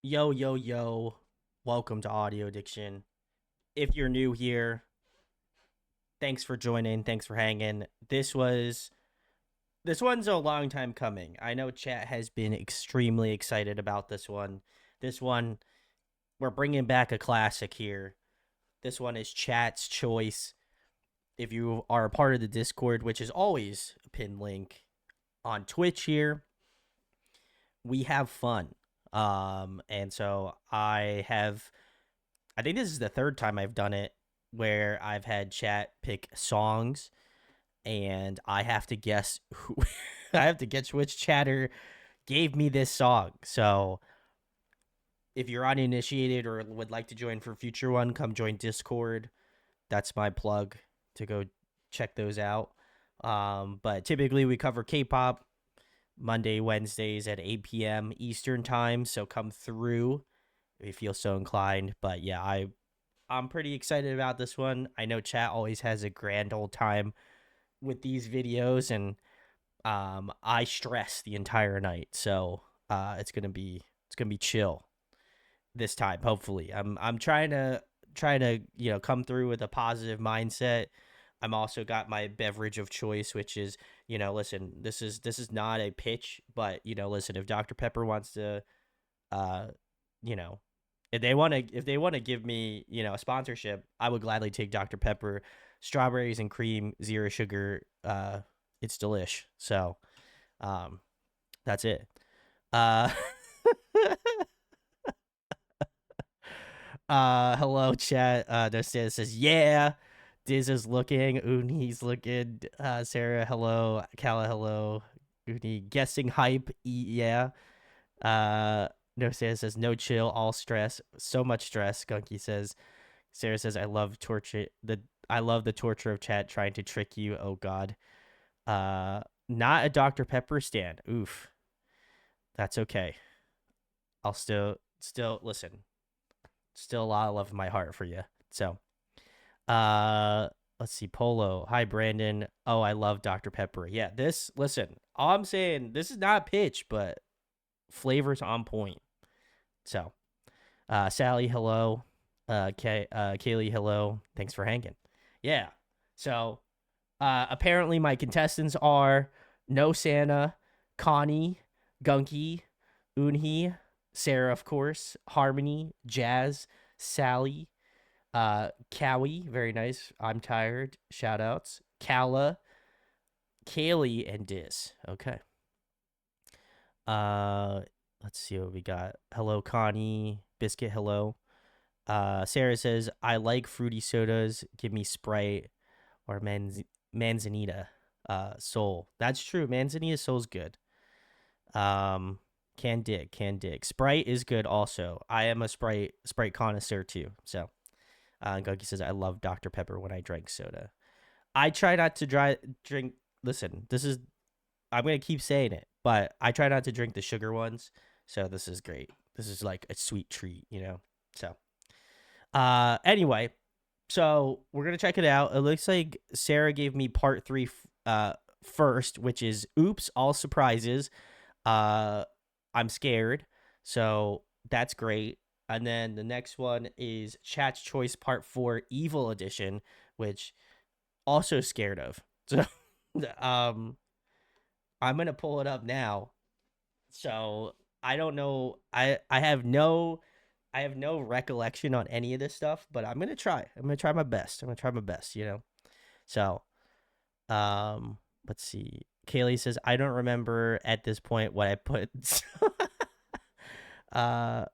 Yo, yo, yo. Welcome to Audio Addiction. If you're new here, thanks for joining. Thanks for hanging. This one's a long time coming. I know chat has been extremely excited about this one. This one, we're bringing back a classic here. This one is chat's choice. If you are a part of the Discord, which is always a pinned link on Twitch here, we have fun. And so I think this is the third time I've done it where I've had chat pick songs and I have to guess who I have to guess which chatter gave me this song. So if you're uninitiated or would like to join for future one, come join Discord. That's my plug to go check those out. But typically we cover K-pop Monday, Wednesdays at 8 p.m. Eastern time. So come through if you feel so inclined. But yeah, I'm pretty excited about this one. I know chat always has a grand old time with these videos, and I stress the entire night. So it's gonna be chill this time. Hopefully, I'm trying to come through with a positive mindset. I'm also got my beverage of choice, which is listen, this is not a pitch, but listen, if Dr Pepper wants to uh you know if they want to give me a sponsorship, I would gladly take Dr Pepper, strawberries and cream, zero sugar. It's delish. So um that's it. uh Hello chat. Dosta says yeah. Diz is looking, Uni's looking, Sarah hello, Kala hello, Uni guessing hype, yeah. No, Sarah says no chill, all stress, so much stress. Gunky says, Sarah says I love the torture of chat trying to trick you. Oh God. Not a Dr. Pepper stand. Oof. That's okay. I'll still listen. Still a lot of love in my heart for you. So, uh, let's see. Polo. Hi, Brandon. Oh, I love Dr. Pepper. Yeah, listen, all I'm saying, this is not a pitch, but flavors on point. So, Sally, hello. Kaylee, hello. Thanks for hanging. Yeah. So, apparently my contestants are No Santa, Connie, Gunky, Unhi, Sarah, of course, Harmony, Jazz, Sally, Cowie, very nice. I'm tired. Shout outs. Kala, Kaylee, and Diz. Okay. Uh let's see what we got. Hello, Connie. Biscuit, hello. Sarah says, I like fruity sodas. Give me Sprite or Manzanita. Soul. That's true. Manzanita Soul's good. Um, can dig. Sprite is good also. I am a Sprite connoisseur too. So, Gunky says I love Dr Pepper when I drank soda. I try not to drink. Listen, this is I'm gonna keep saying it, but I try not to drink the sugar ones. So this is great. This is like a sweet treat. So, anyway, so we're gonna check it out. It looks like Sarah gave me part three first, which is oops, all surprises. Uh, I'm scared. So that's great. And then the next one is Chat's Choice Part 4 Evil Edition, which also scared of. So um I'm going to pull it up now. So I don't know. I have no recollection on any of this stuff, but I'm going to try. I'm going to try my best. I'm going to try my best. So let's see. Kaylee says I don't remember at this point what I put. uh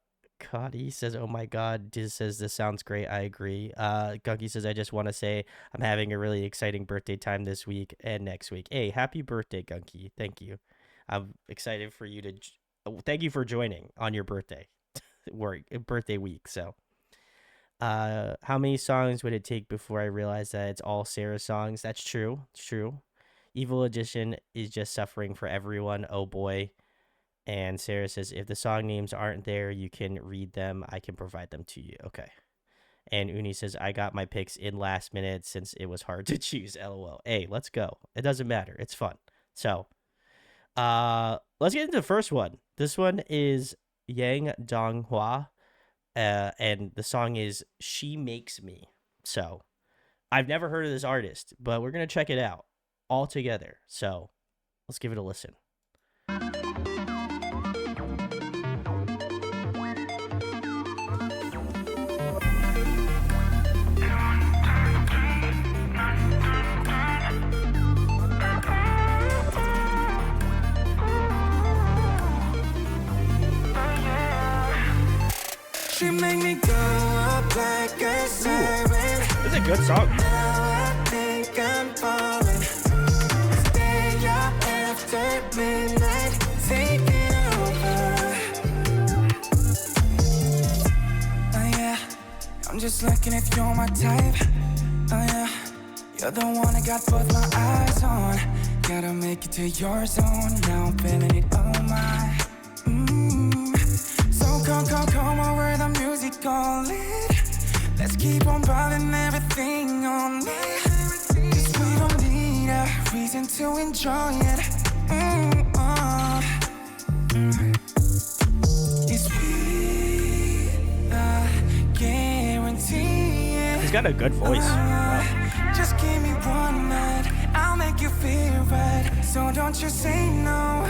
Cody says, "Oh my God." Diz says, "This sounds great." I agree. Gunky says, "I just want to say I'm having a really exciting birthday time this week and next week." Hey, happy birthday, Gunky! Thank you. I'm excited for you to. Thank you for joining on your birthday, work birthday week. So, how many songs would it take before I realize that it's all Sarah's songs? That's true. It's true. Evil Edition is just suffering for everyone. Oh boy. And Sarah says, if the song names aren't there, you can read them. I can provide them to you. Okay. And Uni says, I got my picks in last minute since it was hard to choose. LOL. Hey, let's go. It doesn't matter. It's fun. So, let's get into the first one. This one is Yang Donghua, and the song is "She Makes Me." So I've never heard of this artist, but we're gonna check it out all together. So let's give it a listen. She make me go up like a siren. This is a good song. Now I think I'm falling. Stay up after midnight, taking over. Oh yeah, I'm just looking if you're my type. Oh yeah, you're the one I got both my eyes on. Gotta make it to your zone. Now I'm feeling it, oh my. Come over the music all lit. Let's keep on balling everything on me. Cause we don't need a reason to enjoy it. It's we, I guarantee it. He's got a good voice. Wow. Just give me one night, I'll make you feel right. So don't you say no.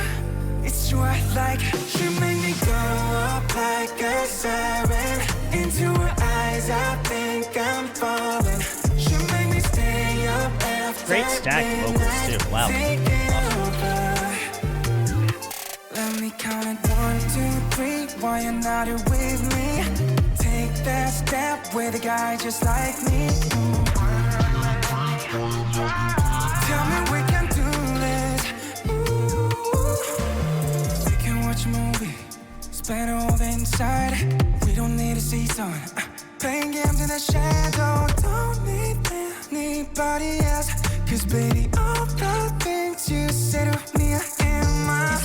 It's true, I like. She made me go up like a siren. Into her eyes, I think I'm falling. She made me stay up after Great stacked vocals too. Wow. Let me count it 1, 2, 3. Why you're not here with me? Take that step with a guy just like me. Tell me we can do this. Watch a movie, spend all the inside. We don't need a season. Playing games in the shadow. Don't need anybody else. Cause baby, all the things you say to me are in my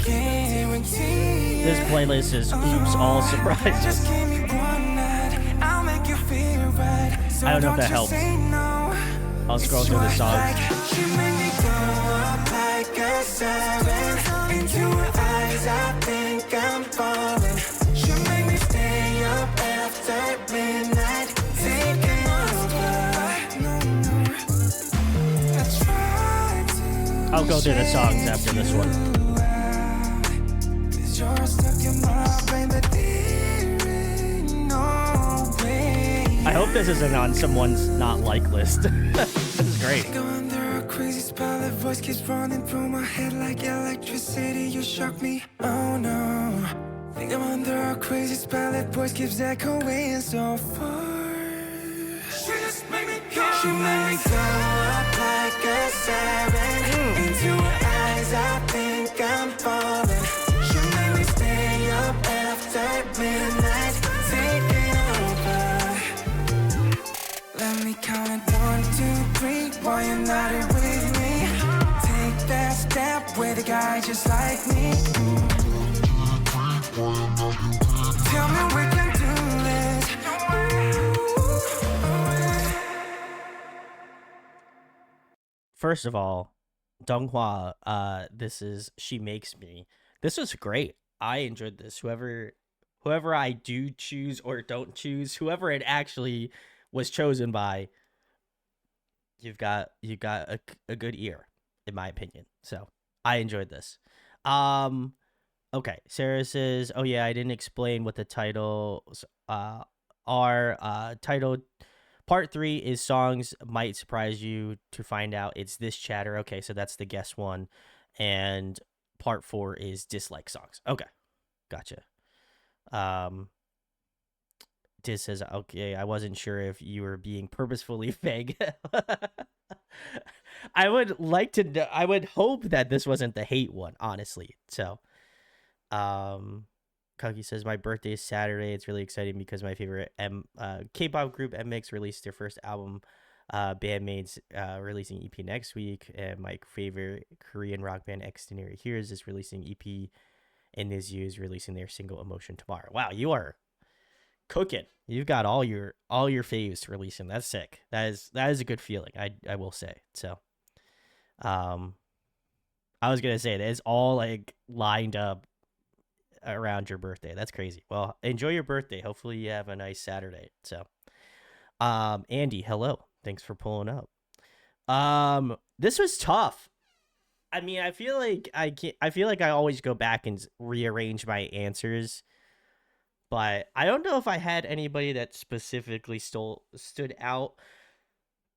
guarantee. This playlist is oops all surprises. Just give me one night, I'll make you feel right. So I don't know if that helps. I'll scroll through the songs. She made me go up like a siren. Into her eyes, I think I'm falling. She made me stay up after midnight, taking over. I tried to. I'll go through the songs after this one. 'Cause you're stuck in my brain, but there ain't no way. I hope this isn't on someone's not like list. This is great. Crazy spell, that voice keeps running through my head like electricity. You shock me, oh no. Think I'm under a crazy spell, that voice keeps echoing so far. She just made me go. She made me go up like a siren. Into her eyes, I think I'm falling. She made me stay up after midnight, taking over. Let me count it 1, 2, 3. Why you're not here with me? Take that step with a guy just like me. Tell me we can do this. First of all, Donghua, this is She Makes Me. This was great. I enjoyed this. Whoever I do choose or don't choose, whoever it actually was chosen by, you've got a good ear, in my opinion. So I enjoyed this. Okay, Sarah says, oh yeah, I didn't explain what the titles are. Titled Part 3 is Songs Might Surprise You to Find Out It's This Chatter. Okay, so that's the guess one. And Part 4 is Dislike Songs. Okay, gotcha. Diz says, okay, I wasn't sure if you were being purposefully vague. I would like to know, I would hope that this wasn't the hate one, honestly. So, Kagi says, my birthday is Saturday. It's really exciting because my favorite K-pop group MX released their first album. Bandmates releasing EP next week, and my favorite Korean rock band Extraordinary Heroes is releasing EP, and Nizu is releasing their single Emotion tomorrow. Wow, you are cooking. You've got all your faves releasing. That's sick. That is a good feeling. I will say. So, I was gonna say that it's all like lined up around your birthday. That's crazy. Well, enjoy your birthday. Hopefully you have a nice Saturday. So, Andy, hello. Thanks for pulling up. This was tough. I mean, I feel like I can not I feel like I always go back and rearrange my answers, but I don't know if I had anybody that specifically stood out.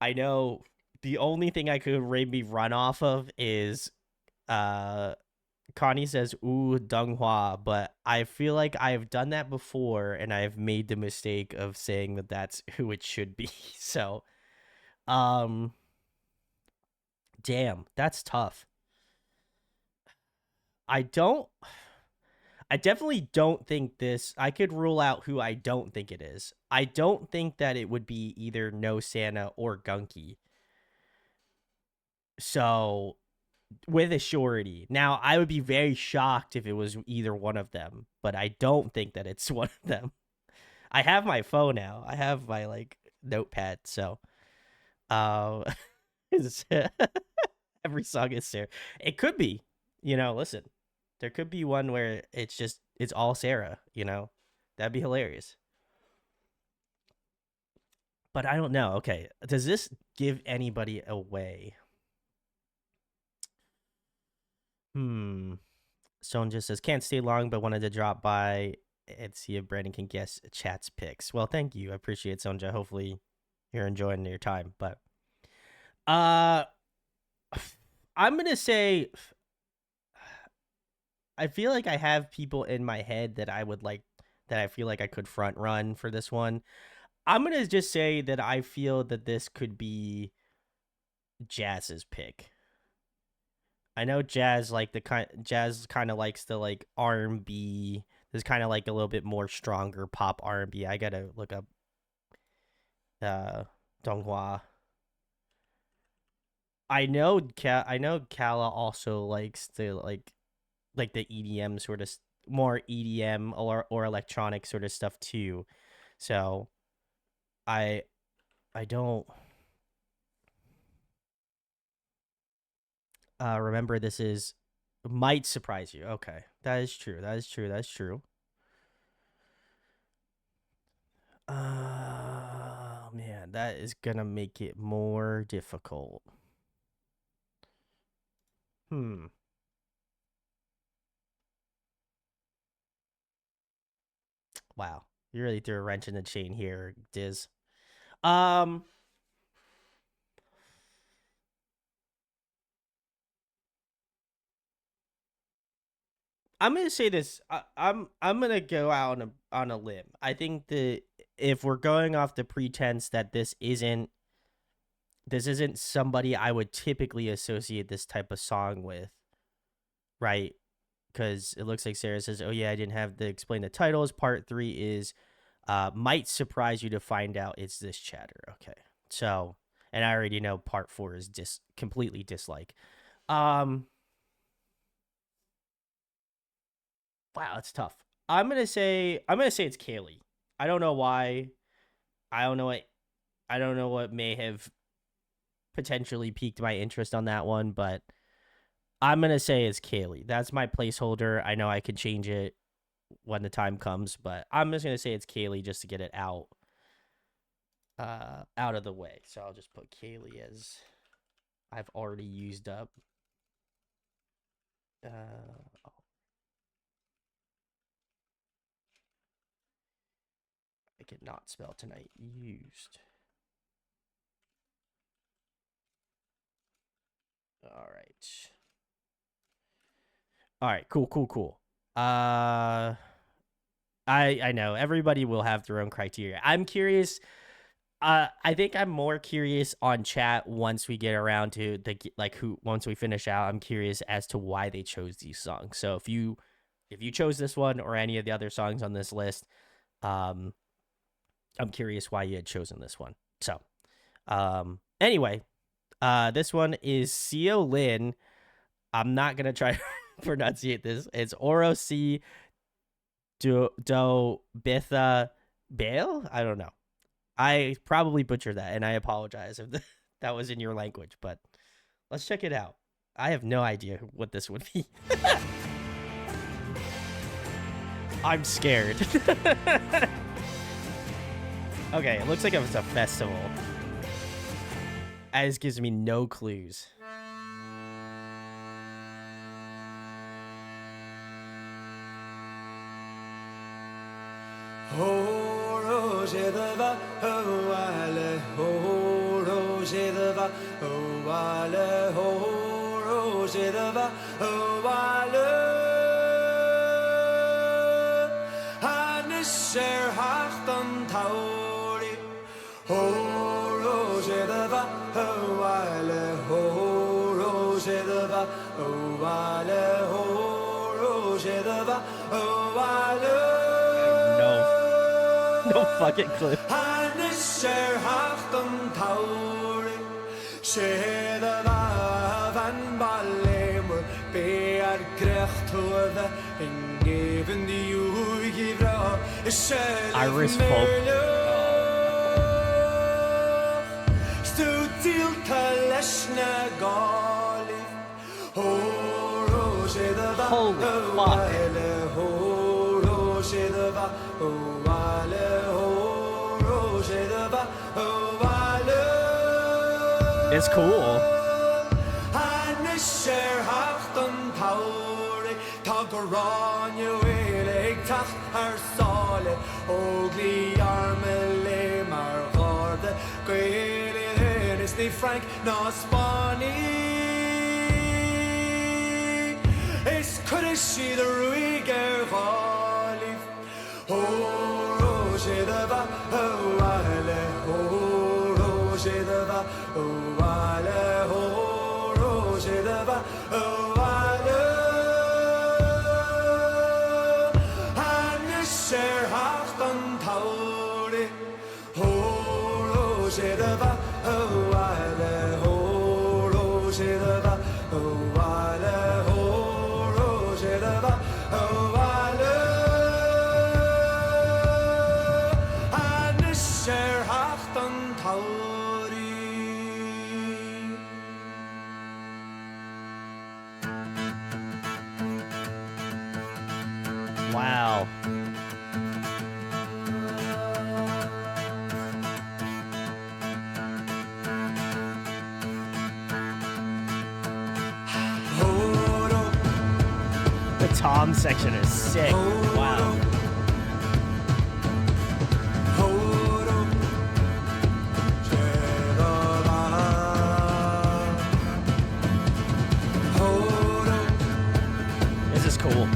I know the only thing I could maybe run off of is uh Connie says ooh Donghua, but I feel like I've done that before and I've made the mistake of saying that that's who it should be. So, um damn, that's tough. I don't I definitely don't think this. I could rule out who I don't think it is. I don't think that it would be either No Santa or Gunky. So, with a surety. Now, I would be very shocked if it was either one of them, but I don't think that it's one of them. I have my phone now. I have my like notepad, so uh every song is Sarah. It could be, listen. There could be one where it's all Sarah. That'd be hilarious. But I don't know. Okay. Does this give anybody away? Hmm. Someone just says, can't stay long, but wanted to drop by and see if Brandon can guess chat's picks. Well, thank you. I appreciate Sonja. Hopefully you're enjoying your time. But uh I'm gonna say I feel like I have people in my head that I would like that I feel like I could front run for this one. I'm gonna just say that I feel that this could be Jazz's pick. I know Jazz kind of likes the like R&B. There's kind of like a little bit more stronger pop R&B. I gotta look up Donghua. I know Kala also likes the like the EDM sort of more EDM or electronic sort of stuff too. So I I don't remember this is might surprise you. Okay, that is true. That is true. That's true. Man, that is gonna make it more difficult. Hmm. Wow, you really threw a wrench in the chain here, Diz. Um, I'm gonna say this. I'm gonna go out on a limb. I think that if we're going off the pretense that this isn't somebody I would typically associate this type of song with, right? Because it looks like Sarah says, "Oh yeah, I didn't have to explain the titles." Part 3 is might surprise you to find out it's this chatter. Okay, so and I already know part 4 is completely dislike. Um, wow, it's tough. I'm gonna say it's Kaylee. I don't know why. I don't know what I don't know what may have potentially piqued my interest on that one, but I'm gonna say it's Kaylee. That's my placeholder. I know I could change it when the time comes, but I'm just gonna say it's Kaylee just to get it out of the way. So I'll just put Kaylee as I've already used up. Oh, I could not spell tonight. Used. All right. All right. Cool. Cool. Cool. I know everybody will have their own criteria. I'm curious. I think I'm more curious on chat once we get around to the like who once we finish out. I'm curious as to why they chose these songs. So if you chose this one or any of the other songs on this list, um, I'm curious why you had chosen this one. So, anyway, this one is Seo Lin. I'm not gonna try to pronunciate this. It's Oro C do Bitha Bale. I don't know. I probably butchered that, and I apologize if that was in your language. But let's check it out. I have no idea what this would be. I'm scared. Okay, it looks like it's a festival. This gives me no clues. No fucking clue. Irish folk. Holy fuck. It's cool. Frank Nospani is could she the ruiger Holif Oh Roshedava Oh Ale Oh Roshedava Oh Ale Oh Roshedava Oh Ale Hanisher Hachtan Tauri Oh Roshedava Oh Ale Oh Roshedava Oh Ale Oh Roshedava Oh Ale Hanisher Hachtan Tauri. Wow. The tom section is sick. Wow. This is cool.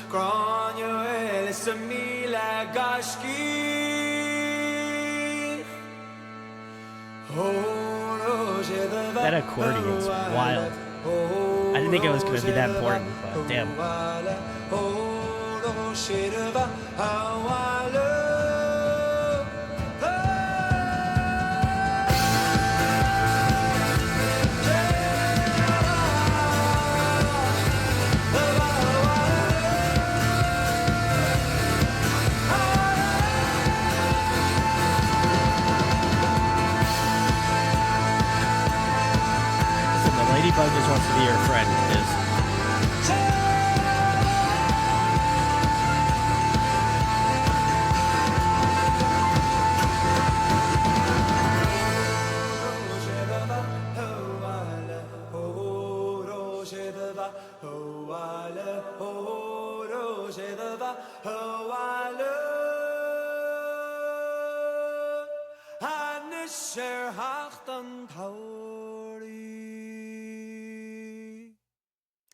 Granuel is a mila gashki. Oh, That accordion's wild. I didn't think it was going to be that important, but damn. Listen, the ladybug just wants to be your friend.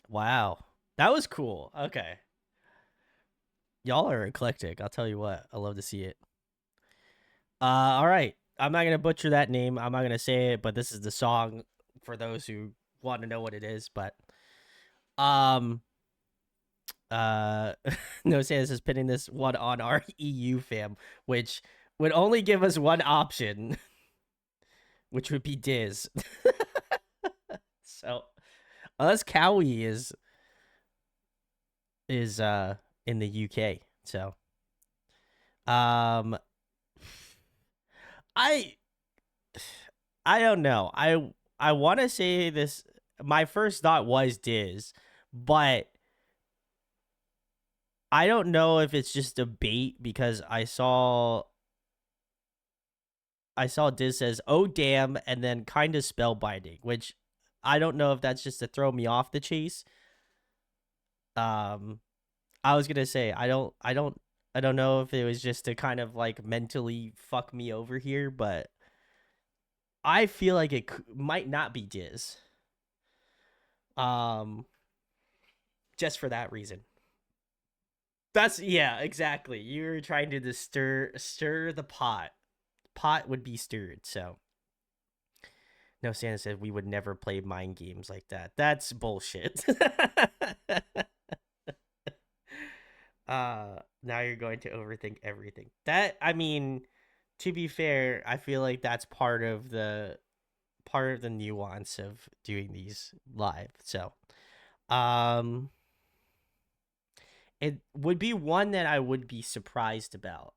Wow. That was cool. Okay. Y'all are eclectic. I'll tell you what. I love to see it. All right. I'm not going to butcher that name. I'm not going to say it, but this is the song for those who want to know what it is. But, No Sands is pinning this one on our EU fam, which would only give us one option, which would be Diz. So, unless Cowie is in the UK. So, I don't know. I want to say this. My first thought was Diz, but I don't know if it's just a bait because I saw Diz says, "Oh damn," and then kind of spellbinding, which I don't know if that's just to throw me off the chase. I was gonna say I don't know if it was just to kind of like mentally fuck me over here, but I feel like it might not be Diz. Just for that reason. That's exactly. You're trying to stir the pot. Pot would be stirred, so. No, Santa said we would never play mind games like that. That's bullshit. Now you're going to overthink everything. That, I mean, to be fair, I feel like that's part of the nuance of doing these live. So, it would be one that I would be surprised about.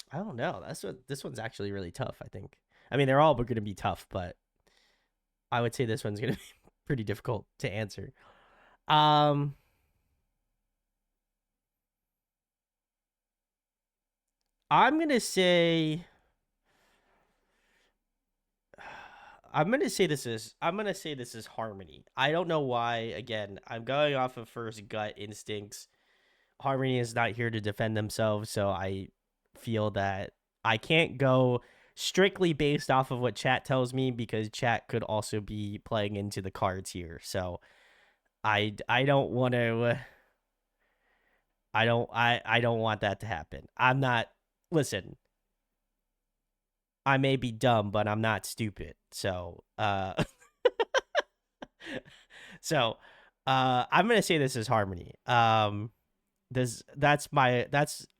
I don't know. This one's actually really tough, I think. I mean, they're all going to be tough, but I would say this one's going to be pretty difficult to answer. I'm going to say this is Harmony. I don't know why. Again, I'm going off of first gut instincts. Harmony is not here to defend themselves, so I feel that I can't go strictly based off of what chat tells me because chat could also be playing into the cards here. So I don't want to I don't want that to happen. I'm not listen. I may be dumb, but I'm not stupid. So I'm gonna say this is Harmony. I'm not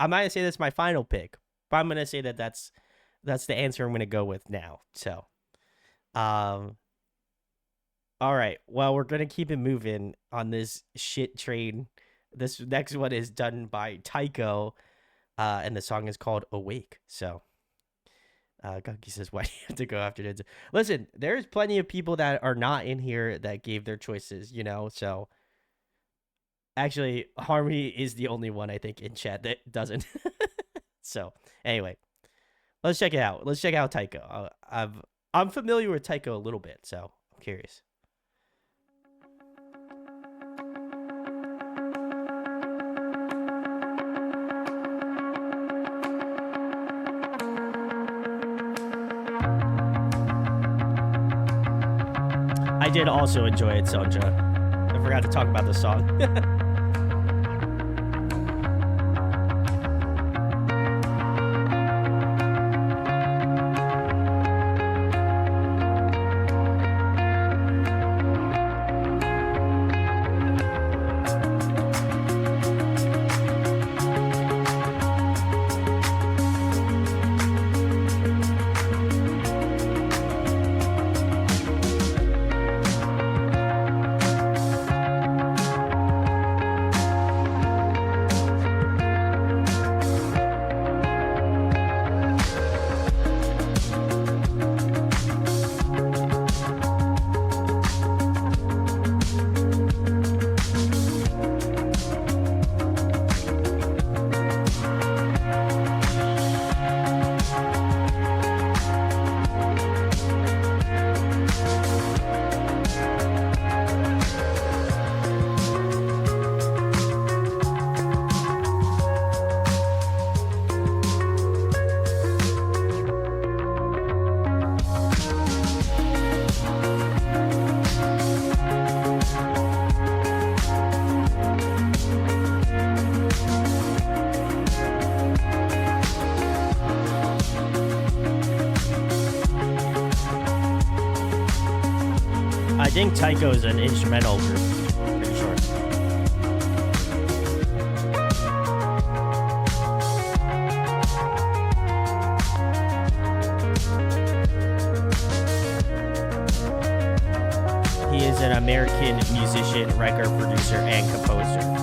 gonna say that's my final pick, but I'm gonna say that's the answer I'm gonna go with now. So all right. Well, we're gonna keep it moving on this shit train. This next one is done by Tycho, and the song is called Awake. So Gunky says, why do you have to go after it? Listen, there's plenty of people that are not in here that gave their choices, so actually Harmony is the only one I think in chat that doesn't. So anyway, let's check it out. Let's check out Tycho. I'm familiar with Tycho a little bit, so I'm curious. I did also enjoy it, Sonja. I forgot to talk about the song. think Taiko is an instrumental group. Pretty sure. He is an American musician, record producer, and composer.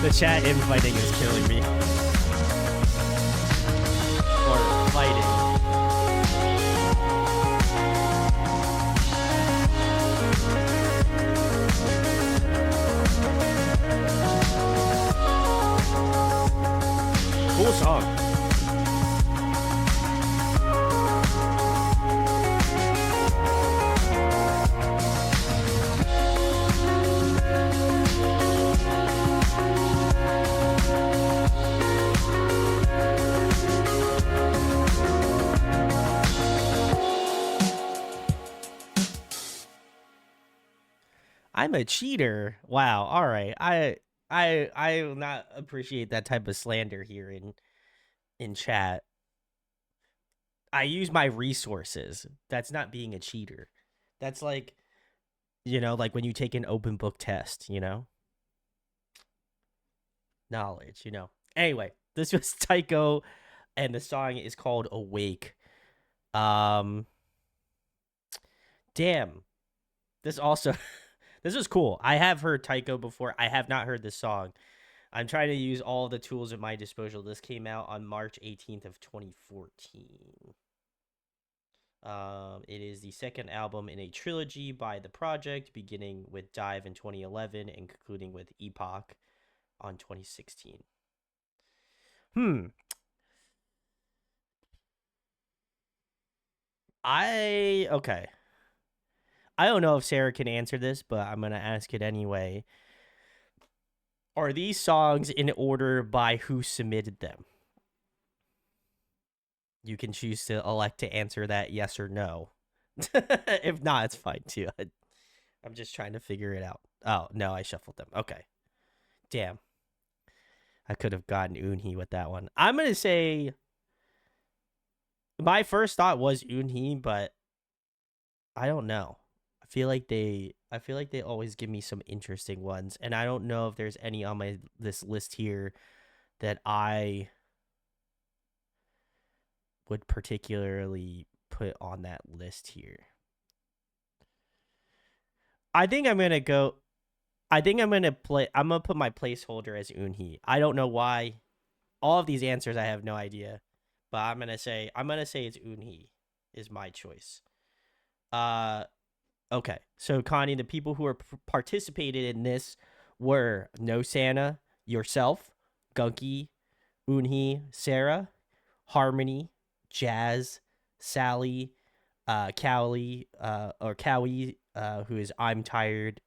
The chat infighting is killing me. Or fighting. Cool song. I'm a cheater. Wow. All right. I will not appreciate that type of slander here in chat. I use my resources. That's not being a cheater. That's like, like when you take an open book test, knowledge, Anyway, this was Tycho, and the song is called Awake. Um, damn. This also, this was cool. I have heard Tycho before. I have not heard this song. I'm trying to use all the tools at my disposal. This came out on March 18th of 2014. It is the second album in a trilogy by the project, beginning with Dive in 2011 and concluding with Epoch on 2016. Okay. I don't know if Sarah can answer this, but I'm going to ask it anyway. Are these songs in order by who submitted them? You can choose to elect to answer that yes or no. If not, it's fine too. I'm just trying to figure it out. Oh, no, I shuffled them. Okay. Damn. I could have gotten Eunhee with that one. I'm going to say my first thought was Eunhee, but I don't know. I feel like they always give me some interesting ones, and I don't know if there's any on this list here that I would particularly put on that list here. I think I'm gonna put my placeholder as Eunhee. I don't know why. All of these answers I have no idea, but I'm gonna say it's Eunhee is my choice. Okay. So Connie, the people who participated in this were No Sana, yourself, Gunky, Eunhee, Sarah, Harmony, Jazz, Sally, Cowley, or Cowie, who is I'm Tired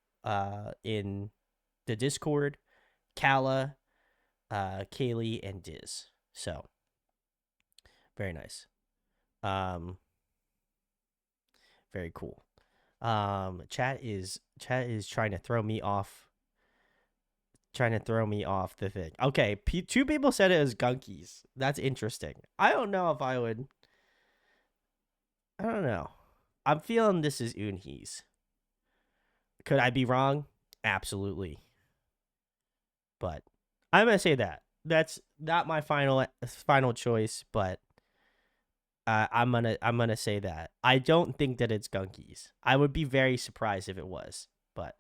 in the Discord, Kala, Kaylee, and Diz. So very nice. Um, very cool. Chat is trying to throw me off. Trying to throw me off the thing. Okay, two people said it was gunkies. That's interesting. I don't know if I would. I don't know. I'm feeling this is unhis. Could I be wrong? Absolutely. But I'm gonna say that. That's not my final choice, but I'm gonna say that. I don't think that it's gunkies. I would be very surprised if it was, but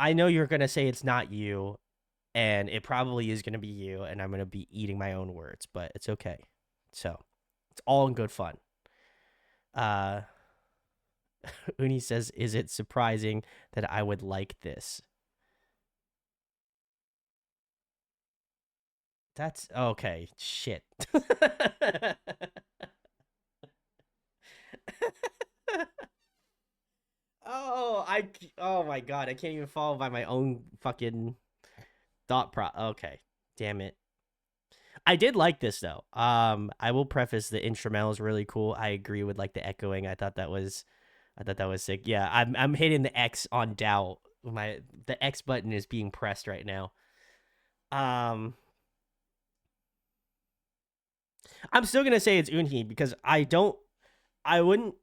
I know you're gonna say it's not you, and it probably is gonna be you, and I'm gonna be eating my own words, but it's okay. So it's all in good fun. Uh, Uni says, "Is it surprising that I would like this?" That's okay. Shit. Oh, oh my god, I can't even follow by my own fucking Okay, damn it. I did like this though. I will preface the instrumental is really cool. I agree with like the echoing. I thought that was sick. Yeah, I'm hitting the X on doubt. The X button is being pressed right now. Um, I'm still gonna say it's Unhi because I wouldn't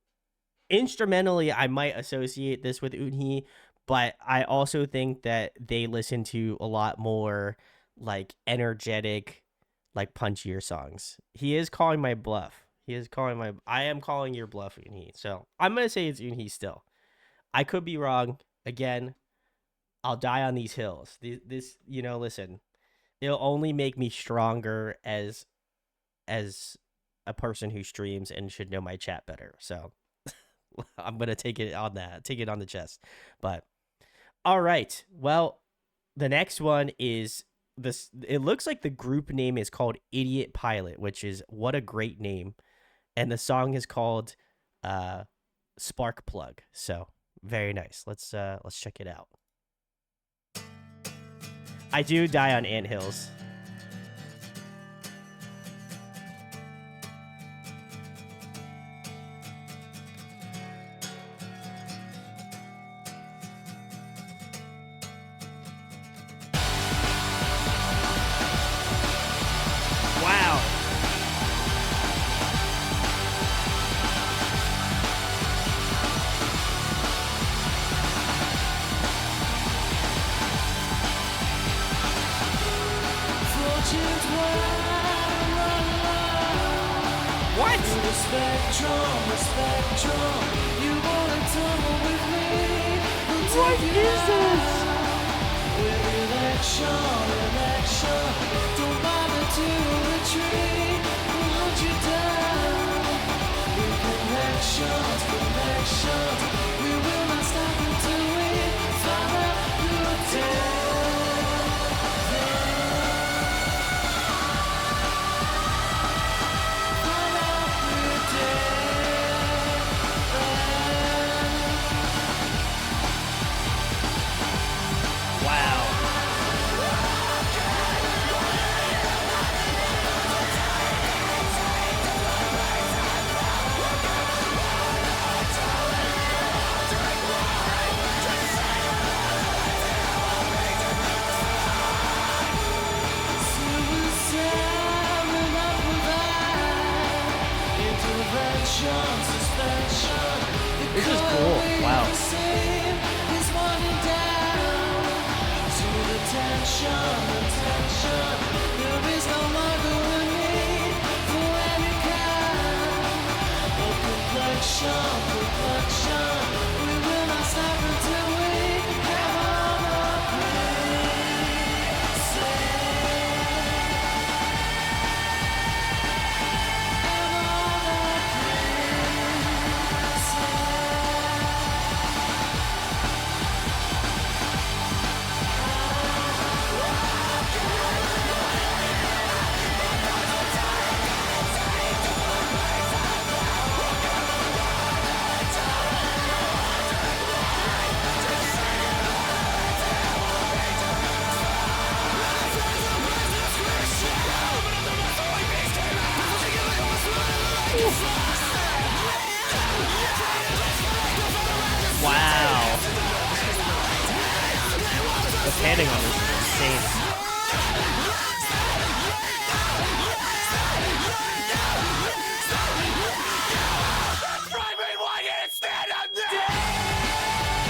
instrumentally I might associate this with Unhi, but I also think that they listen to a lot more like energetic, like punchier songs. He is calling my bluff. I am calling your bluff, Unhi. So I'm gonna say it's Unhi still. I could be wrong. Again, I'll die on these hills. This, listen, it'll only make me stronger as a person who streams and should know my chat better. So I'm gonna take it on the chest. But all right, well, the next one is this. It looks like the group name is called Idiot Pilot, which is what a great name, and the song is called Spark Plug. So very nice. Let's check it out. I do die on anthills. Wow. What? What is this? Don't bother to retreat. Hold you down. Connections. We will not stop until we find out your Wow. This is cool. Wow. panning on this is insane.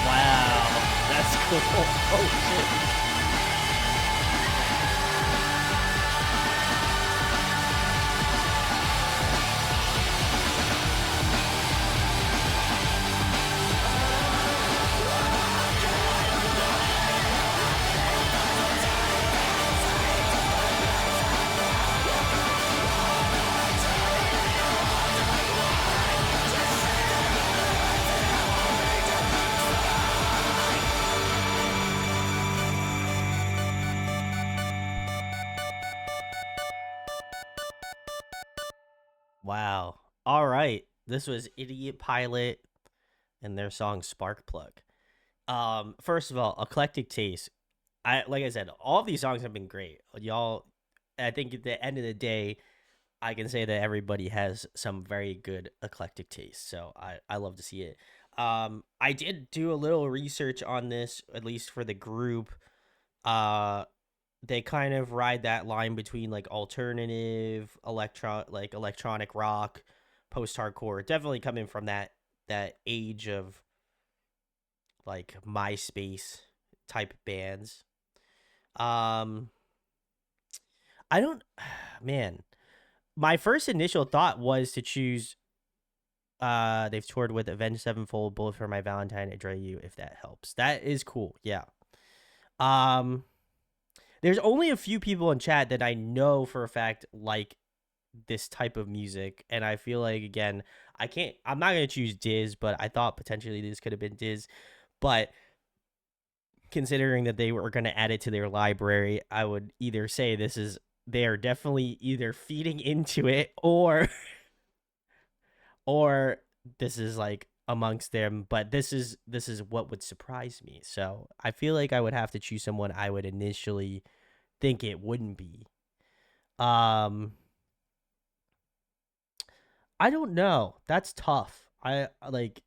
Wow, that's cool. Oh shit. Wow. All right. This was Idiot Pilot and their song Sparkplug. First of all, eclectic taste. Like I said, all of these songs have been great. Y'all, I think at the end of the day, I can say that everybody has some very good eclectic taste. So I love to see it. I did do a little research on this, at least for the group. Uh, they kind of ride that line between like alternative electronic rock, post hardcore, definitely coming from that age of like MySpace type bands. um I don't man, my first initial thought was to choose they've toured with Avenged Sevenfold, Bullet for My Valentine, and Dre You, if that helps. That is cool. Yeah. um there's only a few people in chat that I know for a fact like this type of music, and I feel like, again, I'm not gonna choose Diz, but I thought potentially this could have been Diz. But considering that they were gonna add it to their library, I would either say they are definitely either feeding into it, or this is like amongst them. But this is what would surprise me. So I feel like I would have to choose someone I would initially think it wouldn't be. um I don't know. That's tough. I like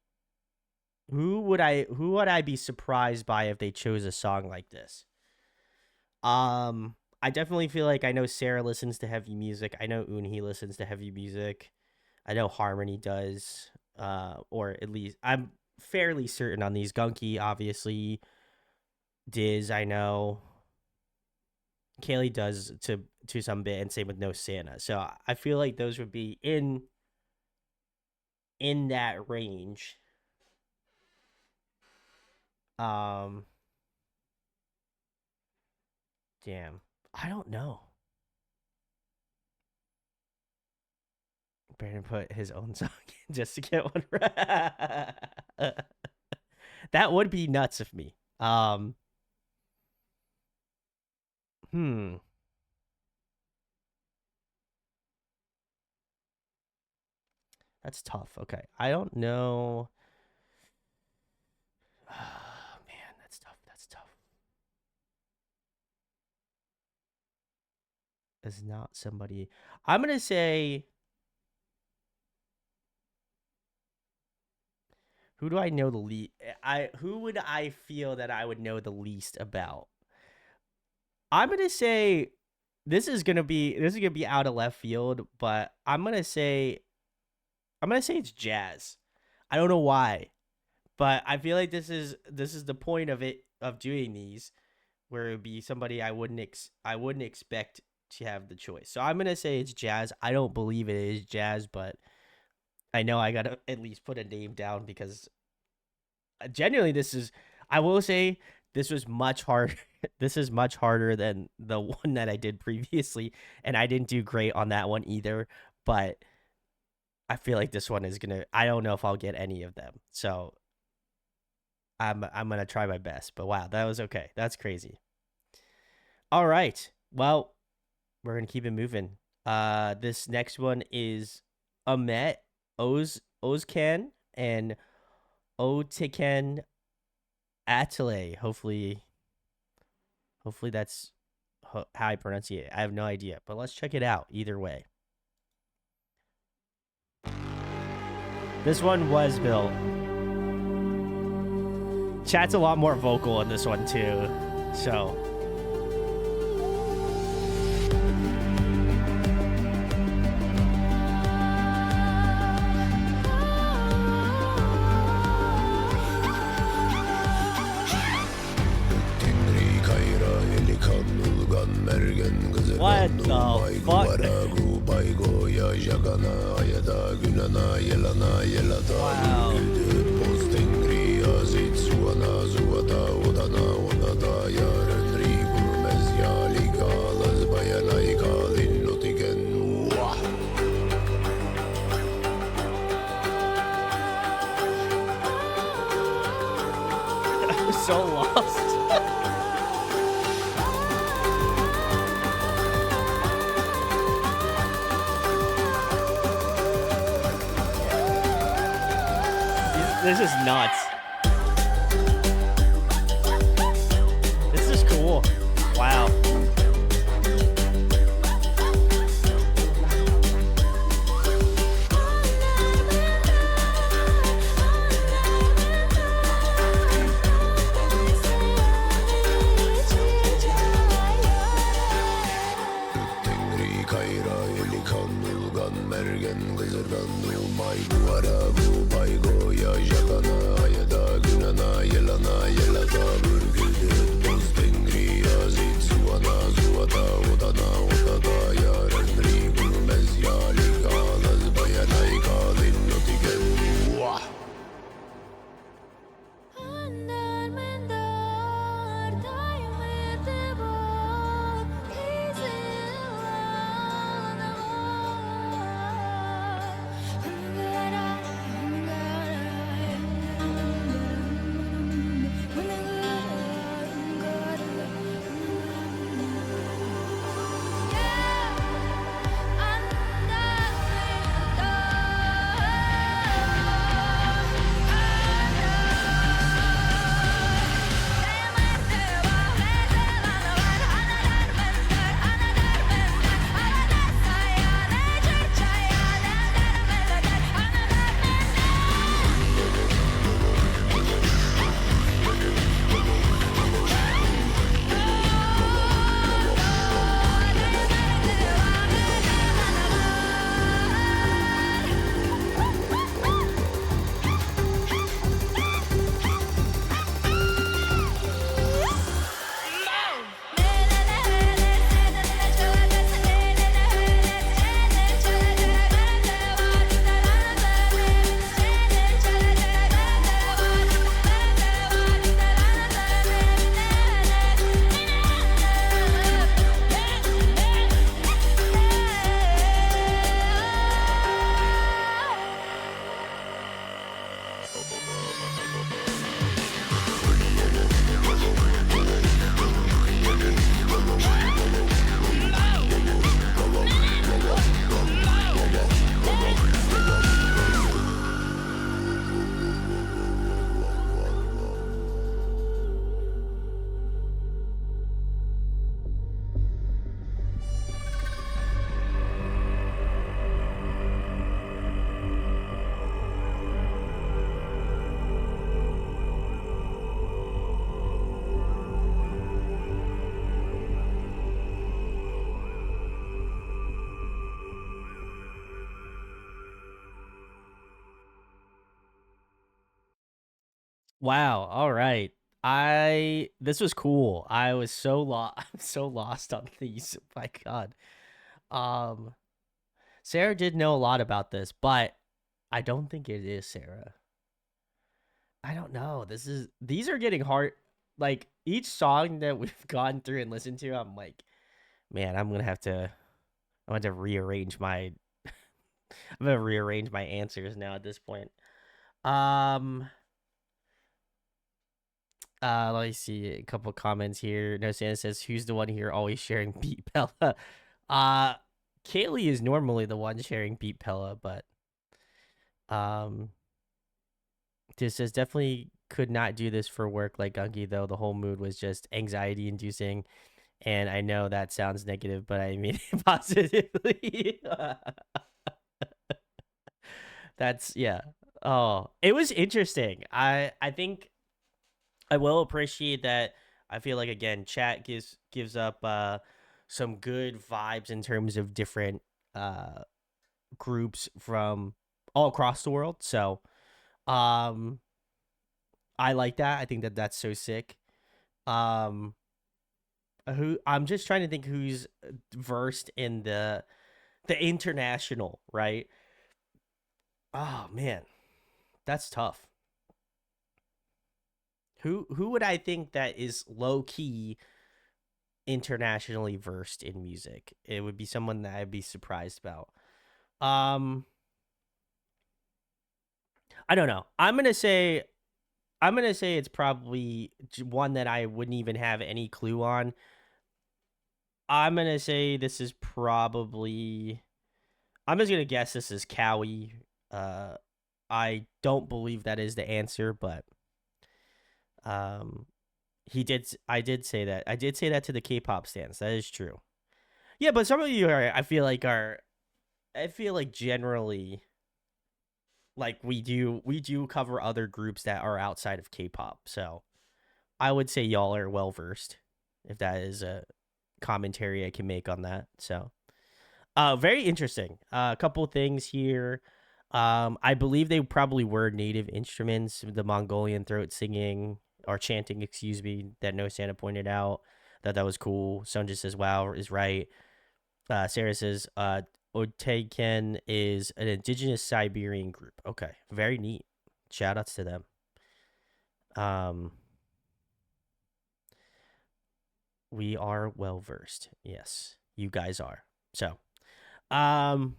who would I be surprised by if they chose a song like this? I definitely feel like I know Sarah listens to heavy music. I know Unhi listens to heavy music. I know Harmony does. Or at least I'm fairly certain on these. Gunky, obviously. Diz, I know. Kaylee does to some bit, and same with No Santa. So I feel like those would be in that range. Um, Damn, I don't know. Brandon put his own song in just to get one. That would be nuts of me. Hmm, that's tough. Okay, I don't know. Man, that's tough. That's tough. Is not somebody. I'm gonna say. Who do I know the least? Who would I feel that I would know the least about? I'm gonna say this is gonna be out of left field, but I'm gonna say it's Jazz. I don't know why, but I feel like this is the point of doing these, where it would be somebody I wouldn't expect to have the choice. So I'm gonna say it's Jazz. I don't believe it is Jazz, but I know I gotta at least put a name down, because genuinely I will say this was much hard. This is much harder than the one that I did previously, and I didn't do great on that one either. But I feel like this one is gonna. I don't know if I'll get any of them, so I'm gonna try my best. But wow, that was okay. That's crazy. All right, well, we're gonna keep it moving. This next one is Amet Ozcan and Otiken Atale. Hopefully that's how I pronounce it. I have no idea, but let's check it out either way. This one was built. Chat's a lot more vocal in this one too. So what the fuck? Wow. I'm so lost. This is nuts. This is cool. Wow. Wow. All right. This was cool. I was so lost. I'm so lost on these. My God. Um, Sarah did know a lot about this, but I don't think it is Sarah. I don't know. These are getting hard. Like each song that we've gone through and listened to, I'm like, man, I'm gonna rearrange my I'm gonna rearrange my answers now at this point. Um let me see a couple comments here. No Santa says, who's the one here always sharing Pete Pella? Uh Kaylee is normally the one sharing Pete Pella, but um this says definitely could not do this for work like Gunky though. The whole mood was just anxiety inducing. And I know that sounds negative, but I mean it positively. That's yeah. Oh, it was interesting. I think I will appreciate that I feel like again, chat gives up some good vibes in terms of different uh groups from all across the world. So um I like that. I think that that's so sick. Um who I'm just trying to think who's versed in the international, right? Oh man, that's tough. Who would I think that is low key internationally versed in music? It would be someone that I'd be surprised about. Um I don't know. I'm gonna say it's probably one that I wouldn't even have any clue on. I'm gonna say this is probably. I'm just gonna guess this is Cowie. Uh, I don't believe that is the answer, but um, he did. I did say that. I did say that to the K-pop stands. That is true. Yeah, but some of you are. I feel like are. I feel like generally, like we do cover other groups that are outside of K-pop. So I would say y'all are well versed, if that is a commentary I can make on that. So, very interesting. A couple of things here. I believe they probably were native instruments, the Mongolian throat singing or chanting, excuse me, that No Santa pointed out. That was cool. Sonja says, "Wow, is right." Sarah says, Oteiken is an indigenous Siberian group. Okay, very neat. Shout outs to them. Um, we are well versed. Yes, you guys are. So, um,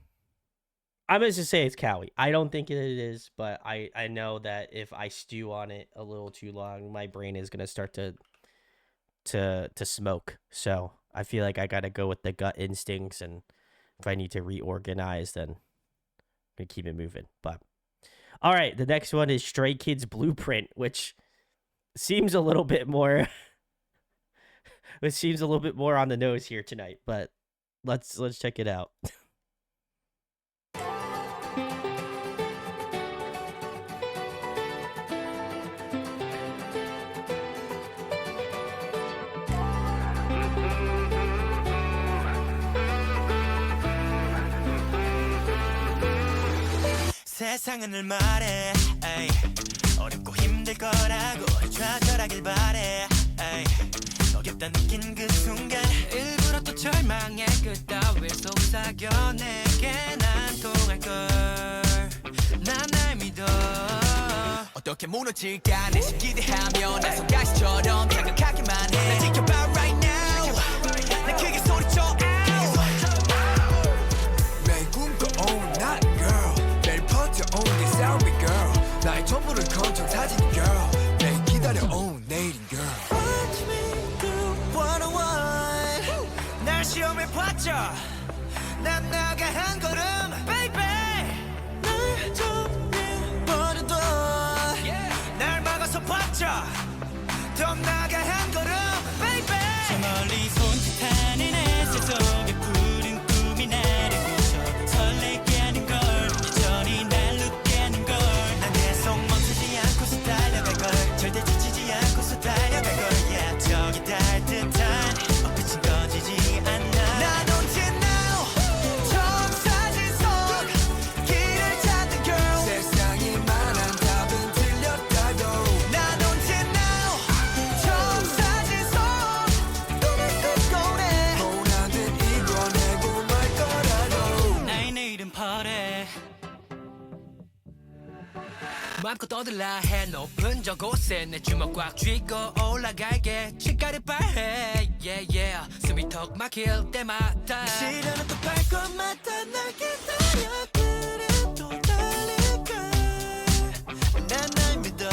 I'm gonna just say it's Cowie. I don't think it is, but I know that if I stew on it a little too long, my brain is gonna start to smoke. So I feel like I gotta go with the gut instincts, and if I need to reorganize, then I'm gonna keep it moving. But all right, the next one is Stray Kids Blueprint, which seems a little bit more. It seems a little bit more on the nose here tonight, but let's check it out. 세상은 늘 말해 에이. 어렵고 힘들 거라고 좌절하길 바래 에이. 어렵다 느낀 그 순간 일부러 또 절망의 끝따위 속삭여 내게 난 통할걸 난 날 믿어 어떻게 무너질까 내심 기대하며 내 손가시처럼 생각하기만 해 날 지켜봐 right now 난 크게 소리쳐 매일 꿈꿔온 나 girl 매일 버텨온 네 selfie girl 나의 전부를 건져 사진 girl 매일 기다려온 내일인 girl Watch me do 101 날 시험에 봤죠 난 나가 한 걸음 baby 날 정해버려도 날 막아서 봤죠 더 나가 한 걸음 baby 저 멀리 손짓하는 햇살 속에 푸른 꿈이 나를 부셔 설레게 하는 걸 여전히 날 웃게 하는 걸 난 계속 멈추지 않고서 달려갈 걸 절대 지치지 않고서 달려갈 걸 yeah 저기 닿을 듯한 빛은 꺼지지 않아 난 언제나 처음 사진 속 길을 찾는 girl 세상이 말한 답은 틀렸다고 난 언제나 처음 사진 속 꿈을 꾸고 내 모나는 이뤄내고 말 거라고 나의 내일은 파래 맘껏 떠들라 해 높은 저곳에 내 주먹 꽉 쥐고 올라갈게 치가를 발해 yeah yeah 숨이 턱 막힐 때마다 시련은 또 발걸마다 날 기다려 그래도 달릴까 난 날 믿어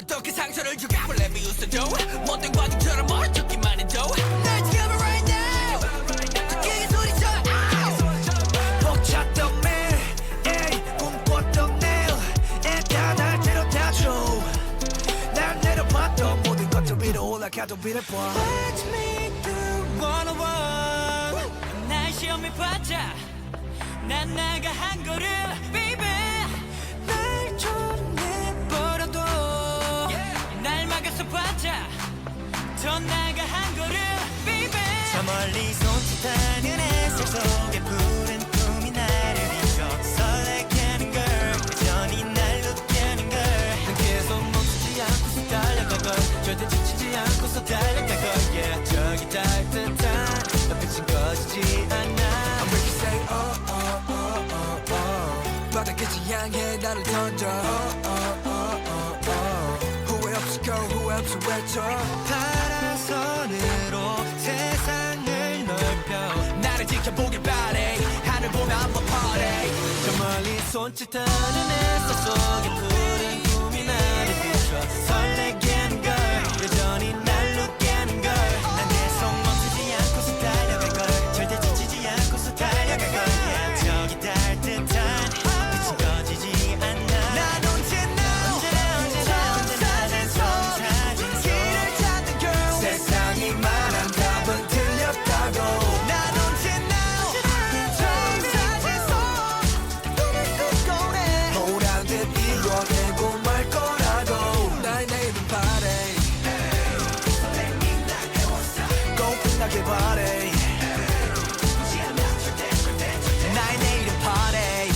어떻게 상처를 주가볼래 비웃어줘 못된 과정처럼 멀어졌기만 해도 날 지켜봐 right now 더 크게 소리쳐 벅찼던 매일 yeah, 꿈꿨던 내일 일단 날 데려다줘 날 내려봤던 모든 것들 위로 올라가도 비례봐 Watch me do 101 날 시험에 봤자 난 나가 한 걸음 baby 날 정해버려도 날 막아서 봤자 나가 한 걸음 baby 저 멀리 손짓하는 햇살 속에 푸른 꿈이 나를 비춰 설레게 하는 걸 여전히 날 웃게 하는 걸난 계속 멈추지 않고서 달려갈 걸 절대 지치지 않고서 달려갈 걸 yeah 저기 따뜻한 빛은 꺼지지 않아 I'm ready to say oh oh oh oh oh 바닥까지 향해 나를 던져 oh oh oh oh oh 후회 없이 go 후회 없이 외쳐 파란선으로 세상을 넓혀 나를 지켜보길 바래 하늘 보며 한번 party 저 멀리 손짓하는 햇살 속에 푸른 꿈이 나를 비춰 설레게 하는 걸 여전히 날 웃게 하는 걸난 계속 멈추지 않고서 달려갈 걸 절대 지치지 않고서 달려갈 걸 yeah 저기 따뜻한 빛이 꺼지지 않아 난 언제나 정사진 속 길을 찾는 girl 세상이 말한 답은 틀렸다고 난 언제나 정사진 속 꿈을 꾸고 내 보란 듯 이뤄내고 말 거라고 나의 내일은 party 꼭 끝나길 바래 나의 내일은 party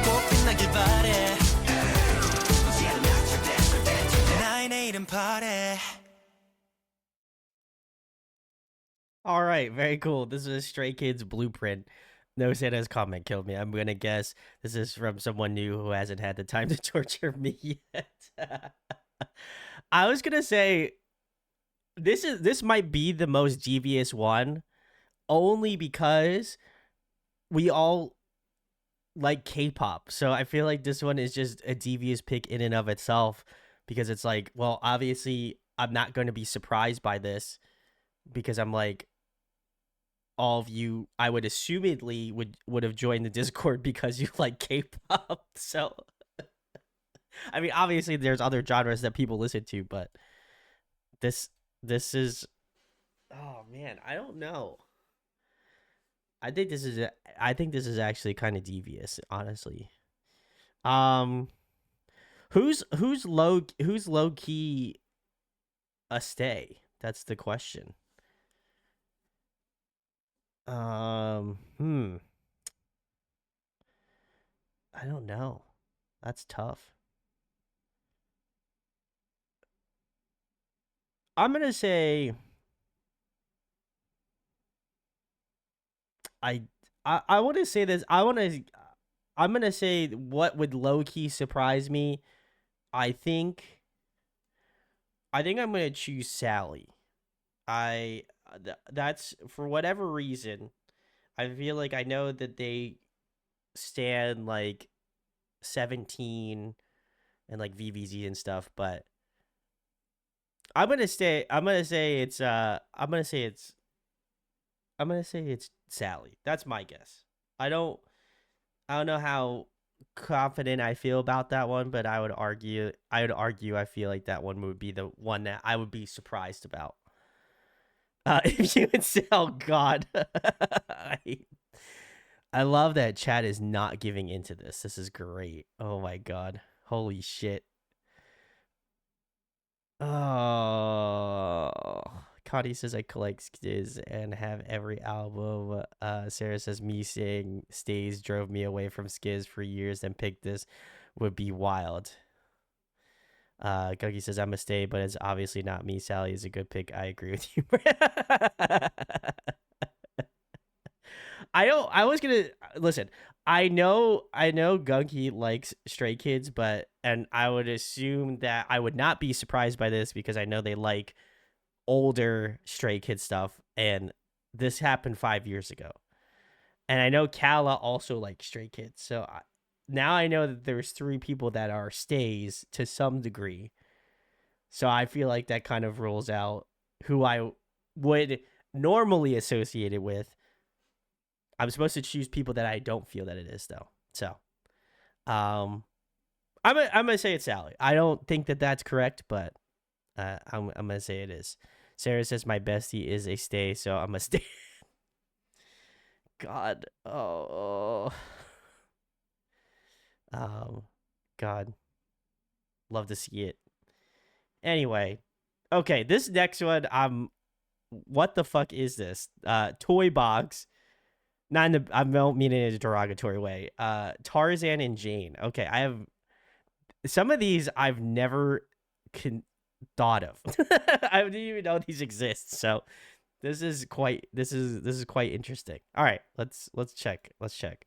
꼭 끝나길 바래 나의 내일은 party All right, very cool. This is Stray Kids Blueprint. No Santa's comment killed me. I'm gonna guess this is from someone new who hasn't had the time to torture me yet. I was gonna say this might be the most devious one, only because we all like K-pop. So I feel like this one is just a devious pick in and of itself, because it's like, well, obviously I'm not going to be surprised by this, because I'm like, all of you, I would assumedly would have joined the Discord because you like K-pop. So I mean, obviously there's other genres that people listen to, but this is, oh man, I don't know. I think this is actually kind of devious, honestly. Um who's low key a stay? That's the question. Hmm. I don't know. That's tough. I'm gonna say I I want to say this. I'm gonna say what would low key surprise me. I think I'm gonna choose Sally. That's for whatever reason. I feel like I know that they stand like 17 and like VVZ and stuff, but I'm gonna say it's Sally. That's my guess. I don't I don't know how confident I feel about that one, but I feel like that one would be the one that I would be surprised about. If you would say, oh God, I love that chat is not giving into this. This is great. Oh my God, holy shit. Oh, Connie says I collect Stiz and have every album. Sarah says me saying Stays drove me away from Skiz for years and picked this would be wild. Guggy says I'm a stay, but it's obviously not me. Sally is a good pick. I agree with you. I was gonna listen. I know Gunky likes Stray Kids, but and I would assume that I would not be surprised by this because I know they like older Stray Kids stuff, and this happened 5 years ago. And I know Kala also likes Stray Kids, so now I know that there's three people that are stays to some degree. So I feel like that kind of rules out who I would normally associate it with. I'm supposed to choose people that I don't feel that it is, though. So, I'm gonna say it's Sally. I don't think that that's correct, but I'm gonna say it is. Sarah says my bestie is a stay, so I'm a stay. God, oh, God, love to see it. Anyway, okay, this next one, what the fuck is this? Toy box. Not in the, I don't mean it in a derogatory way. Tarzan and Jane. Okay, I have some of these I've never thought of. I didn't even know these exist. So this is quite interesting. All right, let's check. Let's check.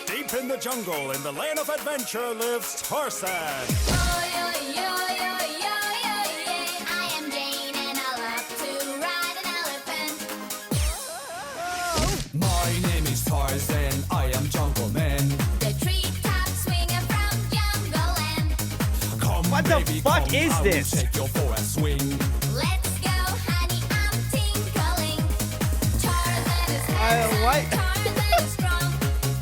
Deep in the jungle, in the land of adventure, lives Tarzan. I am Jane and I love to ride an elephant. My name is Tarzan, I am jungle man. The treetops swinging from jungle land. Come, What the baby, fuck come, is I will this? take you for a swing. Let's go, honey, I'm tinkling. Tarzan is handsome, what? Tarzan is strong.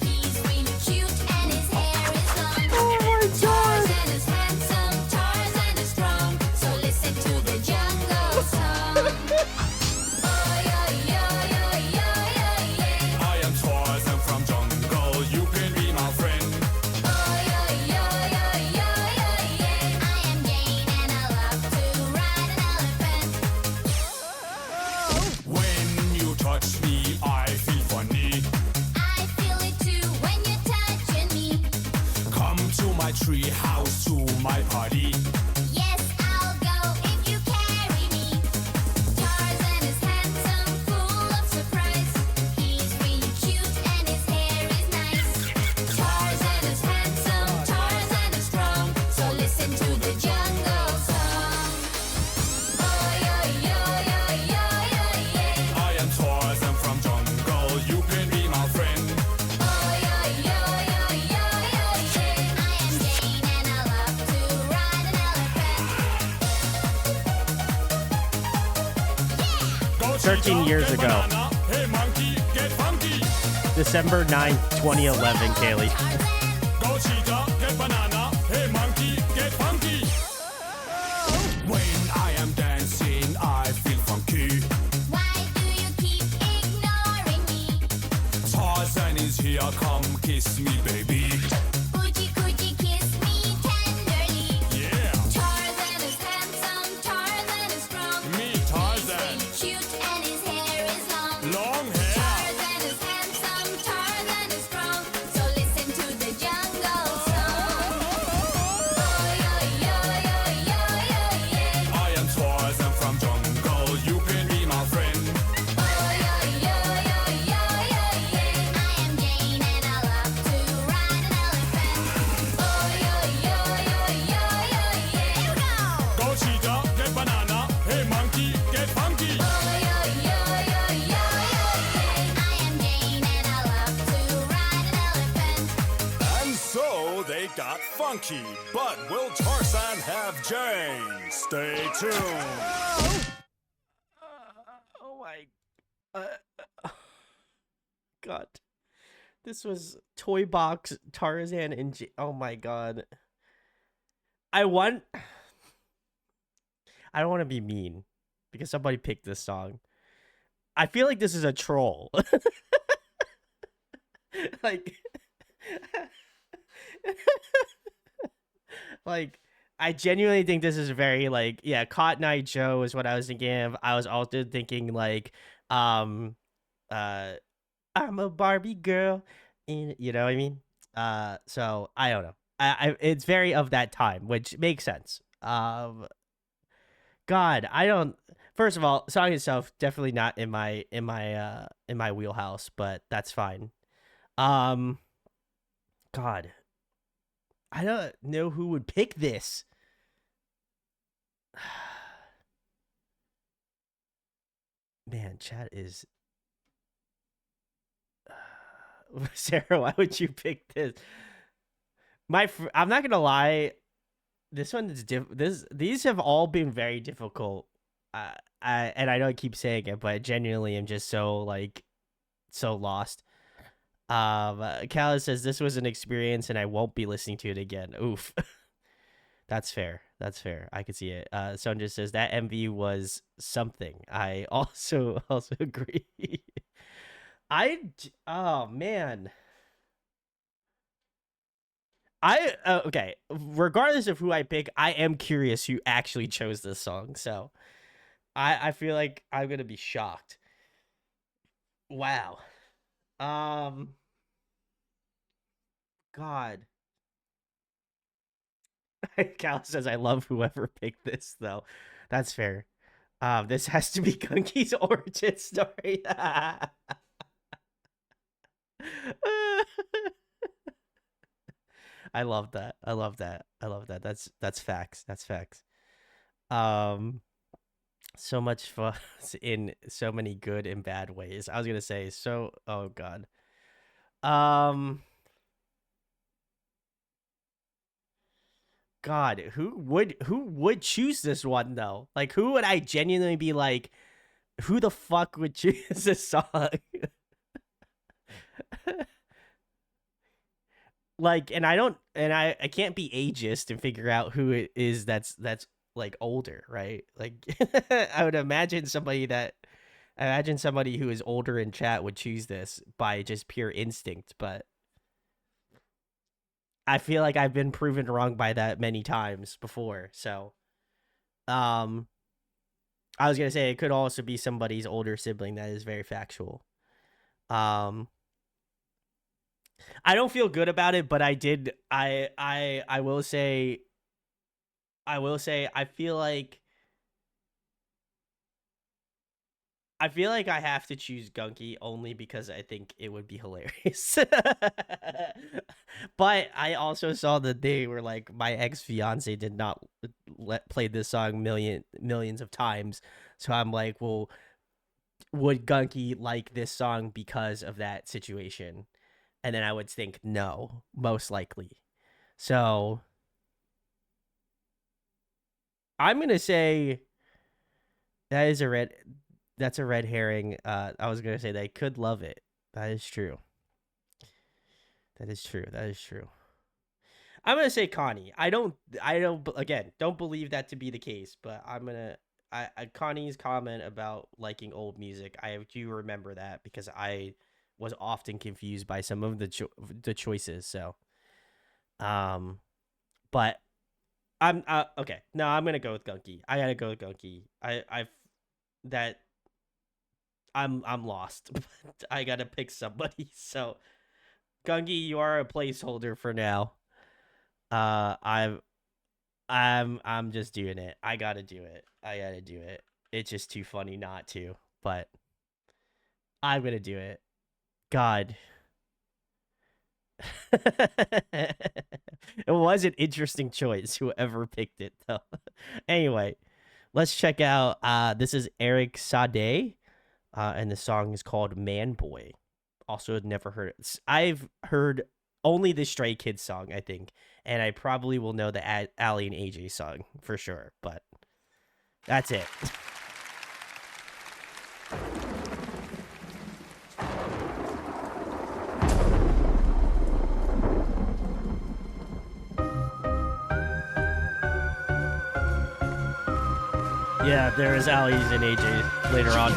He's really cute and his hair is long. Oh my god. Tarzan is handsome, Tarzan is strong. So listen to the jungle song. Oh, yo, yo, yo, yo, yo, yeah. I am Tarzan from jungle, you can be my friend. Oh, yo, yo, yo, yo, yo, yeah. I am Jane and I love to ride an elephant. When you touch me, I feel funny. I feel it too when you're touching me. Come to my tree house, to my party. Yes, I'll go if you carry me. Tarzan is handsome, full of surprise. He's really cute and his hair is nice. Tarzan is handsome, Tarzan is strong. So listen to the jungle song. Oh, yo, yo, yo, yo, yo, yeah. I am Tarzan from jungle, you can be my friend. Oh, yo, yo, yo, yo, yo, yeah. I am Jane and I love to ride an elephant. Go 13 cheetah, years get ago. banana. Hey monkey, get funky. December 9th, 2011, Kaylee. Go cheetah, get banana. Hey monkey, get funky. When I am dancing, I feel funky. Why do you keep ignoring me? Tarzan is here, come kiss me, baby. Coochie coochie kiss me tenderly. Yeah, Tarzan is handsome, Tarzan is strong. me He's Tarzan. really cute and his hair is long. Long hair. Tarzan is handsome, Tarzan is strong. So listen to the jungle song. Oh, yo, yo, yo, yo, yo, yeah. I am Tarzan from jungle, you can be my friend. Oh, yo, yo, yo, yo, yo, yeah. I am Jane and I love to ride an elephant. Oh, yo, yo, yo, yo, yo, yeah. Here we go. Go cheetah, get banana. Hey monkey, get funky. Oh, yo, yo, yo, yo, yo, yeah. I am Jane and I love to ride an elephant. And so they got funky. But will Tarzan have Jane? Stay tuned. Oh my god. This was Toy Box, Tarzan, and oh my god. I don't want to be mean because somebody picked this song. I feel like this is a troll. Like like I genuinely think this is very like, yeah, Cotton Eye Joe is what I was thinking of. I was also thinking like um uh I'm a Barbie girl, and you know what I mean? So I don't know. It's very of that time, which makes sense. God, I don't. First of all, song itself definitely not in my wheelhouse, but that's fine. Um, God, I don't know who would pick this. Man, chat is. Sarah, why would you pick this? I'm not gonna lie. This one is these have all been very difficult. And I know I keep saying it, but genuinely, I'm just so lost. Callis says this was an experience, and I won't be listening to it again. Oof. That's fair. That's fair. I could see it. Son just says that MV was something. I also agree. Oh man. Okay. Regardless of who I pick, I am curious who actually chose this song. So I feel like I'm gonna be shocked. Wow. Um. God. Cal says I love whoever picked this though. That's fair. This has to be Gunky's origin story. I love that. I love that. I love that. That's facts. That's facts. Um, so much fun in so many good and bad ways. I was gonna say so. Oh god. Um, God, who would choose this one though? Like, who would I genuinely be like? Who the fuck would choose this song? Like, and I don't, and I can't be ageist and figure out who it is that's like older, right? Like, I would imagine somebody who is older in chat would choose this by just pure instinct, but I feel like I've been proven wrong by that many times before. So, um, I was gonna say it could also be somebody's older sibling. That is very factual. Um, I don't feel good about it, but I did. I will say. I will say. I feel like I have to choose Gunky only because I think it would be hilarious. But I also saw that they were like my ex fiance did not play this song millions of times, so I'm like, well, would Gunky like this song because of that situation? And then I would think no, most likely. So I'm gonna say that is a red. That's a red herring. I was gonna say they could love it. That is true. That is true. That is true. I'm gonna say Connie. Again, don't believe that to be the case, but I'm gonna. Connie's comment about liking old music, I do remember that because I was often confused by some of the choices. So, but I'm okay. No, I'm gonna go with Gunky. I gotta go with Gunky. I've that I'm lost. I gotta pick somebody. So Gungi, you are a placeholder for now. I'm I'm just doing it. I gotta do it. I gotta do it. It's just too funny not to, but I'm gonna do it. God. It was an interesting choice, whoever picked it though. Anyway, let's check out this is Eric Sade. And the song is called Man Boy. Also never heard it. I've heard only the Stray Kids song, I think. And I probably will know the Ali and AJ song for sure. But that's it. Yeah, there is Ali's and AJ later on.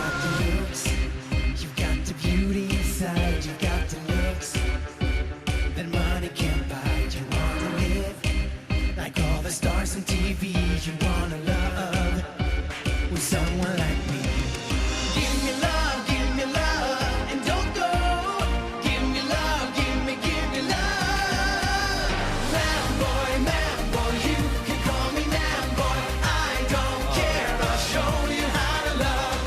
You've got the beauty inside, you got the looks that money can't buy. You wanna live like all the stars on TV. You wanna love with someone like me. Give me love, and don't go. Give me love, give me love. Man boy, you can call me man boy. I don't care, I'll show you how to love.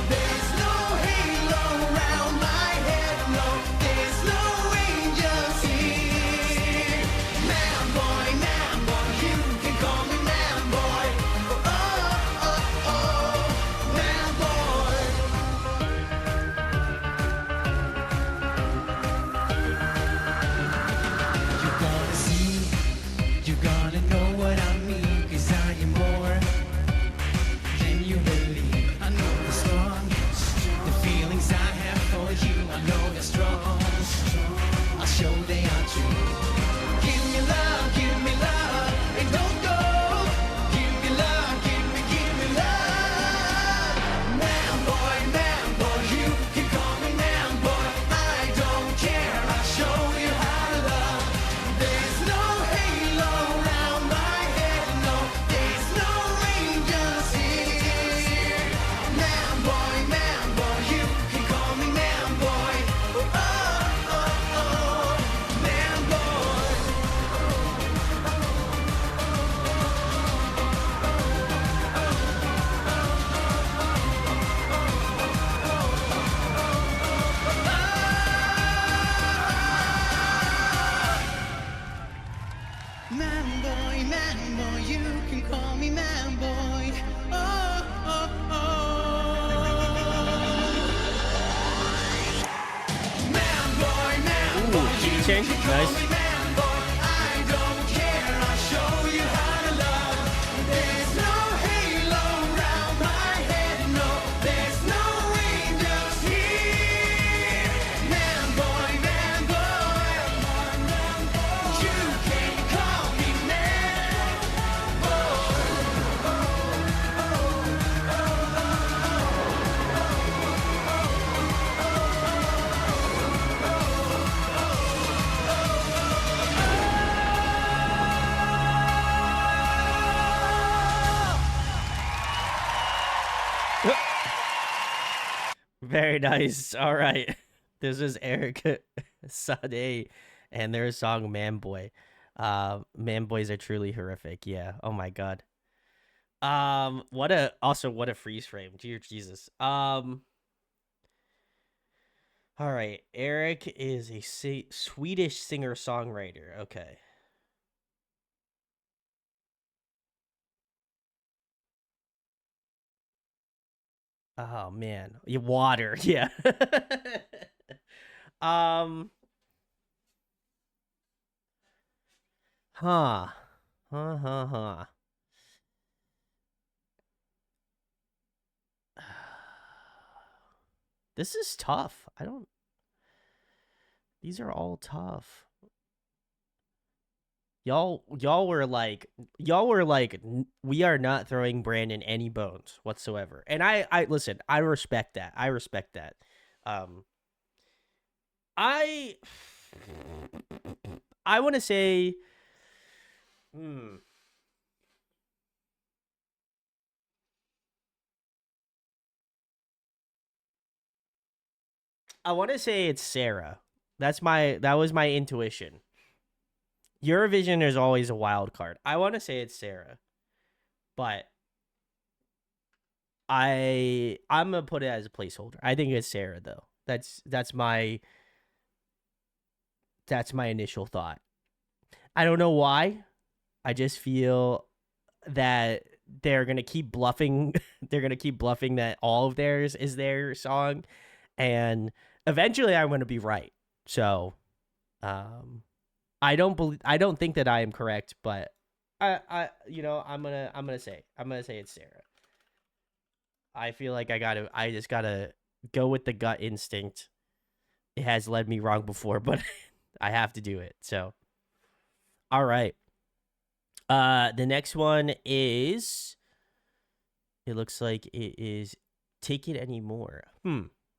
There's no halo around my head, no. There's no angels here. Man boy, you can call me man boy. Oh, man boy. key change. Nice. Very nice. All right. This is Eric Sade and their song Man Boy. Man Boys are truly horrific. Yeah. Oh my god. What a freeze frame. Dear Jesus. All right. Eric is a Swedish singer-songwriter. Okay. Oh man. Water. Yeah. um huh. Huh. This is tough. These are all tough. Y'all were like, we are not throwing Brandon any bones whatsoever. And I listen, I respect that. I want to say, I want to say it's Sarah. That was my intuition. Eurovision is always a wild card. I want to say it's Sarah, but I'm gonna put it as a placeholder. I think it's Sarah though. That's my initial thought. I don't know why. I just feel that they're gonna keep bluffing. They're gonna keep bluffing that all of theirs is their song, and eventually I'm gonna be right. So, I don't think that I am correct, but I'm gonna say it's Sarah. I feel like I just gotta go with the gut instinct. It has led me wrong before, but I have to do it. So, all right. The next one is, it looks like it is Take It Anymore.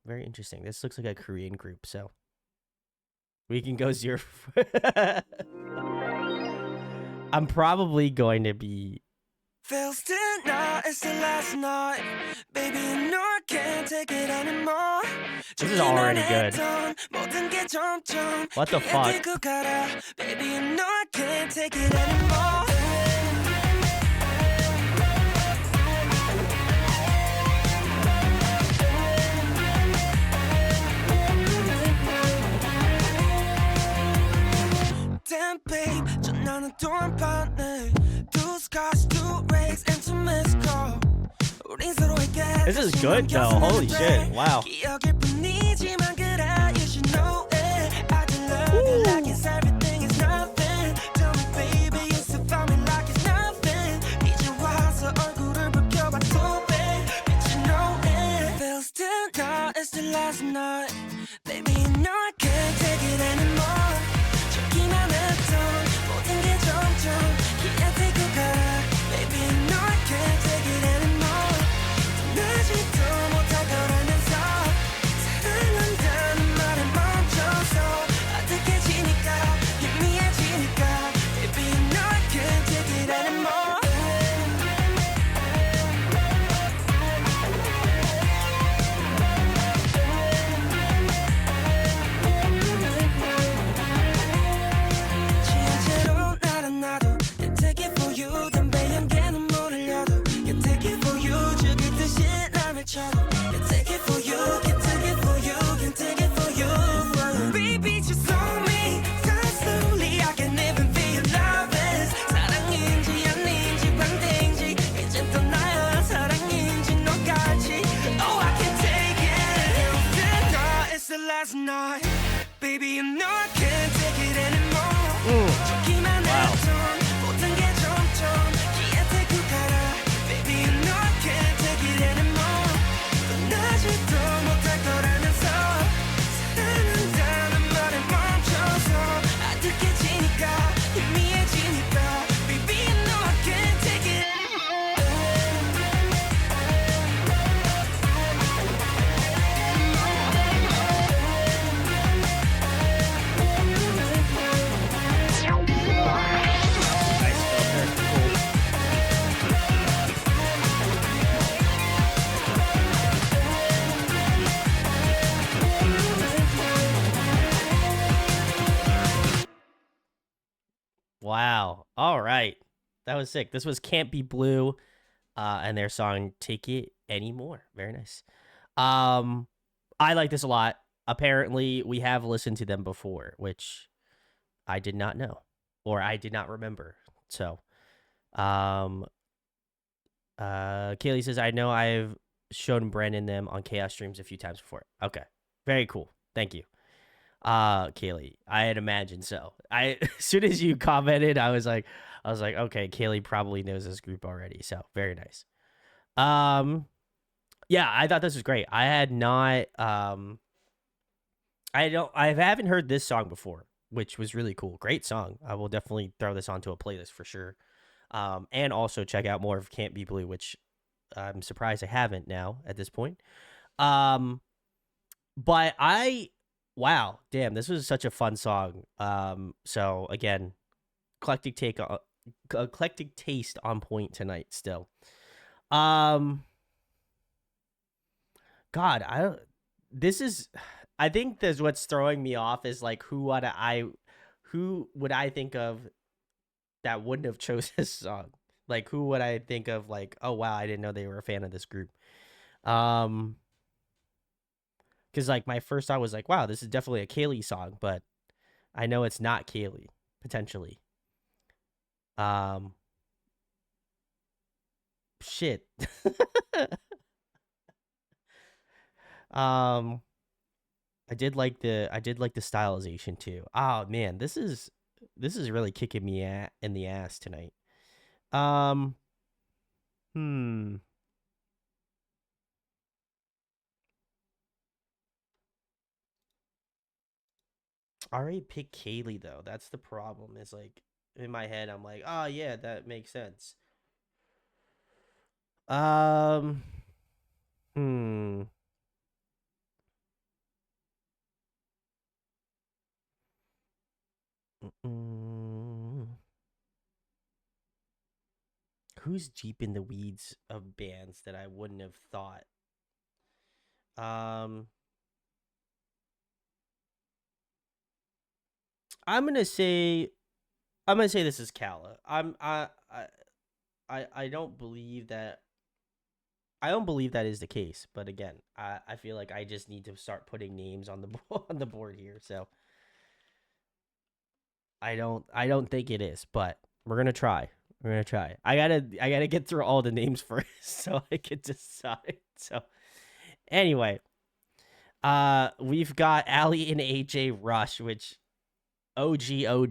Very interesting. This looks like a Korean group, so we can go 0. I'm probably going to be. Feels tonight, it's the last night. Baby, you know I can't take it anymore. This is already good. What the fuck? Baby, you know I can't take it anymore. Damn, babe, 전화는 또 한 판에. Two scars, two rays, and two missed calls. This is good though. Holy shit! Wow. It's the last night. Baby, you know I can't take it anymore. 좋기만 했던 모든 게 점점 기약되고 가. Baby, you know I can't take it anymore. 떠나지도 못할 거라면서 사랑한다는 말에 멈춰서 어떡해지니까 희미해지니까. Baby, you know I can't take it anymore. Night, baby, you know I can't. Wow. All right. That was sick. This was Can't Be Blue, and their song Take It Anymore. Very nice. Um, I like this a lot. Apparently, we have listened to them before, which I did not know or I did not remember. So, um, Kaylee says, I know I've shown Brandon them on Chaos streams a few times before. Okay. Very cool. Thank you. Kaylee, I had imagined so. I as soon as you commented, I was like, okay, Kaylee probably knows this group already. So very nice. Yeah, I thought this was great. I had not I haven't heard this song before, which was really cool. Great song. I will definitely throw this onto a playlist for sure. And also check out more of Can't Be Blue, which I'm surprised I haven't now at this point. Um, but wow, damn, this was such a fun song. So again, eclectic take, eclectic taste on point tonight. Still, um, God, this is, I think this what's throwing me off is like who would I think of that wouldn't have chose this song? Like who would I think of like, oh wow, I didn't know they were a fan of this group. Um, because like my first thought was like, wow, this is definitely a Kaylee song, but I know it's not Kaylee potentially. Um, shit. um, I did like the stylization too. Oh man, this is really kicking me in the ass tonight. Um, hmm. I already picked Kaylee though. That's the problem. Is like in my head, I'm like, oh yeah, that makes sense. Um, hmm. Mm, who's deep in the weeds of bands that I wouldn't have thought? Um, I'm gonna say this is Kala. I don't believe that I don't believe that is the case, but again, I feel like I just need to start putting names on the on the board here. So I don't think it is, but we're gonna try. We're gonna try. I gotta get through all the names first so I can decide. So anyway, we've got Ali and AJ Rush, which OG.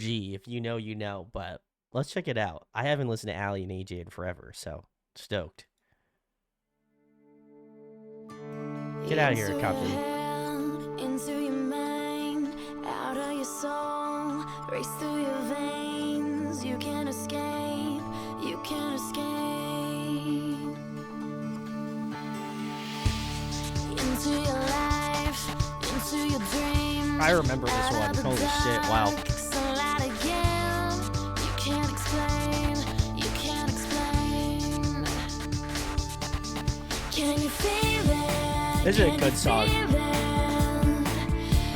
If you know, you know. But let's check it out. I haven't listened to Ali and AJ in forever, so stoked. Get out of here, Captain. Into your mind, out of your soul, race through your veins. You can't escape, you can't escape. Into your life, into your dreams. I remember this one. Holy shit! Wow. You can't explain, you can't explain. Can you feel it? This is a good song.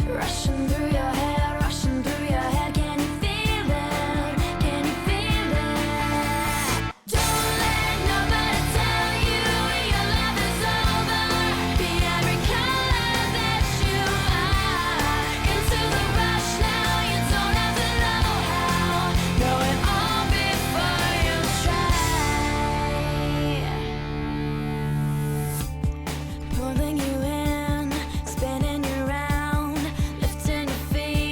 Rushing through your head, rushing through your head. Can you feel it? Can you feel it? Don't let nobody tell you your love is over. Be every color that you are. Into the rush now, you don't have to know how. Know it all before you try. Pulling you in, spinning you round, lifting your feet.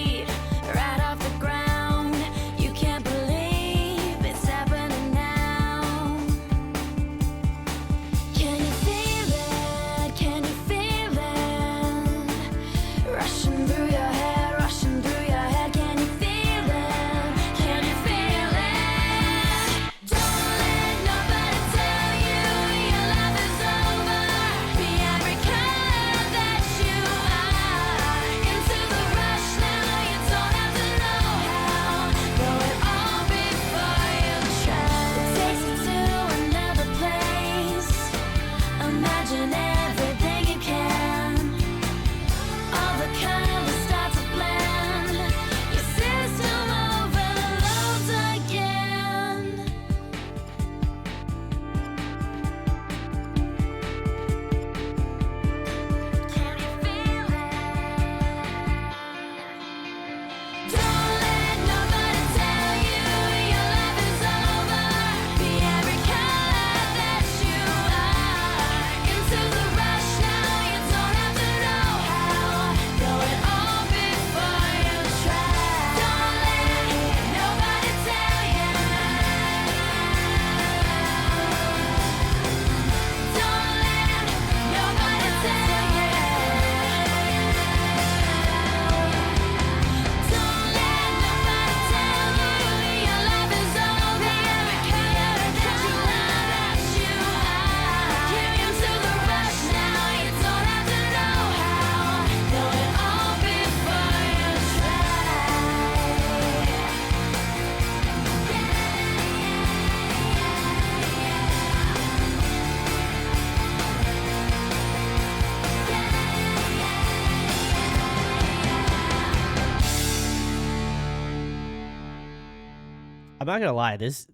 I'm not gonna lie. This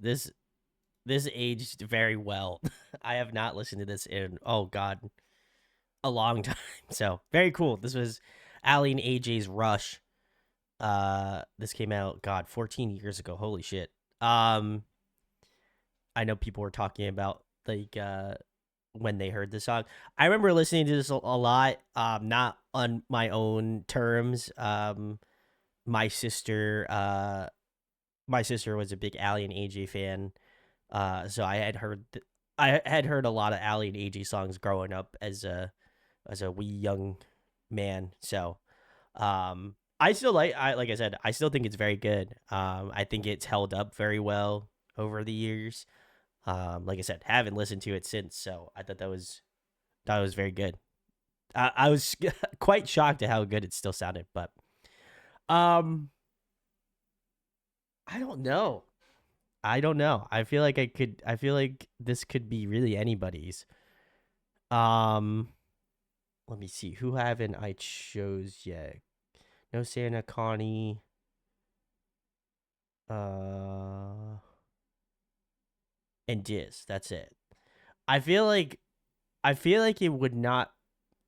aged very well. I have not listened to this in a long time. So very cool. This was Ali and AJ's Rush. This came out 14 years ago. Holy shit. I know people were talking about like when they heard the song. I remember listening to this a lot. Not on my own terms. My sister my sister was a big Ali and AJ fan. So I had heard a lot of Ali and AJ songs growing up as a wee young man. So I still like I said, I still think it's very good. I think it's held up very well over the years. Like I said, haven't listened to it since, so I thought that was very good. I was quite shocked at how good it still sounded, but um, I don't know. I don't know. I feel like I feel like this could be really anybody's. Um, Let me see who haven't I chose yet. No Santa, Connie. And Diz. That's it. I feel like it would not.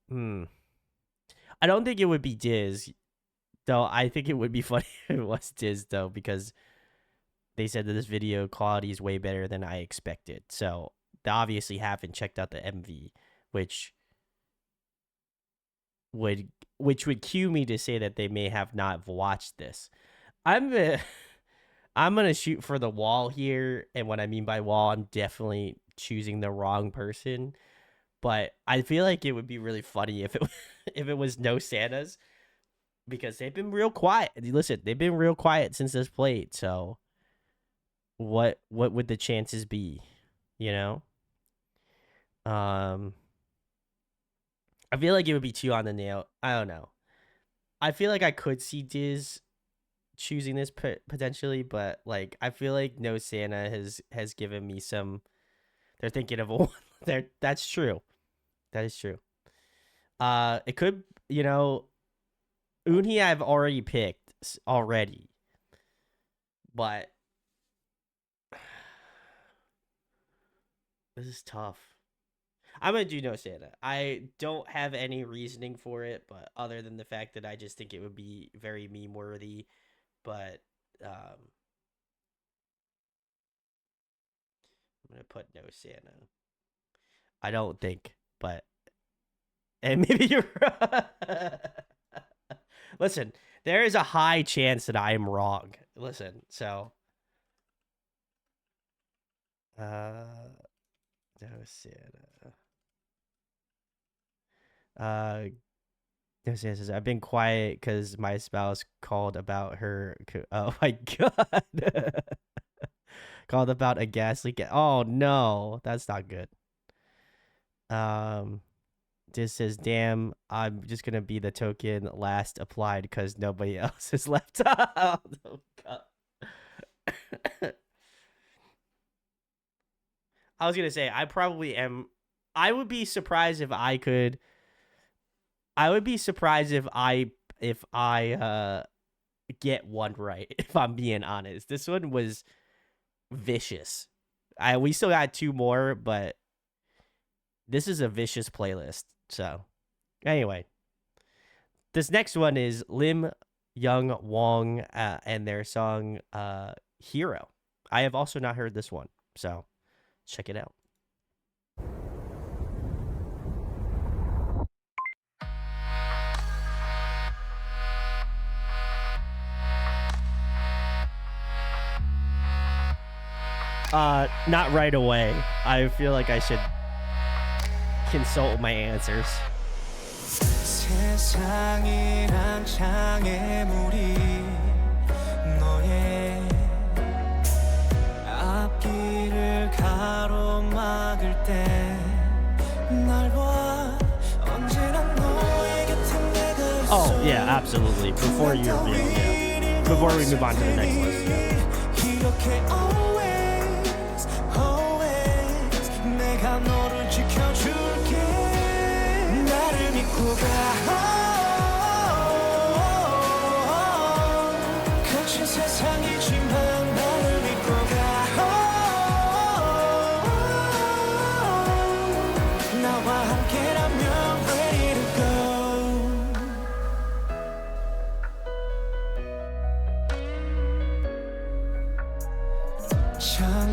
Hmm. I don't think it would be Diz, though. I think it would be funny if it was Diz, though, because they said that this video quality is way better than I expected. So they obviously haven't checked out the MV, which would cue me to say that they may have not watched this. I'm gonna shoot for the wall here, and what I mean by wall, I'm definitely choosing the wrong person. But I feel like it would be really funny if it if it was No Santas, because they've been real quiet. Listen, they've been real quiet since this played. So what would the chances be? You know, I feel like it would be too on the nail. I don't know. I feel like I could see Diz choosing this potentially, but like I feel like No Santa has given me some. They're thinking of a one. That's true. That is true. It could, Unhi I've already picked already, but this is tough. I'm gonna do No Santa. I don't have any reasoning for it, but other than the fact that I just think it would be very meme worthy. But I'm gonna put No Santa. I don't think, but and maybe you're listen, there is a high chance that I am wrong. Listen, so no Santa. No Santa says I've been quiet because my spouse called about her. Oh my god, called about a gas leak. Oh no, that's not good. Just says, damn, I'm just gonna be the token last applied because nobody else is left. Oh, God. I was gonna say I probably am. I would be surprised if I could. I would be surprised if I get one right. If I'm being honest, this one was vicious. We still got two more, but this is a vicious playlist. So, anyway, this next one is Lim Young Wong and their song Hero. I have also not heard this one, so check it out. Not right away. I feel like I should consult my answers. 세상이란 장애물이 너의 앞길을 가로막을 때 날 봐 언제나 너의 곁에 내가 있어. Oh yeah, absolutely. Before you reveal, yeah. Before we move on to the next list. 이렇게 always always 내가 너를 지켜줄게. 나를 믿고 가. 거친 세상이지만 나를 믿고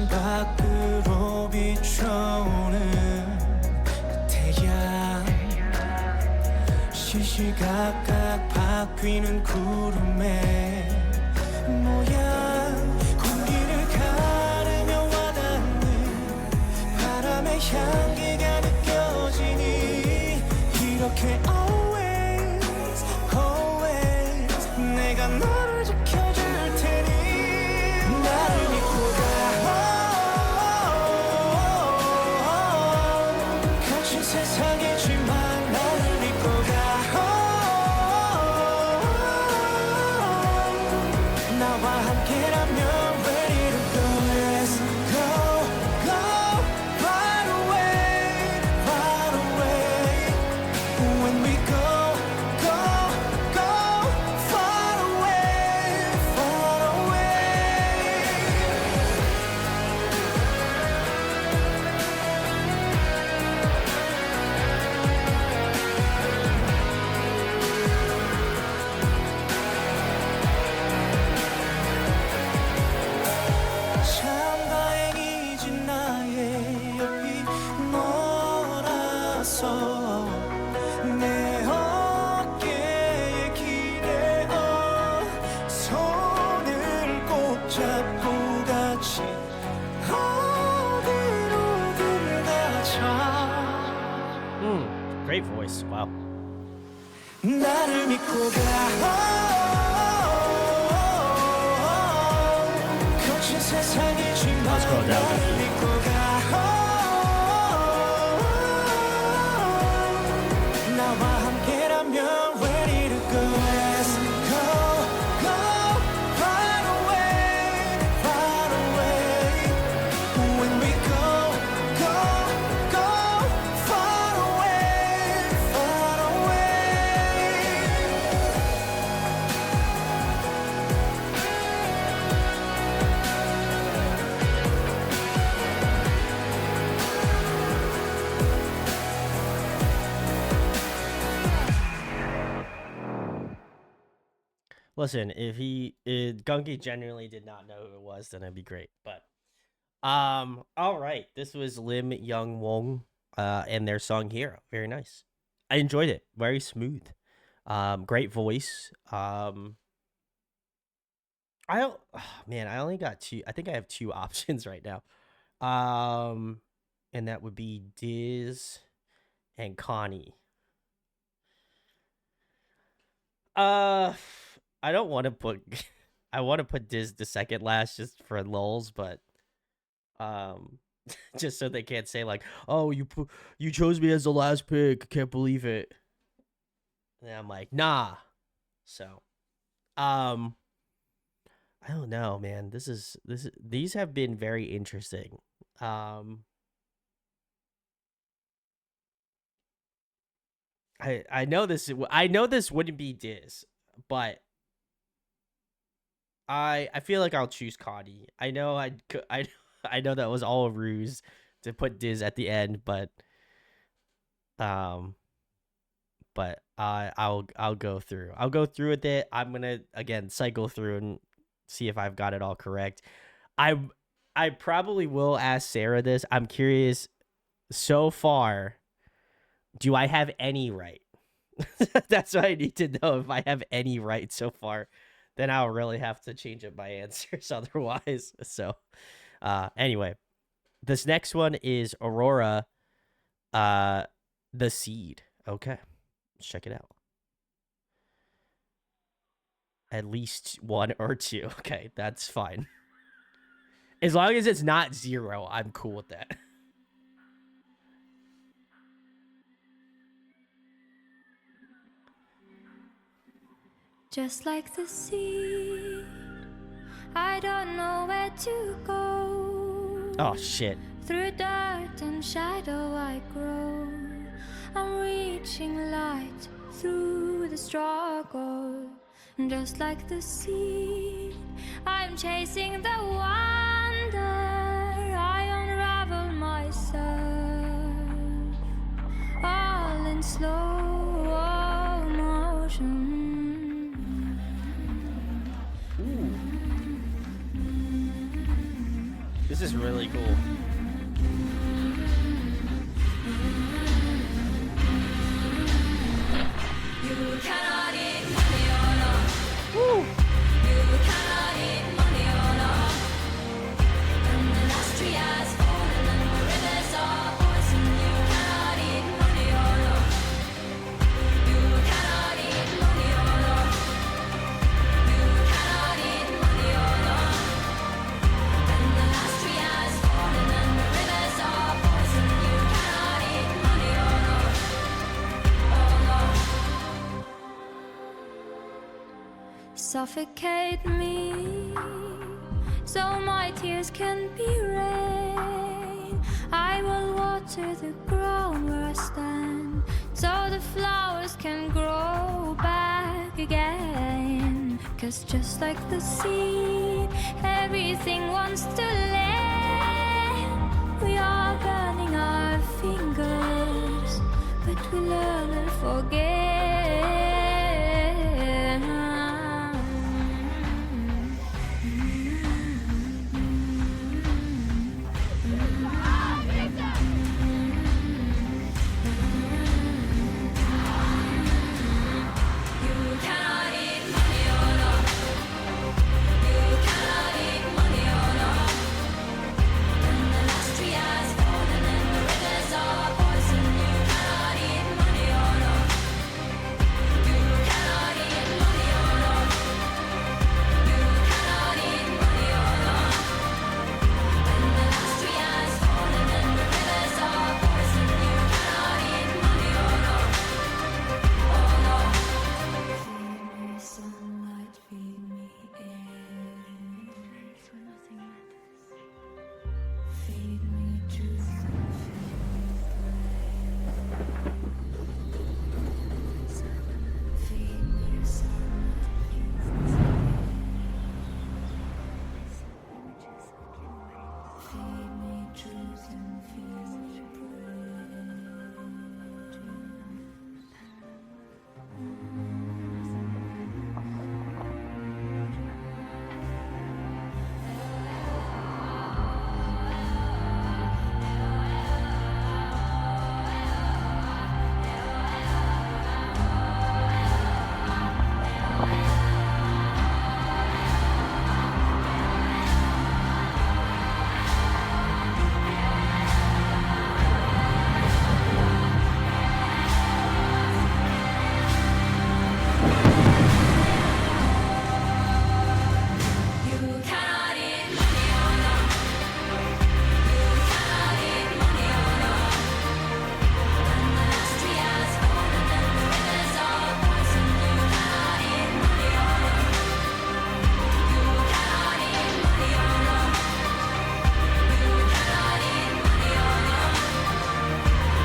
창밖으로 비춰오는 태양 시시각각 바뀌는 구름의 모양 공기를 가르며 와닿는 바람의 향기가 느껴지니 이렇게 always always 내가 너를 지켜줄 테니 나를 믿고 가 거친 세상이지만 나를 믿고 가 나와 함께라면 ready to go let's go go right away right away when we go go go far away far away 참 다행이지 나의 옆이 너라서 내 어깨에 기대어 손을 꼭 잡고 같이 어디로든 가자 Great voice. Wow. 나를 믿고 가 거친 세상이지만 Let's go down, 나를 Becky. 믿고 가 나와 함께라면 ready to go let's go go right away right away when we go go go far away far away Listen, if Gunky genuinely did not know who it was, then it'd be great. But all right, this was Lim Young Wong, and their song "Hero." Very nice. I enjoyed it. Very smooth. Great voice. I don't. Man, I only got two. I think I have two options right now. And that would be Diz and Connie. I don't want to put. I want to put Diz the second last just for lulz, but just so they can't say like, "Oh, you chose me as the last pick. I can't believe it." And I'm like, nah. So, I don't know, man. These have been very interesting. I know this wouldn't be Diz, but I feel like I'll choose Connie. I know I know that was all a ruse to put Diz at the end, but I'll go through. I'll go through with it. I'm gonna again cycle through and see if I've got it all correct. I probably will ask Sarah this. I'm curious. So far, do I have any right? That's what I need to know. If I have any right so far, then I'll really have to change up my answers otherwise. So, anyway, this next one is Aurora, the Seed. Okay, let's check it out. At least one or two. Okay, that's fine. As long as it's not 0, I'm cool with that. Just like the sea, I don't know where to go. Oh shit. Through dirt and shadow I grow. I'm reaching light through the struggle. Just like the sea, I'm chasing the wonder. I unravel myself, all in slow motion. This This is really cool. You cannot eat money or no. Woo! You cannot eat money or no. And the last tree has fallen and the rivers are poison. You cannot eat money or no. You cannot eat money or no. You cannot eat money or no. And the last tree has fallen and the rivers are poison. You cannot eat money or no. Oh no. Suffocate me so my tears can be rain. I will water the ground where I stand so the flowers can grow back again. 'Cause just like the seed, everything wants to land. We are burning our fingers, but we learn and forget. You cannot eat money or no. You cannot eat money or no. And the last tree has fallen and the rivers are poison. You cannot eat money or no. You cannot eat money or no. You cannot eat money or no. And the last tree has fallen and the rivers are poison. You cannot eat money or no. Oh no. Feed me sunlight, feed me air. Place where nothing matters. Feed me truth and feed me praise. Feed me sunlight, feed me Feed me truth and feed me You cannot eat money or no. You cannot eat money or no. And the last tree has fallen and the rivers are poison. You cannot eat money or no. You cannot eat money or no. You cannot eat money or no.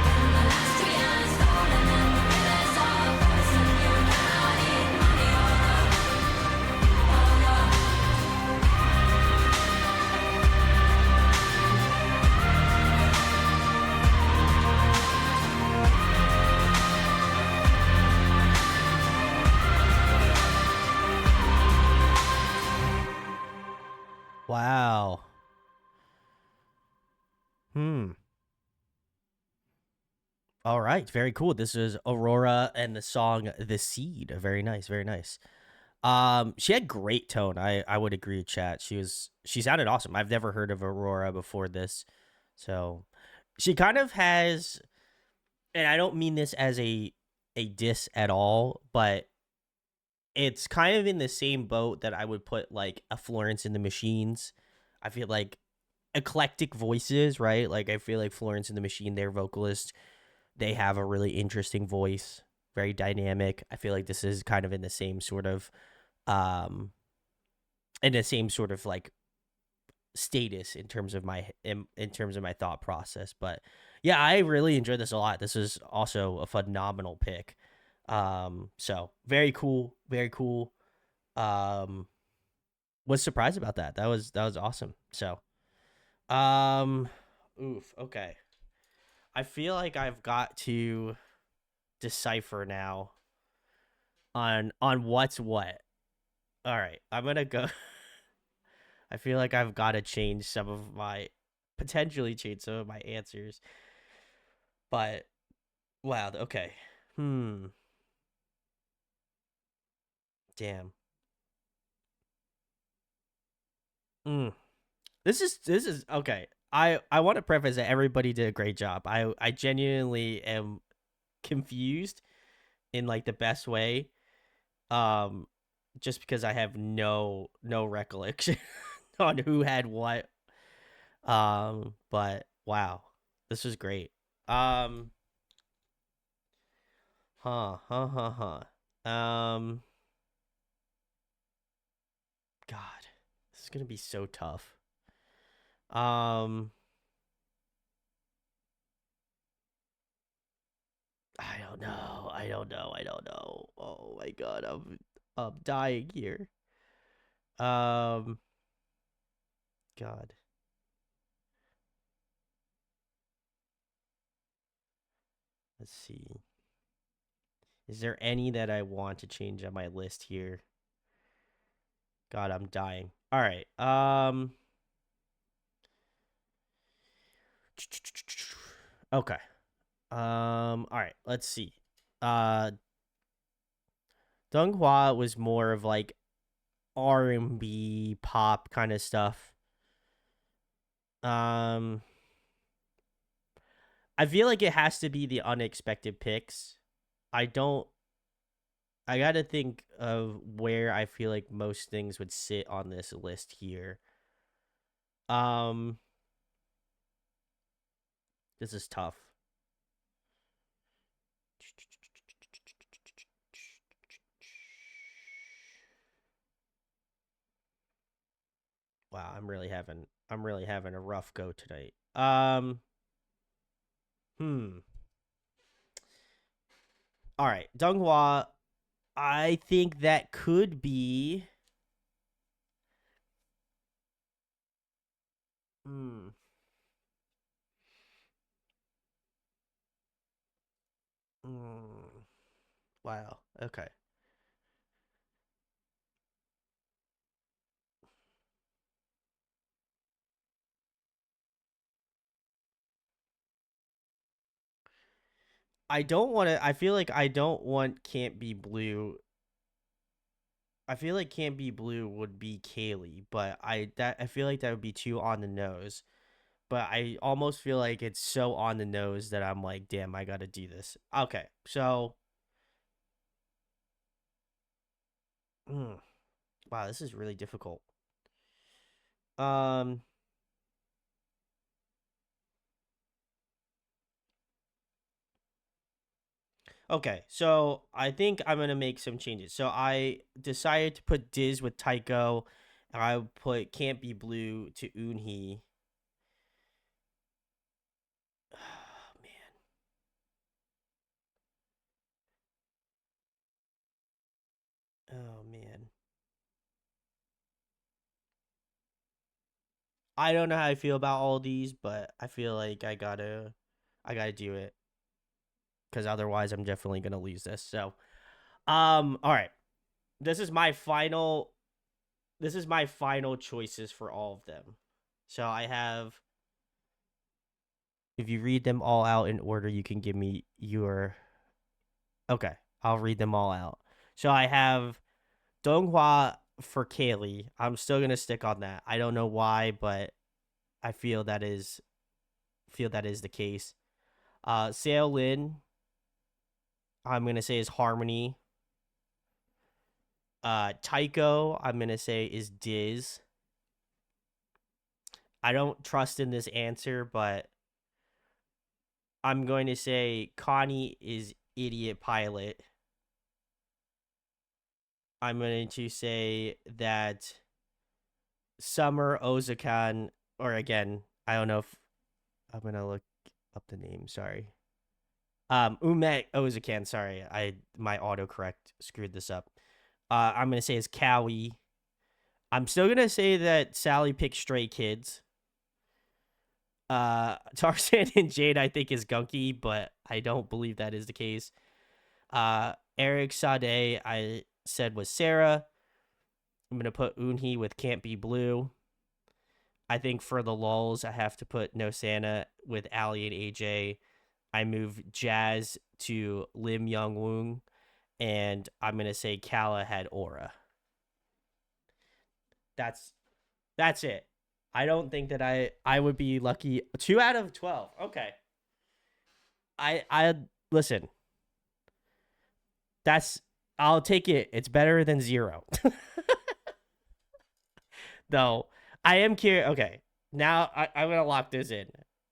And the last tree has fallen and the rivers are poison. You cannot eat money or no. Oh no. Wow. All right, very cool. This is Aurora and the song "The Seed." Very nice, very nice. She had great tone. I would agree, chat. She sounded awesome. I've never heard of Aurora before this, so she kind of has, and I don't mean this as a diss at all, but it's kind of in the same boat that I would put like a Florence and the Machines. I feel like eclectic voices, right? Like I feel like Florence and the Machine, their vocalist, they have a really interesting voice, very dynamic. I feel like this is kind of um in the same sort of like status in terms of my thought process. But yeah, I really enjoyed this a lot. This is also a phenomenal pick. So very cool, very cool. Um was surprised about that. That was awesome. So oof, okay. I feel like I've got to decipher now on what's what. All right, I'm gonna go. I feel like I've got to change some of my potentially change some of my answers. But wow, okay. Hmm. Damn. Mm. This is okay. I want to preface that everybody did a great job. I genuinely am confused in like the best way. Um just because I have no recollection on who had what. But wow. This was great. Um huh. God. This is going to be so tough. Um I don't know. I don't know. Oh my god, I'm dying here. Um God. Let's see. Is there any that I want to change on my list here? God, I'm dying. All right. Okay. All right, let's see. Uh Donghua was more of like R&B pop kind of stuff. Um I feel like it has to be the unexpected picks. I don't I got to think of where I feel like most things would sit on this list here. Um this is tough. Wow, I'm really having a rough go tonight. Hmm. All right, Donghua, I think that could be hmm. Mm, wow. Okay. I don't want to I feel like I don't want Can't Be Blue. I feel like Can't Be Blue would be Kaylee, but I feel like that would be too on the nose. But I almost feel like it's so on the nose that I'm like, damn, I got to do this. Okay. So, mm, wow, this is really difficult. Um Okay, so I think I'm gonna make some changes. So I decided to put Diz with Tycho, and I put Can't Be Blue to Unhee. Oh, man, oh man, I don't know how I feel about all these, but I feel like I gotta do it because otherwise I'm definitely gonna lose this. So, all right, this is my final. This is my final choices for all of them. So I have. If you read them all out in order, you can give me your. Okay, I'll read them all out. So I have Donghua for Kaylee. I'm still gonna stick on that. I don't know why, but I feel that is the case. Seo Lin, I'm gonna say is Harmony. Tycho, I'm gonna say is Diz. I don't trust in this answer, but I'm going to say Connie is Idiot Pilot. I'm going to say that Summer Ozakan, or again, I don't know if I'm gonna look up the name. Sorry. Umet Ozakan. Sorry, my autocorrect screwed this up. I'm gonna say is Cowie. I'm still gonna say that Sally picked Stray Kids. Tarzan and Jade, I think, is Gunky, but I don't believe that is the case. Eric Sade, I said was Sarah. I'm gonna put Unhee with Can't Be Blue. I think for the lulls, I have to put No Santa with Ali and AJ. I move Jazz to Lim Young Woong, and I'm gonna say Kala had Aura. That's that's it. I don't think that I would be lucky. 2 out of 12. Okay. I listen. That's I'll take it. It's better than 0. Though I am curious. Okay, now I'm gonna lock this in,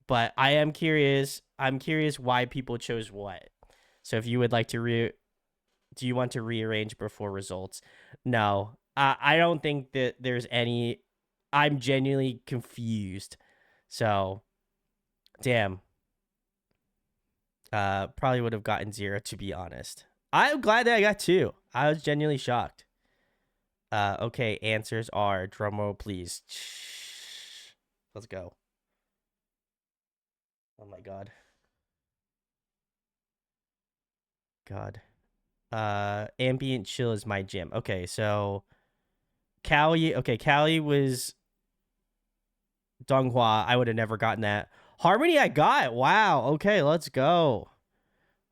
but I am curious. I'm curious why people chose what. So if you would like to do you want to rearrange before results? No, I don't think that there's any. I'm genuinely confused. So damn. Probably would have gotten 0 to be honest. I'm glad that I got 2. I was genuinely shocked. Okay, answers are drumroll please. Let's go. Oh my god. God. Ambient chill is my jam. Okay, so Callie. Okay, Callie was Donghua. I would have never gotten that. Harmony, I got. Wow. Okay, let's go.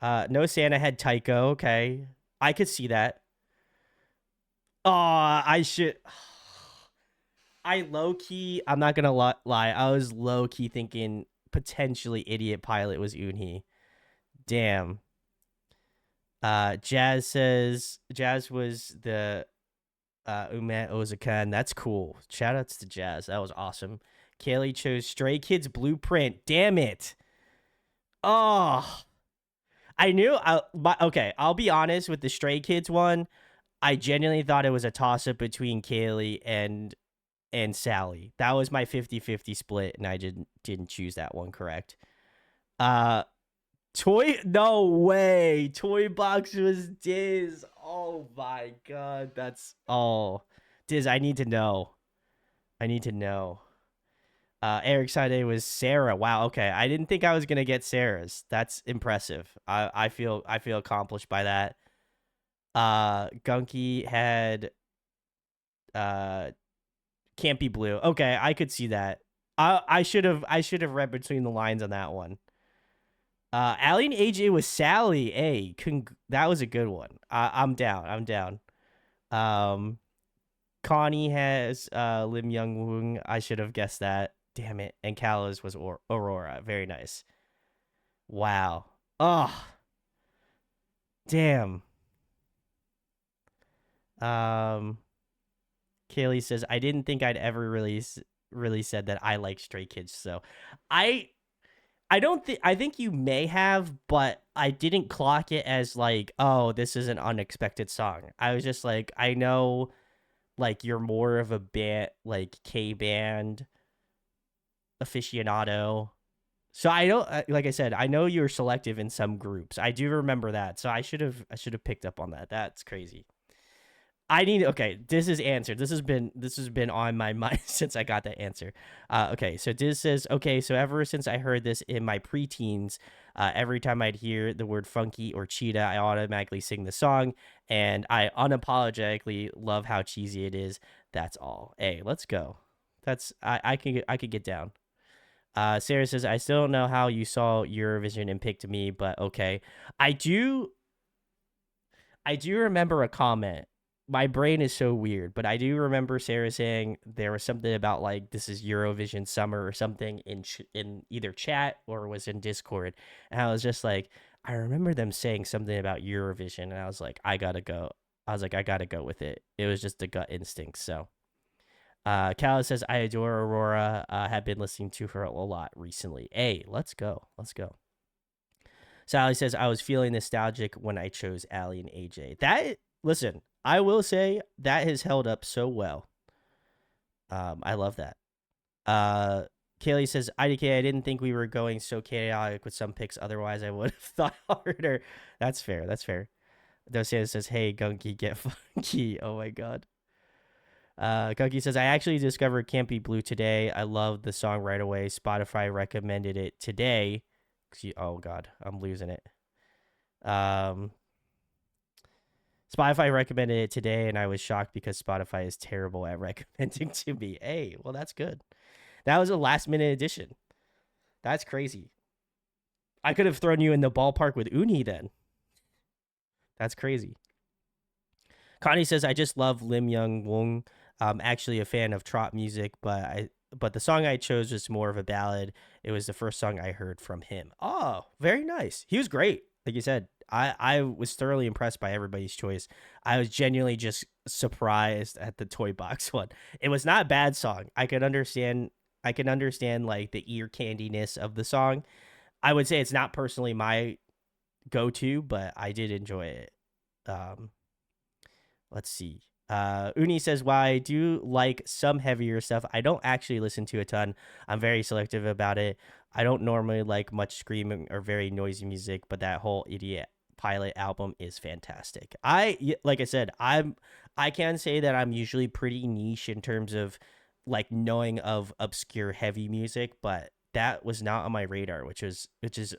No Santa had Tycho. Okay, I could see that. Oh, I should. I low key. I'm not gonna lie. I was low key thinking potentially Idiot Pilot was Unhee. Damn. Jazz was the Ume Ozaka, and that's cool. Shout outs to Jazz. That was awesome. Kaylee chose Stray Kids Blueprint. Damn it. Oh, I knew. Okay, I'll be honest with the Stray Kids one. I genuinely thought it was a toss up between Kaylee and Sally. That was my 50-50 split, and I didn't choose that one correct. No way. Toy Box was Diz. Oh my god. That's Diz, I need to know. I need to know. Eric Sade was Sarah. Wow, okay. I didn't think I was gonna get Sarah's. That's impressive. I feel accomplished by that. Gunky had Can't Be Blue. Okay, I could see that. I should have read between the lines on that one. Allie and AJ was Sally. Hey, that was a good one. I'm down. I'm down. Connie has Lim Young Woong. I should have guessed that. Damn it. And Kala's was Aurora. Very nice. Wow. Oh, damn. Kaylee says I didn't think I'd ever really said that I like Stray Kids. So, I don't think I think you may have, but I didn't clock it as like, oh, this is an unexpected song. I was just like, I know, like you're more of a band, like K band aficionado. So I don't, like I said, I know you're selective in some groups. I do remember that. So I should have picked up on that. That's crazy. Okay, this is answered. This has been on my mind since I got that answer. Okay, so Diz says, okay, so ever since I heard this in my preteens, every time I'd hear the word funky or cheetah, I automatically sing the song, and I unapologetically love how cheesy it is. That's all. Hey, let's go. I could get down. Sarah says, I still don't know how you saw Eurovision and picked me, but okay. I do remember a comment. My brain is so weird, but I do remember Sarah saying there was something about like this is Eurovision summer or something in either chat or was in Discord, and I was just like, I remember them saying something about Eurovision, and I was like, I gotta go. I was like, I gotta go with it. It was just a gut instinct. So, Calla says I adore Aurora. Have been listening to her a lot recently. Hey, let's go. Let's go. Sally says I was feeling nostalgic when I chose Allie and AJ. Listen, I will say that has held up so well. I love that. Kaylee says IDK. I didn't think we were going so chaotic with some picks. Otherwise, I would have thought harder. That's fair. That's fair. Dosia says, "Hey, Gunky, get funky." Oh my god. Gunky says, I actually discovered Can't Be Blue today. I love the song right away. Spotify recommended it today. Oh god, I'm losing it. Spotify recommended it today, and I was shocked because Spotify is terrible at recommending to me. Hey, well, that's good. That was a last minute addition. That's crazy. I could have thrown you in the ballpark with Uni then. That's crazy. Connie says, I just love Lim Young Wong. I'm actually a fan of trot music, but the song I chose was more of a ballad. It was the first song I heard from him. Oh, very nice. He was great. Like you said, I was thoroughly impressed by everybody's choice. I was genuinely just surprised at the Toy Box one. It was not a bad song. I can understand like the ear candiness of the song. I would say it's not personally my go-to, but I did enjoy it. Um, let's see. Uni says, "Why I do like some heavier stuff. I don't actually listen to a ton. I'm very selective about it. I don't normally like much screaming or very noisy music, but that whole Idiot Pilot album is fantastic. Like I said, I can say that I'm usually pretty niche in terms of like knowing of obscure heavy music, but that was not on my radar, which is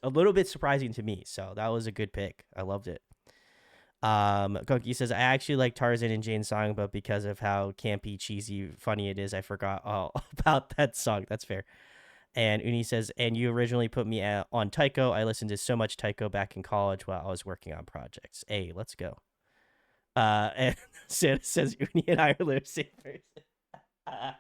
a little bit surprising to me. So that was a good pick. I loved it. Cookie says, I actually like Tarzan and Jane's song, but because of how campy, cheesy, funny it is, I forgot all about that song. That's fair. And Uni says, and you originally put me on Taiko. I listened to so much Taiko back in college while I was working on projects. Hey, let's go. And Santa says, Uni and I are the same person.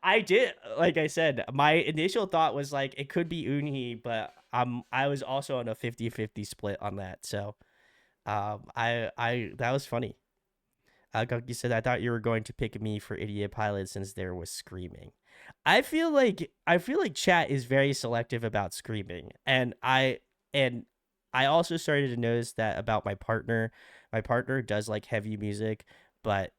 I did, like I said, my initial thought was like it could be Uni, but I was also on a 50-50 split on that. So I that was funny. You said I thought you were going to pick me for Idiot Pilot since there was screaming. I feel like chat is very selective about screaming, and I also started to notice that about my partner. My partner does like heavy music, but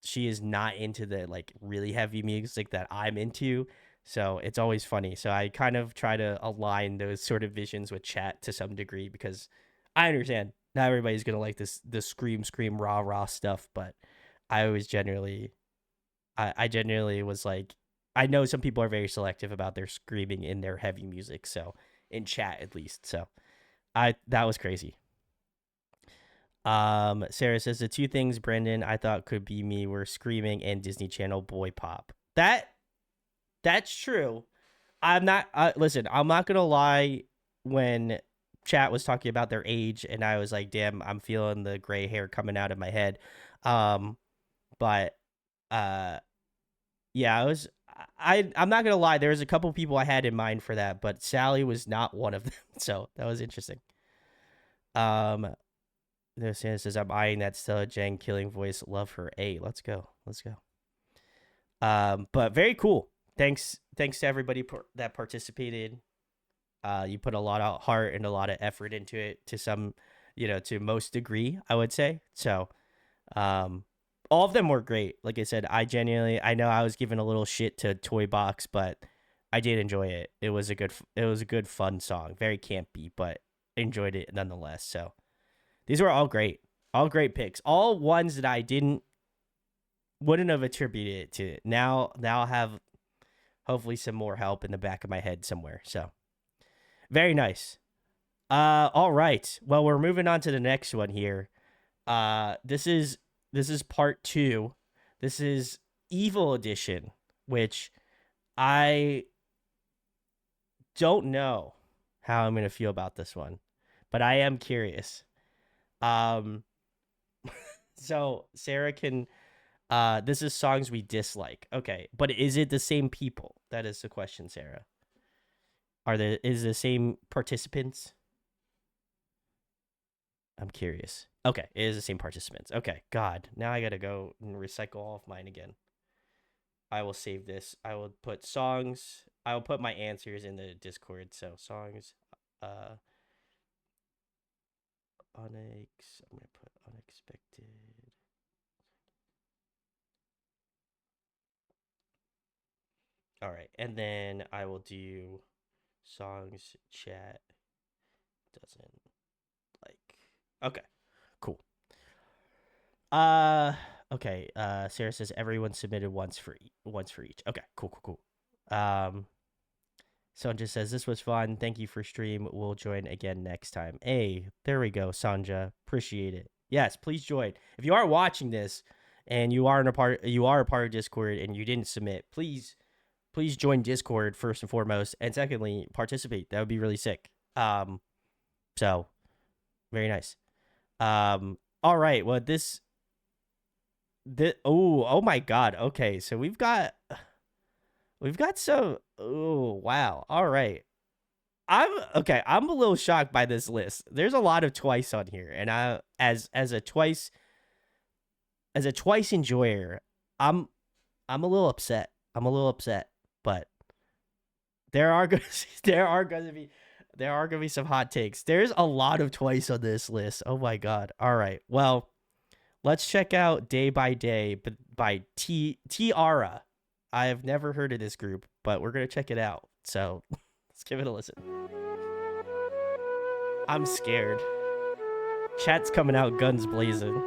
she is not into the like really heavy music that I'm into. So it's always funny. So I kind of try to align those sort of visions with chat to some degree because I understand not everybody's gonna like the scream rah rah stuff, but I always generally I genuinely was like I know some people are very selective about their screaming in their heavy music, so in chat at least. So I that was crazy. Sarah says the two things Brendan I thought could be me were screaming and Disney Channel boy pop. That's true. I'm not listen, I'm not gonna lie. When chat was talking about their age and I was like, damn, I'm feeling the gray hair coming out of my head. Um, but uh yeah, I'm not gonna lie, there was a couple people I had in mind for that, but Sally was not one of them. So that was interesting. Um the Santa says I'm eyeing that Stella Jang killing voice. Love her. Hey, let's go. Let's go. But very cool. Thanks to everybody that participated. You put a lot of heart and a lot of effort into it to some, to most degree, I would say. So, um, all of them were great. Like I said, I know I was giving a little shit to Toy Box, but I did enjoy it. It was a good fun song. Very campy, but enjoyed it nonetheless. So these were all great picks, all ones that I wouldn't have attributed it to. Now I'll have hopefully some more help in the back of my head somewhere. So very nice. All right. Well, we're moving on to the next one here. This is part 2. This is Evil Edition, which I don't know how I'm gonna feel about this one, but I am curious. Um, so Sarah can. This is songs we dislike. Okay, but is it the same people? That is the question, Sarah. Is the same participants? I'm curious. Okay, it is the same participants. Okay, God, now I gotta go and recycle all of mine again. I will save this. I will put songs. I will put my answers in the Discord. So songs, I'm gonna put unexpected. All right, and then I will do songs chat doesn't like. Okay, cool. Uh, okay. Sarah says everyone submitted once for each. Okay, cool. Sanja says this was fun. Thank you for stream. We'll join again next time. Hey, there we go, Sanja. Appreciate it. Yes, please join. If you are watching this and you are a part of Discord and you didn't submit, please please join Discord first and foremost, and secondly, participate. That would be really sick. So very nice. All right. Well, oh my god. Okay, so we've got some. Oh wow. All right. I'm a little shocked by this list. There's a lot of Twice on here, and I as a Twice enjoyer, I'm a little upset. But there are gonna there are gonna be some hot takes. There's a lot of Twice on this list. Oh my god. All right. Well, let's check out Day by Day by Tiara. I have never heard of this group, but we're gonna check it out. So let's give it a listen. I'm scared. Chat's coming out guns blazing.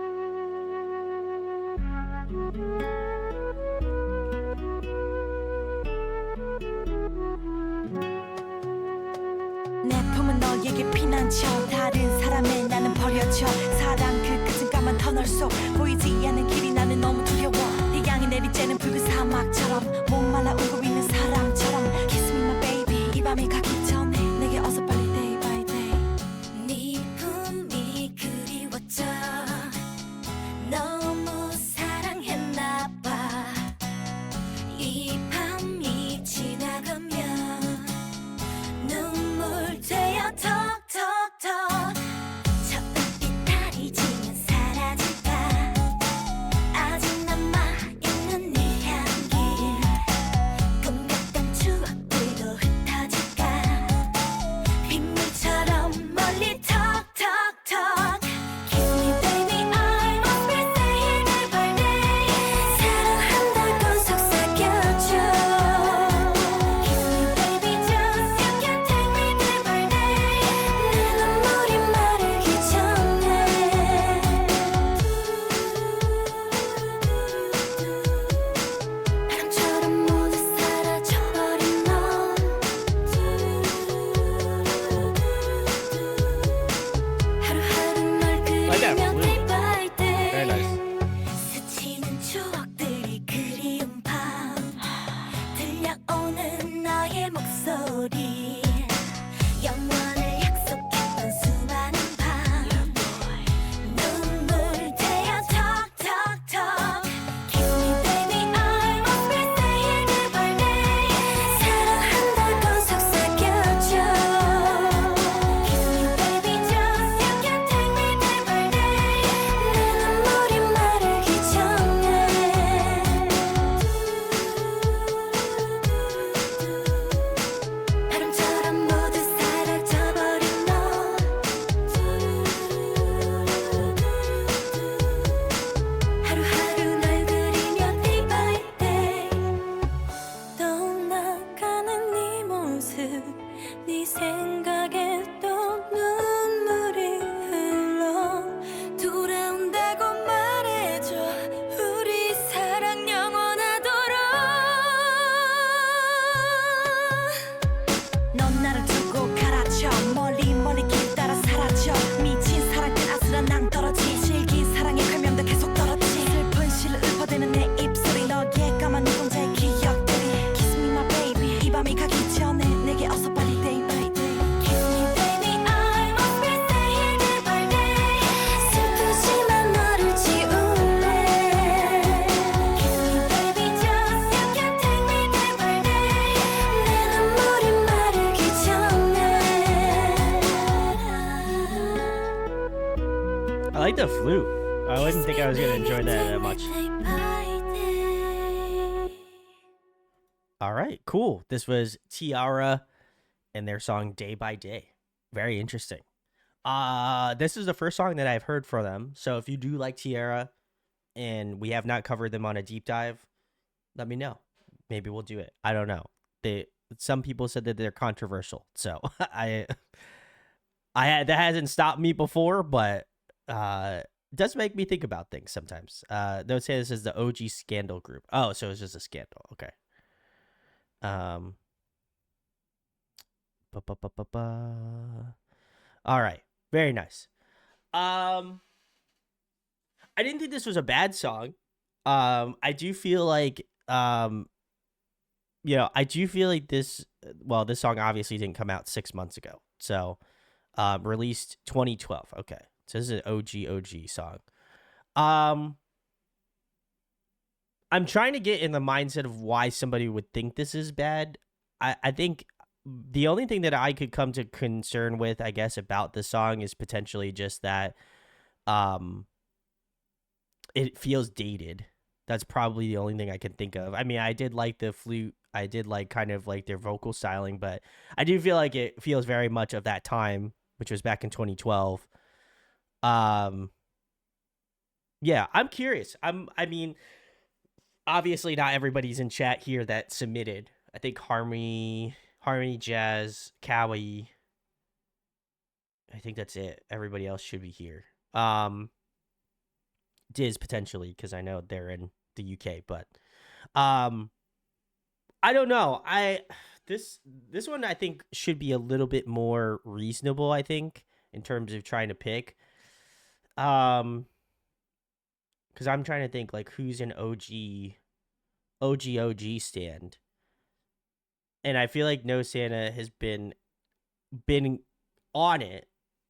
내 품은 너에게 피난처 다른 사람의 나는 버려져 사랑 그 끝은 까만 터널 속 보이지 않는 길이 나는 너무 두려워 태양이 내리쬐는 붉은 사막처럼 목말라 울고 있는 사람처럼 Kiss me my baby 이 밤이 가기 전에 내게 어서 빨리 day by day 네 품이 그리웠죠 너무 사랑했나봐 이 밤이 지나가면 눈물 되어 톡톡톡 저 빛 달이 지면 사라질까 아직 남아있는 네 향기 꿈 같던 추억들도 흩어질까 빗물처럼 멀리 톡톡톡 Kiss me baby I must be saying day by day 사랑한다고 속삭여줘 Kiss me baby just you can take me day by day 내 눈물이 마르기 전에 바람처럼 모두 사라져버린 너 하루하루 널 Like that 그리며 flute. day by day Very nice. 스치는 추억들이 그리운 밤 들려오는 너의 목소리 영원을 약속했던 수많은 밤 눈물 되어 톡톡톡 Kiss me baby I must be saying day by day 사랑한다고 속삭여줘 Kiss me baby just you can take me day by day 내 눈물이 마르기 전에 바람처럼 모두 사라져버린 너 하루하루 널 그리며 day by day 떠나가는 네 모습 네 생각에 또 눈물이 흘러 돌아온다고 말해줘 우리 사랑 영원하도록 넌 나를 두고 가라쳐 멀리 멀리 길 따라 사라져 미친 사랑 끝 아슬한 낭떠러지 질긴 사랑의 갈면도 계속 떨어지 슬픈 시를 읊어대는 내 입술이 너의 까만 눈동자의 기억들이 Kiss me my baby 이 밤이 가기 전에 내게 어서 빨리 day by day Kiss me baby I must be saying day by day 슬프지만 너를 지울래 Kiss me baby just you can take me day by day 내 눈물이 마르기 전에 I like the flute. I wouldn't think I was gonna enjoy that much. Day by day. All right, cool. This was Tiara and their song Day by Day. Very interesting. This is the first song that I've heard from them. So if you do like Tiara and we have not covered them on a deep dive, let me know. Maybe we'll do it. I don't know. Some people said that they're controversial. So that hasn't stopped me before, but does make me think about things sometimes. They would say this is the OG scandal group. Oh, so it's just a scandal. Okay. All right. Very nice. I didn't think this was a bad song. I do feel like I do feel like this. Well, this song obviously didn't come out 6 months ago, so released 2012. Okay, so this is an OG song. Um, I'm trying to get in the mindset of why somebody would think this is bad. I think the only thing that I could come to concern with, I guess, about the song is potentially just that um it feels dated. That's probably the only thing I can think of. I mean, I did like the flute. I did like kind of like their vocal styling, but I do feel like it feels very much of that time, which was back in 2012. Um yeah, I'm curious. I mean, obviously not everybody's in chat here that submitted. I think Harmony Jazz, Kawaii. I think that's it. Everybody else should be here. Diz potentially because I know they're in the UK, but um I don't know. This one I think should be a little bit more reasonable, I think, in terms of trying to pick. Cuz I'm trying to think like who's an OG stand. And I feel like No Santa has been on it.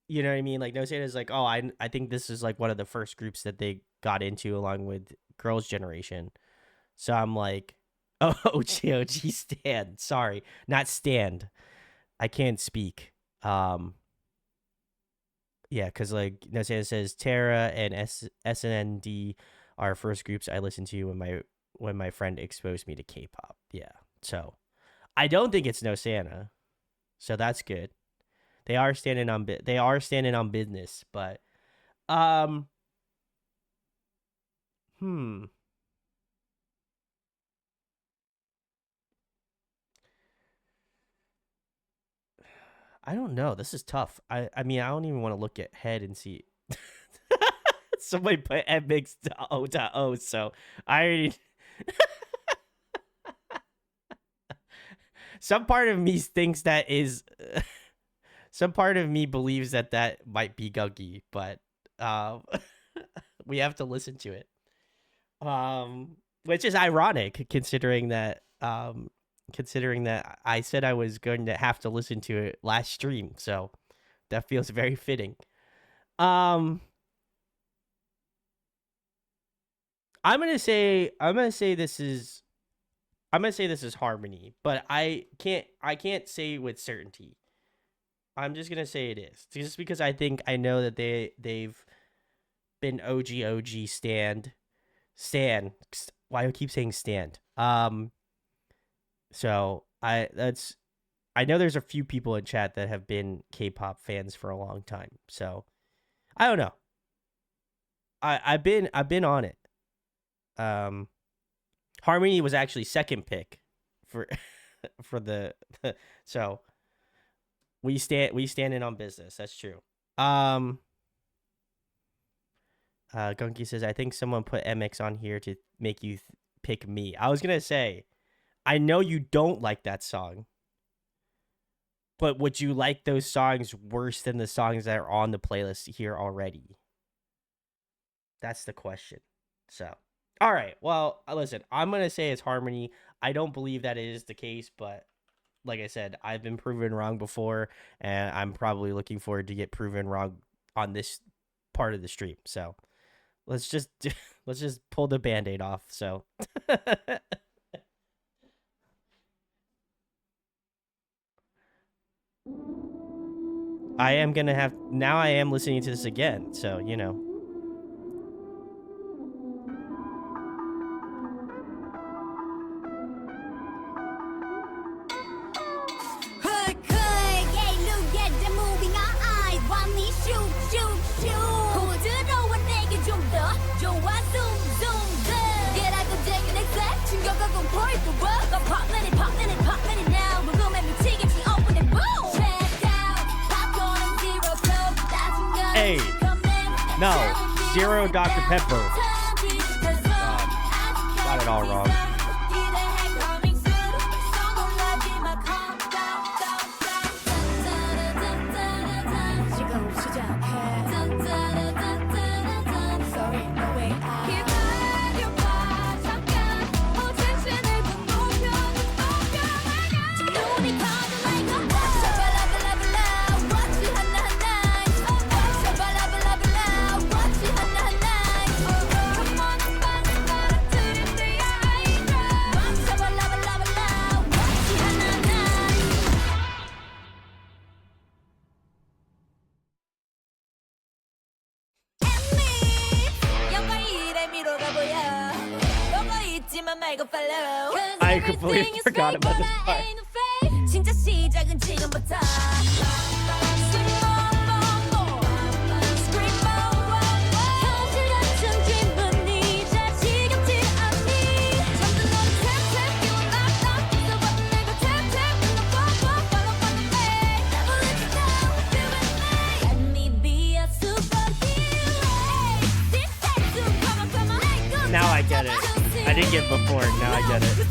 You know what I mean? Like No Santa's like, "Oh, I think this is like one of the first groups that they got into along with Girls' Generation." So I'm like, "Oh, OG stand. Sorry, not stand. I can't speak." Yeah, cuz like No Santa says Terra and SNND are first groups I listened to when my friend exposed me to K-pop. Yeah. So, I don't think it's No Santa. So that's good. They are standing on business, but um hmm I don't know. This is tough. I mean, I don't even want to look at head and see. Somebody put mx.o.o, so I already some part of me thinks that is some part of me believes that that might be Gunky, but um we have to listen to it. Which is ironic considering that I said I was going to have to listen to it last stream, so that feels very fitting. Um I'm gonna say this is Harmony, but I can't say with certainty. I'm just gonna say it is. Just because I know that they've been OG stand. Why do I keep saying stand? So I know there's a few people in chat that have been K-pop fans for a long time. So I don't know. I've been on it. Harmony was actually second pick for for the so we stand in on business. That's true. Gunky says I think someone put MX on here to make you pick me. I was gonna say I know you don't like that song, but would you like those songs worse than the songs that are on the playlist here already? That's the question. So, all right. Well, listen, I'm going to say it's Harmony. I don't believe that is the case, but like I said, I've been proven wrong before, and I'm probably looking forward to get proven wrong on this part of the stream. So, let's just let's just pull the band-aid off. So, I am going to have now I am listening to this again. So, Hey, no, zero Dr. Pepper. Got it all wrong. 하지만 말고 follow. I completely forgot about this part. 진짜 시작은 지금부터. Scream more, more, more. Scream more, more, more. 현실 같은 dream은 이제 지겹지 않니? 잠든 너는 tap tap, you will knock knock. 있어봐도 내가 tap tap, and the pop pop, follow by the way. Never let you down, feel with me. Let me be a superhero. This time to come on, come on. Now I get it. I didn't get it before. Now I get it.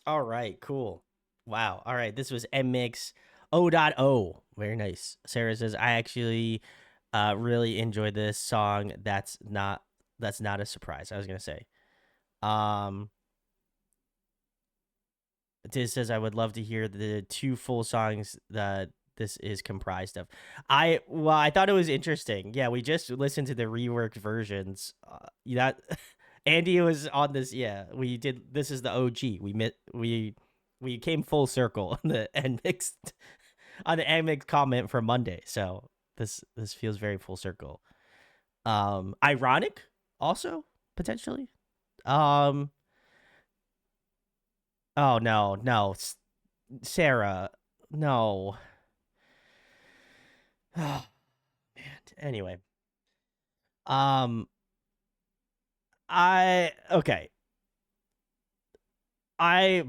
All right, cool. Wow. All right, this was Mix O.O. Very nice. Sarah says I actually really enjoyed this song. That's not a surprise. I was gonna say. Tiz says I would love to hear the 2 full songs that this is comprised of. I thought it was interesting. Yeah, we just listened to the reworked versions. That Andy was on this. Yeah, we did. This is the OG. We came full circle on the NMix on the NMix comment for Monday. So this feels very full circle. Ironic, also potentially. Oh no, Sarah, no. Oh man. Anyway, okay. I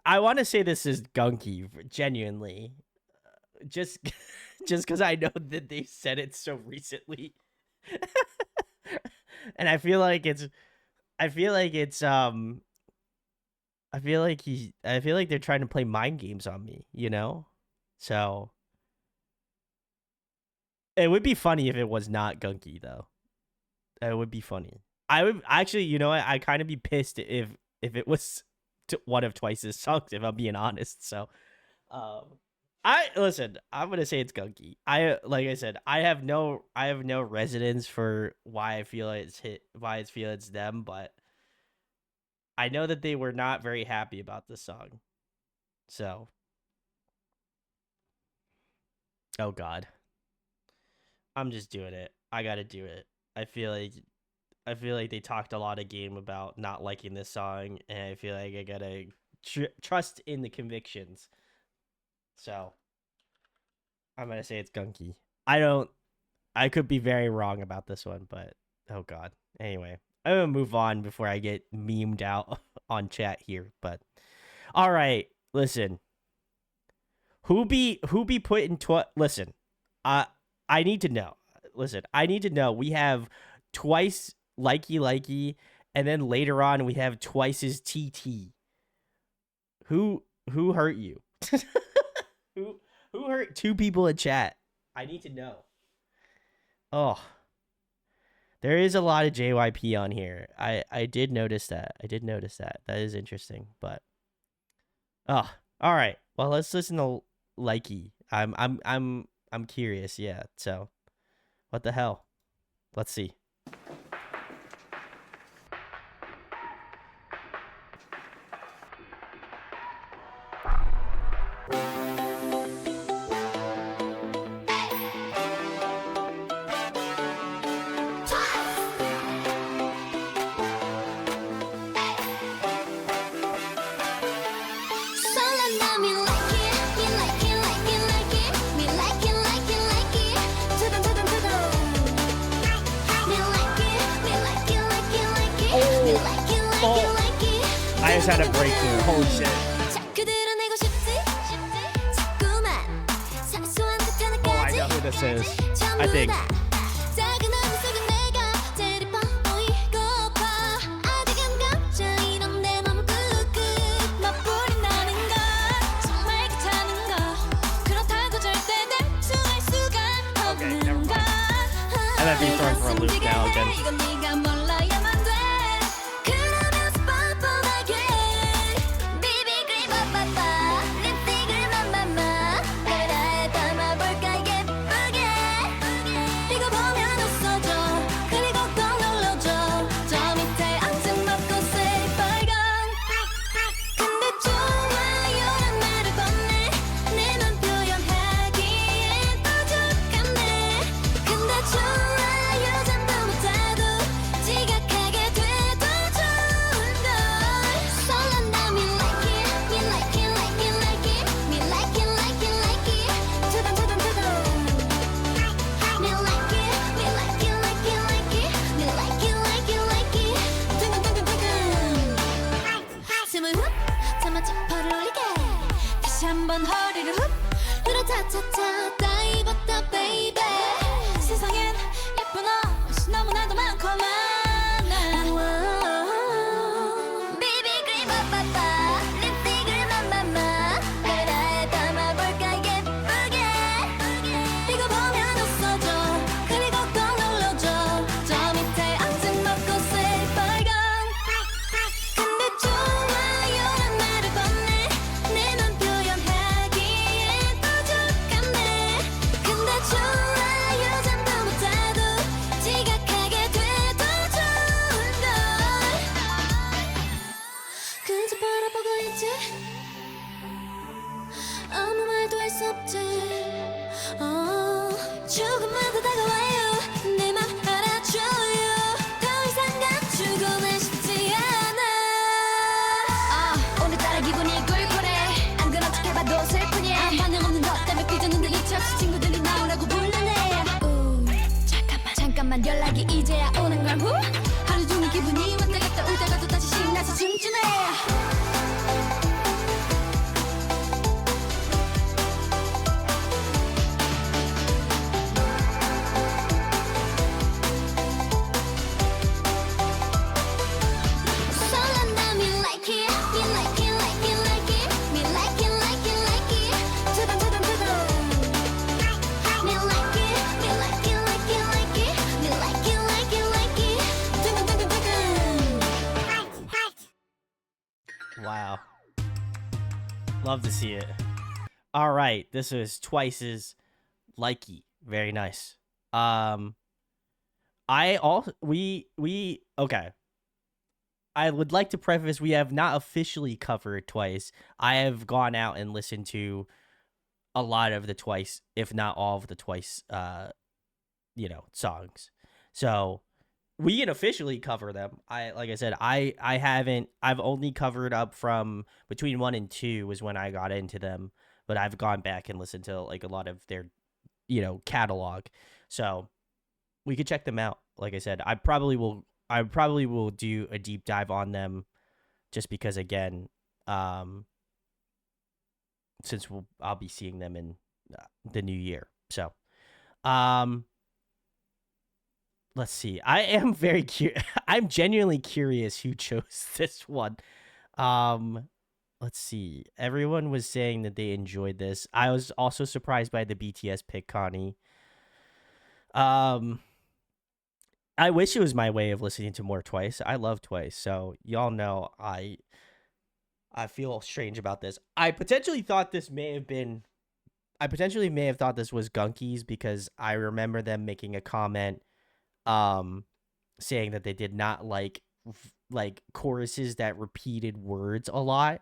want to say this is gunky, genuinely, just because I know that they said it so recently, and I feel like they're trying to play mind games on me, you know? So it would be funny if it was not gunky, though. It would be funny. I would actually, you know what? I'd kind of be pissed if it was one of Twice's songs, if I'm being honest. So, listen. I'm gonna say it's gunky. Like I said, I have no resonance for why I feel it's them, but I know that they were not very happy about this song. So, oh God, I'm just doing it. I gotta do it. I feel like they talked a lot of game about not liking this song, and I feel like I gotta trust in the convictions. So, I'm gonna say it's gunky. I could be very wrong about this one, but oh God. Anyway, I'm gonna move on before I get memed out on chat here. But all right, listen. Who be putting listen, I need to know. Listen, I need to know. We have Twice likey, and then later on we have Twice's TT. Who hurt you? who hurt 2 people in chat? I need to know. Oh. There is a lot of JYP on here. I did notice that. That is interesting, but oh, all right. Well, let's listen to Likey. I'm curious, yeah. So, what the hell? Let's see. Me like it, I just had a breakthrough. Holy shit. 자꾸 드러내고 싶지 자꾸만 사소한 것 Oh, I 하나까지 know who this is. I 전부 think. 다 작은 얼굴 속에 내가 제일 예뻐 보이고파 아직은 감정 이런 내 맘을 꾹꾹 맛보린다는 건 정말 귀찮은 거 그렇다고 절대 대수할 수가 Okay, never 없는 건 mind. I might be thrown for a loop now again. 이건 네가 몰라야만 돼 그러면서 뻔뻔하게 비비 그림 빠빠빠 립스틱을 맘맘마 카메라에 담아볼까 예쁘게 이거 보면 웃어줘 그리고 꼭 눌러줘 저 밑에 앙증 맞고 새빨간 근데 좋아요란 말을 건네 내 맘 표현하기엔 부족하네 근데 좋아요 잠도 못하고 지각하게 돼도 좋은걸 설렌다 me like it me like it like it like it me like it like it like it 두근두근두근 me like it me like it like it like it me like it like it like it 두근두근두근 숨을 훅 참아 지퍼를 올리게 다시 한번 허리를 훅 들어 차차차 다이버터 베이베 세상엔 예쁜 옷이 너무나도 많고 많아 비비크림 빠빠빠 립스틱을 맘맘마 카메라에 담아볼까 예쁘게 이거 보면 웃어줘 그리고 꼭 눌러줘 저 밑에 앙증 맞고 새빨간 근데 좋아요란 말을 건네 내 맘 표현하기엔 부족하네 근데 좋아요 잠도 못하고 지각하게 돼도 좋은걸 그저 바라보고 있지 아무 말도 할 수 없지 조금만 더 다가와요 내 맘 알아줘요 더 이상 감추고는 싶지 않아 오늘따라 기분이 꿀꿀해 안 그런 척 해봐도 슬프니 반응 없는 것 때문에 삐졌는데 이처럼 친구들이 나오라고 불러내 잠깐만 연락이 이제야 오는 걸 후 하루 종일 기분이 왔다 갔다 올 때가 또 다시 신나서 춤추네 설렌다 me like it me like it like it like it me like it like it like it 두근두근두근 me like it me like it like it like it me like it like it like it 두근두근두근 Wow. Love to see it. All right, this is Twice's Likey. Very nice. I also we okay. I would like to preface we have not officially covered Twice. I have gone out and listened to a lot of the Twice, if not all of the Twice songs. So we can officially cover them. Like I said, I've only covered up from between 1 and 2 was when I got into them, but I've gone back and listened to like a lot of their catalog. So we could check them out. Like I said, I probably will do a deep dive on them just because again, since I'll be seeing them in the new year. So, let's see. I am very curious. I'm genuinely curious who chose this one. Let's see. Everyone was saying that they enjoyed this. I was also surprised by the BTS pick, Connie. I wish it was my way of listening to more Twice. I love Twice, so y'all know I feel strange about this. I potentially may have thought this was Gunkies because I remember them making a comment saying that they did not like choruses that repeated words a lot.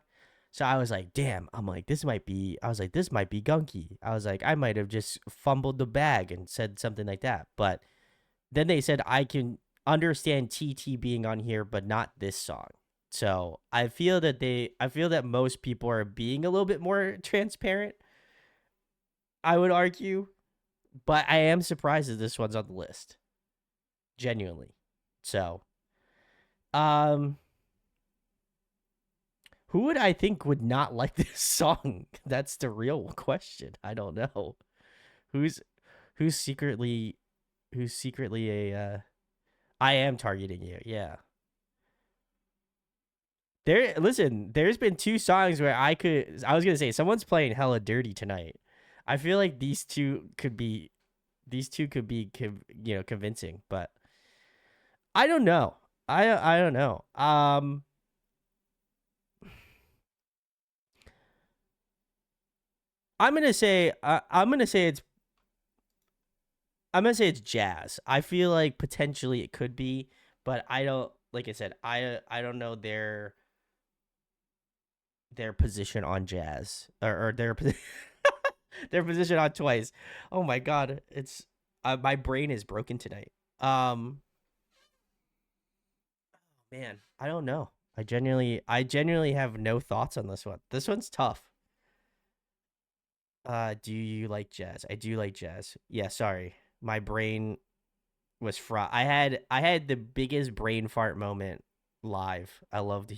So I was like, damn, this might be Gunky. I was like, I might have just fumbled the bag and said something like that. But then they said I can understand TT being on here, but not this song. So I feel that most people are being a little bit more transparent, I would argue. But I am surprised that this one's on the list. Genuinely. So, Who would I think would not like this song? That's the real question. I don't know. Who's who's secretly a I am targeting you. Yeah. There's been 2 songs where I was going to say someone's playing hella dirty tonight. I feel like these two could be convincing, but I don't know. I don't know. I'm gonna say it's jazz. I feel like potentially it could be, but I don't. Like I said, I don't know their position on jazz or their their position on Twice. Oh my god, it's my brain is broken tonight. Man, I don't know. I genuinely have no thoughts on this one. This one's tough. Do you like jazz? I do like jazz. Yeah, sorry. My brain was fried. I had the biggest brain fart moment live. I love to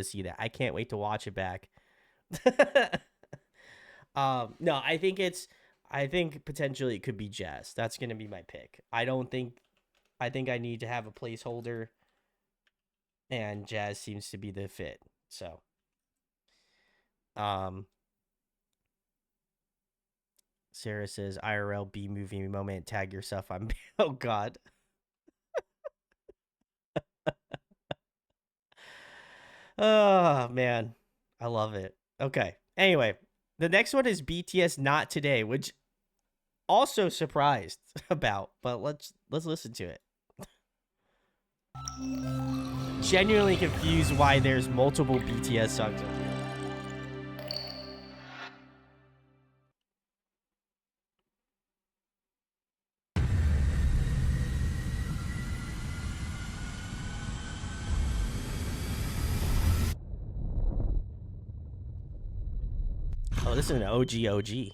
see that. I can't wait to watch it back. No, I think potentially it could be jazz. That's gonna be my pick. I think I need to have a placeholder, and jazz seems to be the fit. So, Sarah says IRL B movie moment. Tag yourself. I'm. Oh God. Oh man, I love it. Okay. Anyway, the next one is BTS Not Today, which also surprised about, but let's listen to it. Genuinely confused why there's multiple BTS songs on here. Oh, this is an OG.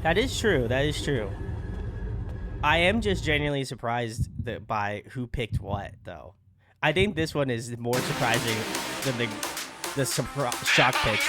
That is true. I am just genuinely surprised by who picked what, though. I think this one is more surprising than the shock picks.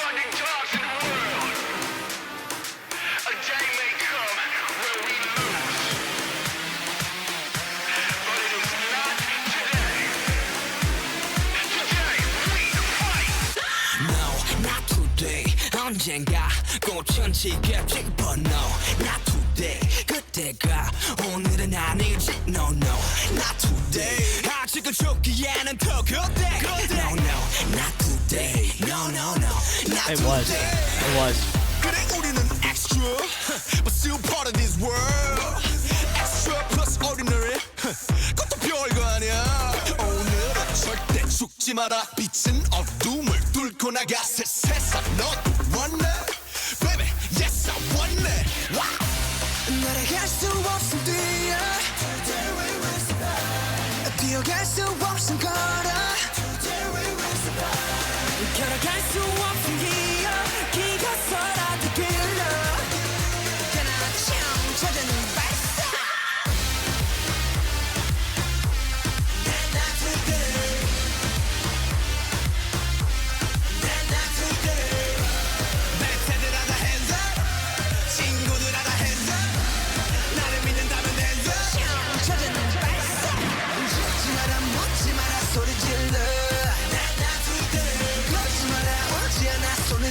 언젠가 꽃은 지겹지 but no not today 그때가 오늘은 아니지 no no not today 아직은 죽기에는 더 그때 no no not today no no no not It was 그래 우리는 extra but still part of this world extra plus ordinary 그것도 별거 아니야 오늘은 절대 죽지 마라 빛은 어둠을 뚫고 나가 새 세상 너도 원해 baby yes I want it wow 날아갈 수 없음 뛰어 today we will survive 뛰어갈 수 없음 걸어 today we will survive 걸어갈 수 없음 기어 기가서라도 빌려 그나참 찾아는 발사 not today not today 매체들하다 hands up 친구들하다 hands up 나를 믿는다면 hands up 찾아는 발사 죽지 마라 묻지 마라 소리 질러 not today 그러지 마라 오지 않아 손을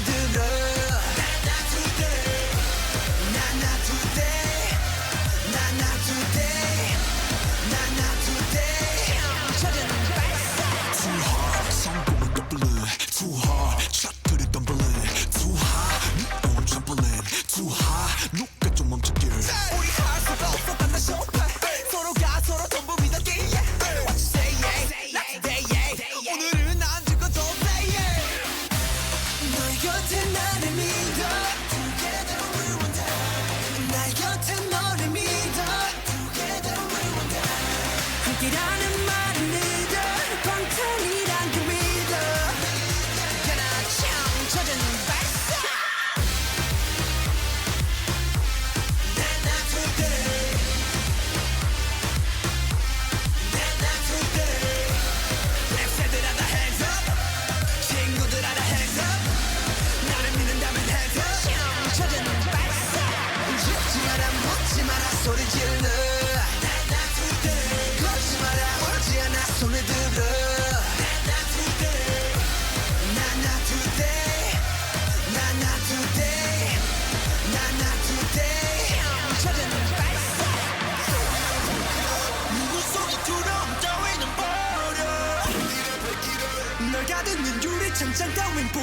가득는 유리창장 따윈 부숴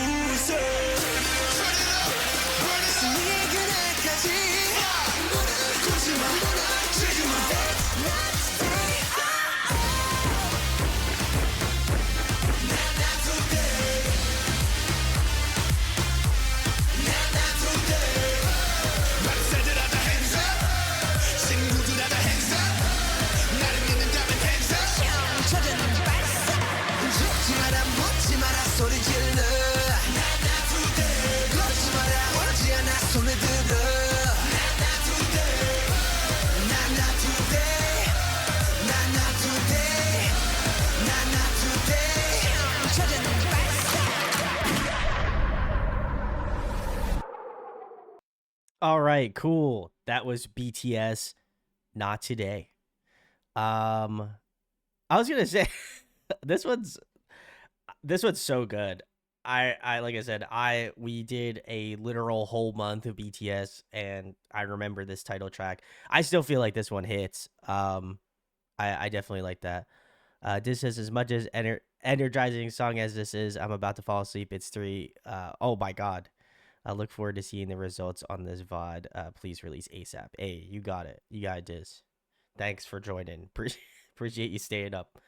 승리의 그날까지 굳지마 지지마 소리 질러 걷지 마라 오지 않아 손을 들어 not today not today not today not today 찾아낸 All right, cool. That was BTS, Not Today. I was gonna say this one's so good. I like I said, we did a literal whole month of BTS, and I remember this title track. I still feel like this one hits. I definitely like that. This is as much as energizing song as this is. I'm about to fall asleep. It's 3. Oh my god. I look forward to seeing the results on this VOD. Please release ASAP. Hey, you got it. You got this. Thanks for joining. Appreciate you staying up.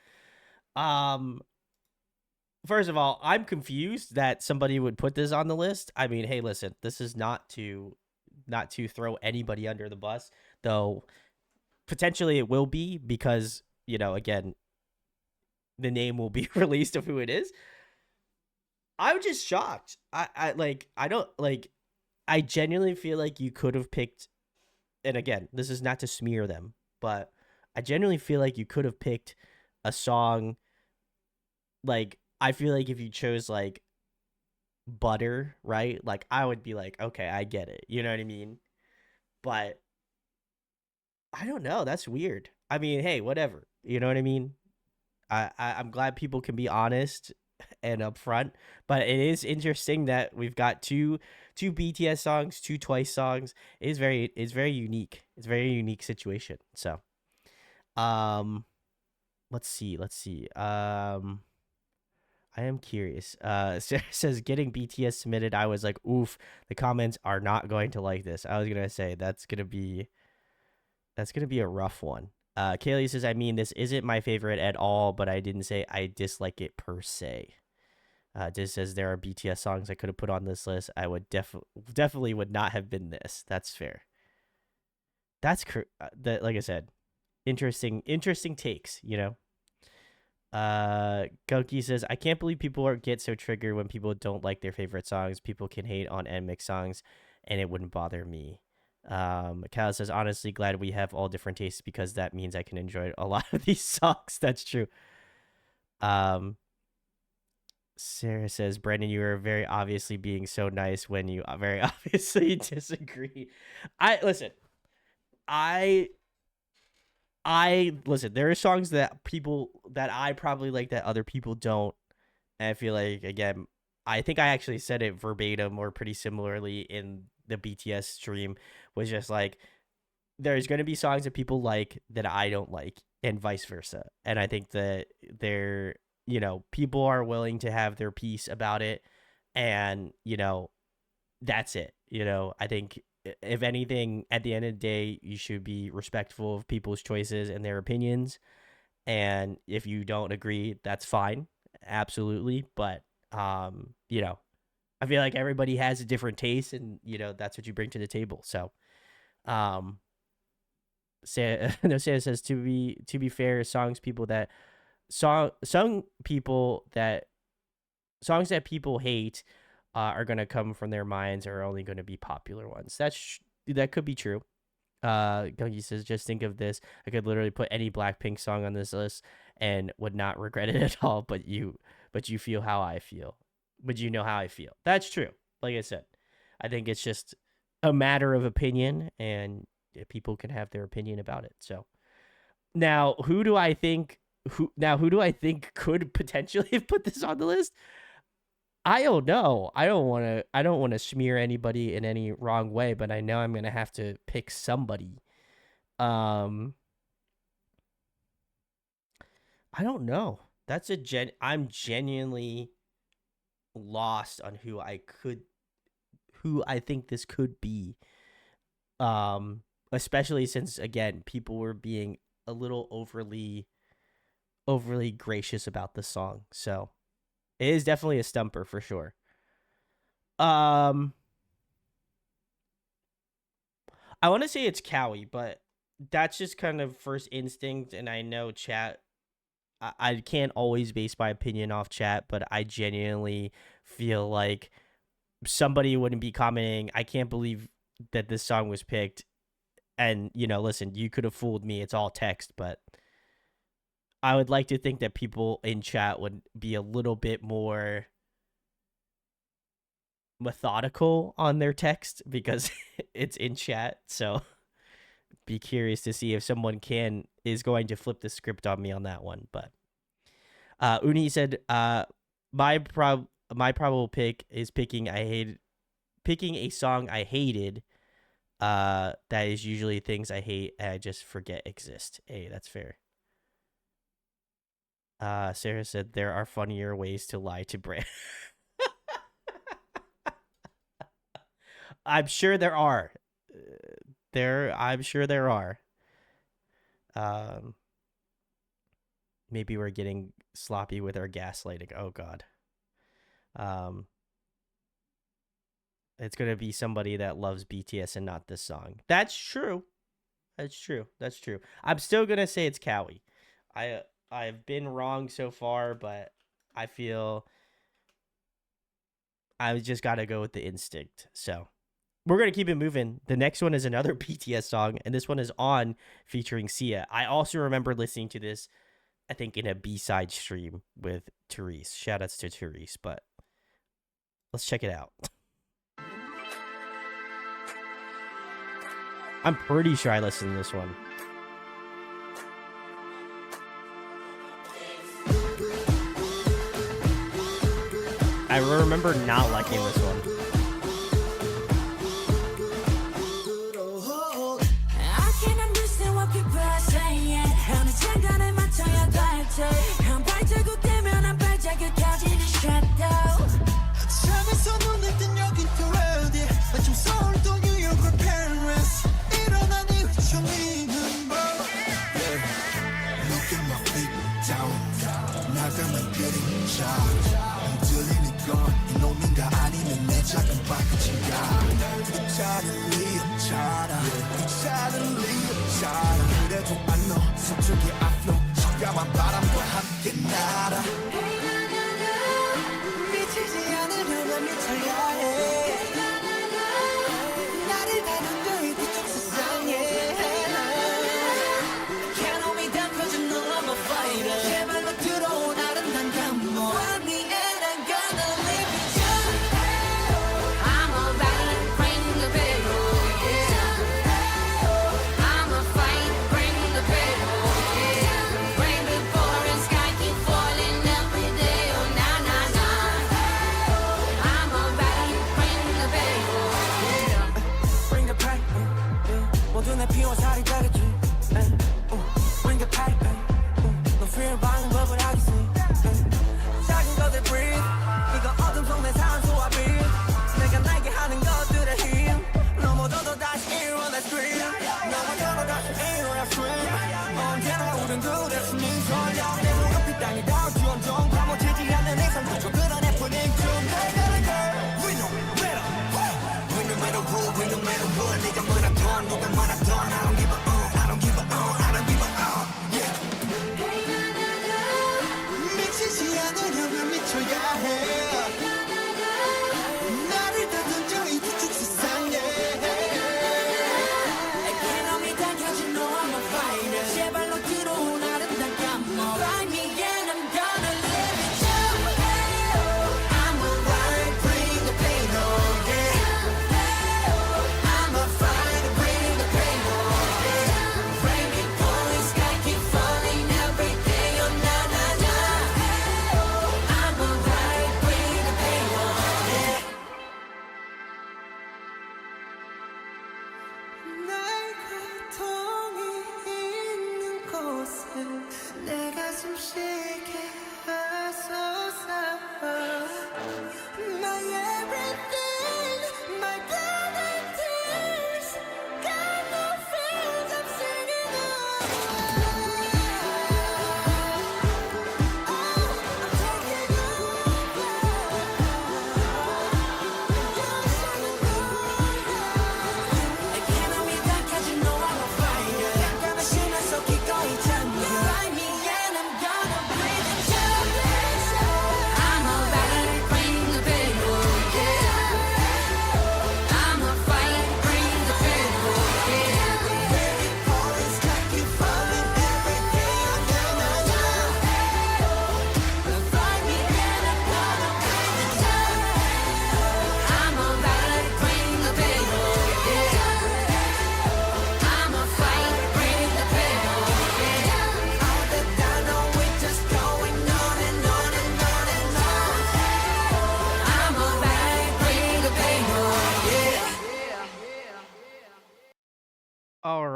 First of all, I'm confused that somebody would put this on the list. I mean, hey, listen, this is not to throw anybody under the bus, though potentially it will be because, again, the name will be released of who it is. I'm just shocked. I genuinely feel like you could have picked, and again, this is not to smear them, but I genuinely feel like you could have picked a song. Like, I feel like if you chose like Butter, right? Like, I would be like, okay, I get it. You know what I mean? But I don't know. That's weird. I mean, hey, whatever. You know what I mean? I'm glad people can be honest and upfront, but it is interesting that we've got two BTS songs, 2 Twice songs. It's very unique. It's a very unique situation. So, let's see. I am curious. Sarah says getting BTS submitted. I was like, oof, the comments are not going to like this. I was gonna say that's gonna be a rough one. Kaylee says, I mean, this isn't my favorite at all, but I didn't say I dislike it per se. This says there are BTS songs I could have put on this list. I would definitely would not have been this. That's fair. That's that, like I said, interesting takes. Goki says, I can't believe people get so triggered when people don't like their favorite songs. People can hate on NMIX songs, and it wouldn't bother me. Cal says, honestly, glad we have all different tastes because that means I can enjoy a lot of these songs. That's true. Sarah says, Brandon, you are very obviously being so nice when you very obviously disagree. Listen, there are songs that I probably like that other people don't. And I feel like, again, I think I actually said it verbatim or pretty similarly in the BTS stream, was just like, there's going to be songs that people like that I don't like, and vice versa. And I think that people are willing to have their piece about it, and that's it. I think if anything, at the end of the day, you should be respectful of people's choices and their opinions. And if you don't agree, that's fine, absolutely. But I feel like everybody has a different taste, and that's what you bring to the table. So, Sarah says, to be fair, songs that people hate are going to come from their minds, are only going to be popular ones. That could be true. Gungi says, just think of this. I could literally put any Blackpink song on this list and would not regret it at all. But you feel how I feel. But you know how I feel. That's true. Like I said, I think it's just a matter of opinion, and people can have their opinion about it. So now, who do I think could potentially have put this on the list? I don't know. I don't want to smear anybody in any wrong way, but I know I'm going to have to pick somebody. I don't know. I'm genuinely lost on who I think this could be. Especially since again people were being a little overly gracious about the song. So it is definitely a stumper for sure. Um I want to say it's Cowie, but that's just kind of first instinct, and I know chat. I can't always base my opinion off chat, but I genuinely feel like somebody wouldn't be commenting, I can't believe that this song was picked. And, listen, you could have fooled me. It's all text, but I would like to think that people in chat would be a little bit more methodical on their text because it's in chat. So be curious to see if someone is going to flip the script on me on that one. But Uni said, my probable pick is picking a song I hated. That is usually things I hate and I just forget exist. Hey, that's fair. Sarah said there are funnier ways to lie to Brand. I'm sure there are. I'm sure there are. Maybe we're getting sloppy with our gaslighting. Oh God. It's gonna be somebody that loves BTS and not this song. That's true. That's true. I'm still gonna say it's Cowie. I've been wrong so far, but I feel I just gotta go with the instinct. So we're gonna keep it moving. The next one is another BTS song, and this one is On featuring Sia. I also remember listening to this, I think, in a B-side stream with Therese. Shoutouts to Therese, but let's check it out. I'm pretty sure I listened to this one. I remember not liking this one. I can't understand what people are saying. 어느 장단에 맞춰야 될지. 한 발자국 되면 한 발자국까지는 shadow. 잠에서 눈을 뜬 여긴 또 어디? 마침 서울도 뉴욕과 Paris. 일어난 이후 처음이는 뭐? Look at my feet down. 나가면 그림자. 흔들리는 건 이놈인가 아니면 내 작은 바퀴인가. 이 차는 리었잖아. 그래도 안 너 서쪽의 앞로 차가운 바람과 함께 날아. 미치지 않으려면 미쳐야 해. 나를 다룬 너의 뒤쪽 세상에. Can't hold me down 'cause you know I'm a fighter. 제발로 들어온 아름다운 감동. Find me and I'm gonna leave you just. I'm alright, bring the pedal, yeah. I'm a fight, bring the pedal, yeah. Rain before and sky keep falling, every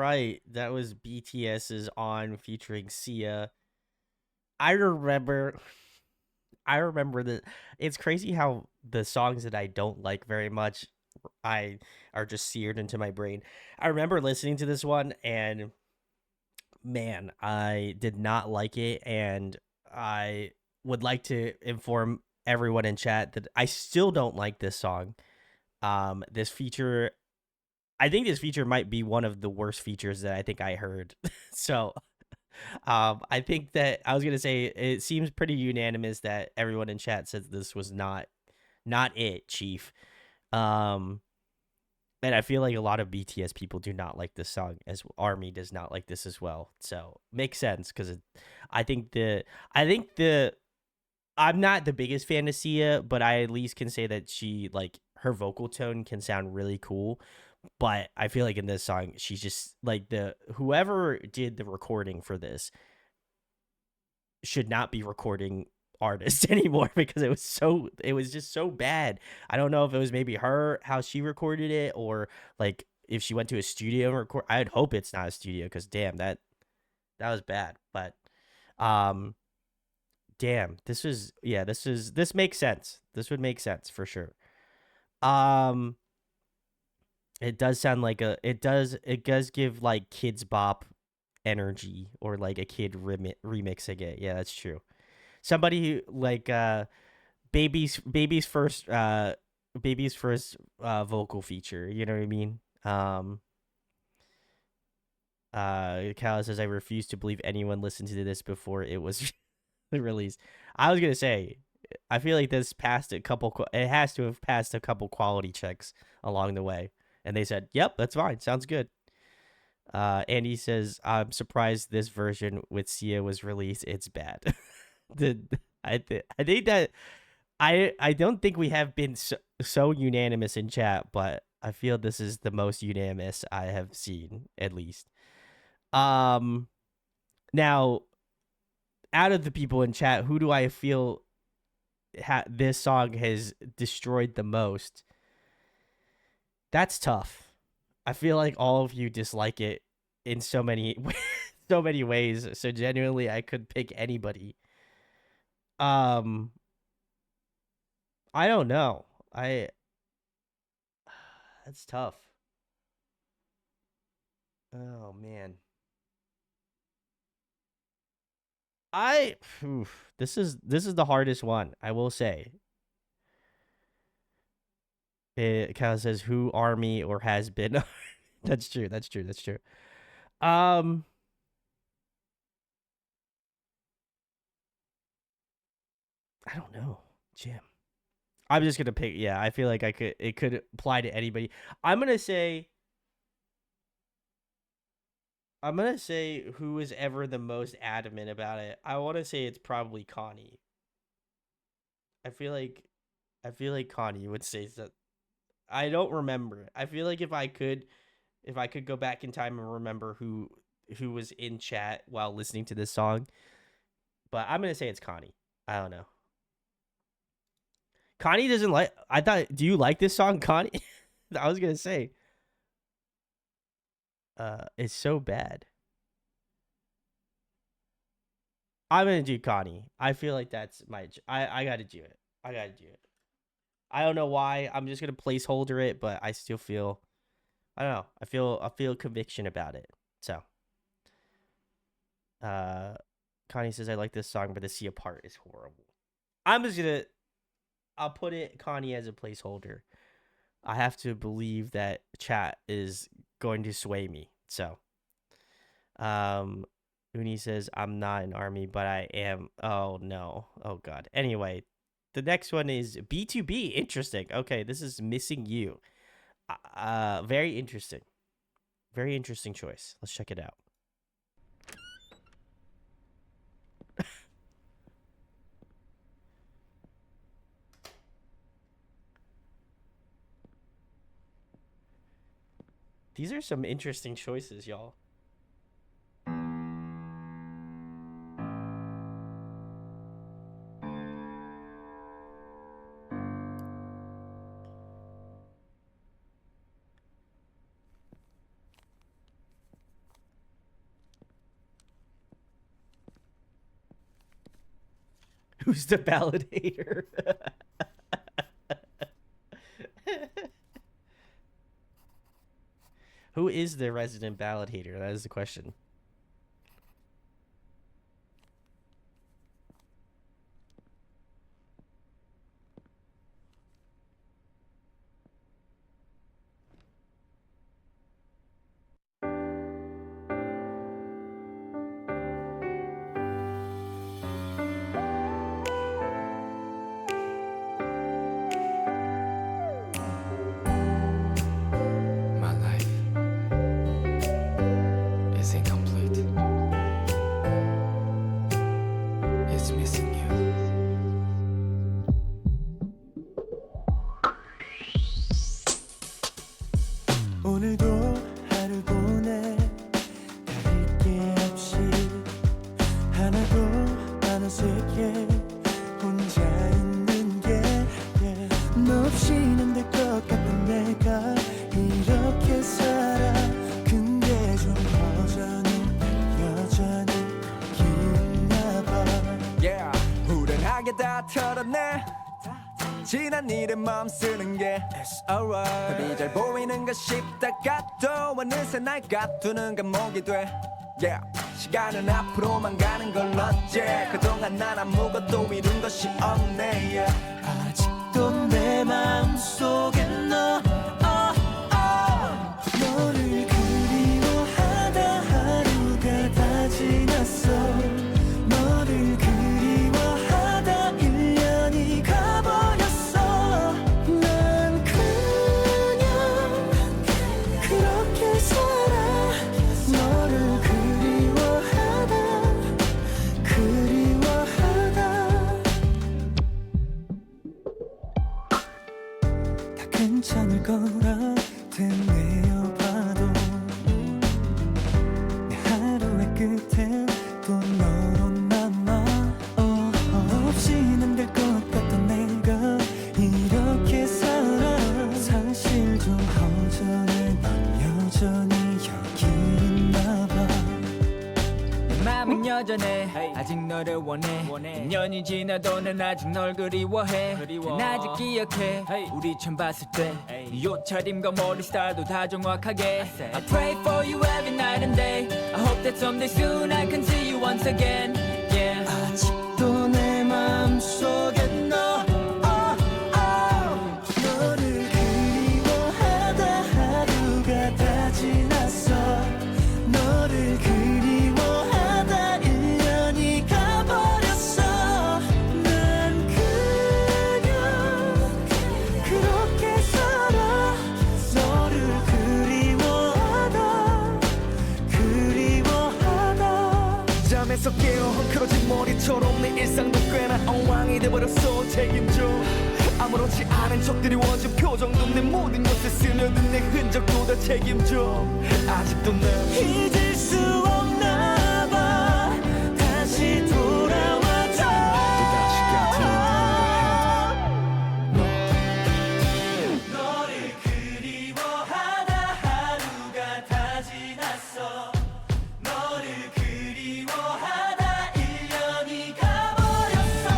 right. That was BTS's On featuring Sia. I remember I remember that it's crazy how the songs that I don't like very much I are just seared into my brain. I remember listening to this one and man, I did not like it and I would like to inform everyone in chat that I still don't like this song. This feature I think this feature might be one of the worst features that I think I heard. So, I think that I was gonna say it seems pretty unanimous that everyone in chat says this was not it, Chief. Um, and I feel like a lot of BTS people do not like this song, as Army does not like this as well. So makes sense because I think I think the I'm not the biggest fan of Sia, but I at least can say that she like her vocal tone can sound really cool. But I feel like in this song, she's just like the whoever did the recording for this should not be recording artists anymore because it was just so bad. I don't know if it was maybe her how she recorded it or like if she went to a studio and record. I'd hope it's not a studio because damn that was bad. But um damn this makes sense. This would make sense for sure. Um it does sound like it does give like kids bop energy or like a kid remixing it. Yeah, that's true. Somebody who like baby's first vocal feature, you know what I mean? Cal says I refuse to believe anyone listened to this before it was released. I was going to say I feel like this passed a couple it has to have passed a couple quality checks along the way. And they said, "Yep, that's fine. Sounds good." Andy says, "I'm surprised this version with Sia was released. It's bad." the I think that I don't think we have been so unanimous in chat, but I feel this is the most unanimous I have seen at least. Um, now out of the people in chat, who do I feel this song has destroyed the most? That's tough. I feel like all of you dislike it in so many so many ways. So genuinely, I could pick anybody. Um, I don't know. I That's tough. Oh man. This is the hardest one, I will say. It kind of says who army or has been. That's true. That's true. That's true. Um I don't know. Jim. I'm just going to pick yeah, I feel like I could it could apply to anybody. I'm going to say I'm going to say who is ever the most adamant about it. I want to say it's probably Connie. I feel like I feel like Connie would say that. I don't remember. I feel like if I could go back in time and remember who was in chat while listening to this song, but I'm gonna say it's Connie. I don't know. Connie doesn't like. I thought. Do you like this song, Connie? I was gonna say. It's so bad. I'm gonna do Connie. I feel like that's my. I gotta do it. I gotta do it. I don't know why. I'm just gonna placeholder it, but I still feel. I don't know. I feel conviction about it. So. Uh, Connie says I like this song, but the Sia part is horrible. I'm just gonna I'll put it Connie as a placeholder. I have to believe that chat is going to sway me. So, um, Uni says I'm not an army, but I am. Oh no. Oh god. Anyway, the next one is B2B. Interesting. Okay, this is missing you. Very interesting. Very interesting choice. Let's check it out. These are some interesting choices, y'all. Who's the ballad hater? Who is the resident ballad hater? That is the question. My life is incomplete. It's missing you. 오늘도 하루 보내 다를 게 없이 하나도 안 어색해 혼자 있는 게 너 없이는 안 될 것 같은 내가 이렇게 살아 근데 좀 여전히 기있나 봐 Yeah 후련하게 다 털어내 지난 일에 마음 쓰는 게 It's alright 답이 잘 보이는 것 싶다가 또 어느새 날 가두는 감옥이 돼 Yeah 시간은 앞으로만 가는 걸 어째 그동안 난 아무것도 이룬 것이 없네 yeah. 아직도 내 마음속에 너 너를 그리워하다 하루가 다 지났어 너를 그리워하다 1년이 가버렸어 난 그냥 그렇게 살아 너를 다 괜찮을 거라 되뇌어봐도 내 하루의 끝엔 또 너로 남아 너 없이는 안 될 것 같던 내가 이렇게 살아 사실 좀 허전해 넌 여전히 여기 있나 봐 내 맘은 여전해 아직 너를 원해 2년이 지나도 난 아직 널 그리워해 난 아직 기억해 우리 처음 봤을 때네 옷차림과 머리 스타일도 다 정확하게 I pray for you every night and day I hope that someday soon I can see you once again yeah. 아직도 내 마음속에 너를 그리워하다 하루가 다 지났어 너를 그리워하다 1년이 가버렸어 난 그냥 그렇게 살아 너를 그리워하다 잠에서 깨어 헝클어진 머리처럼 내 일상도 꽤나 엉망이 돼버렸어 책임져 아무렇지 않은 척 드리워진 표정도 내 모든 것에 스며든 내 흔적도 다 책임져 아직도 난 잊을 수 없나 봐 다시 돌아와줘 또다시 같은 너를 그리워하다 하루가 다 지났어 너를 그리워하다 1년이 가버렸어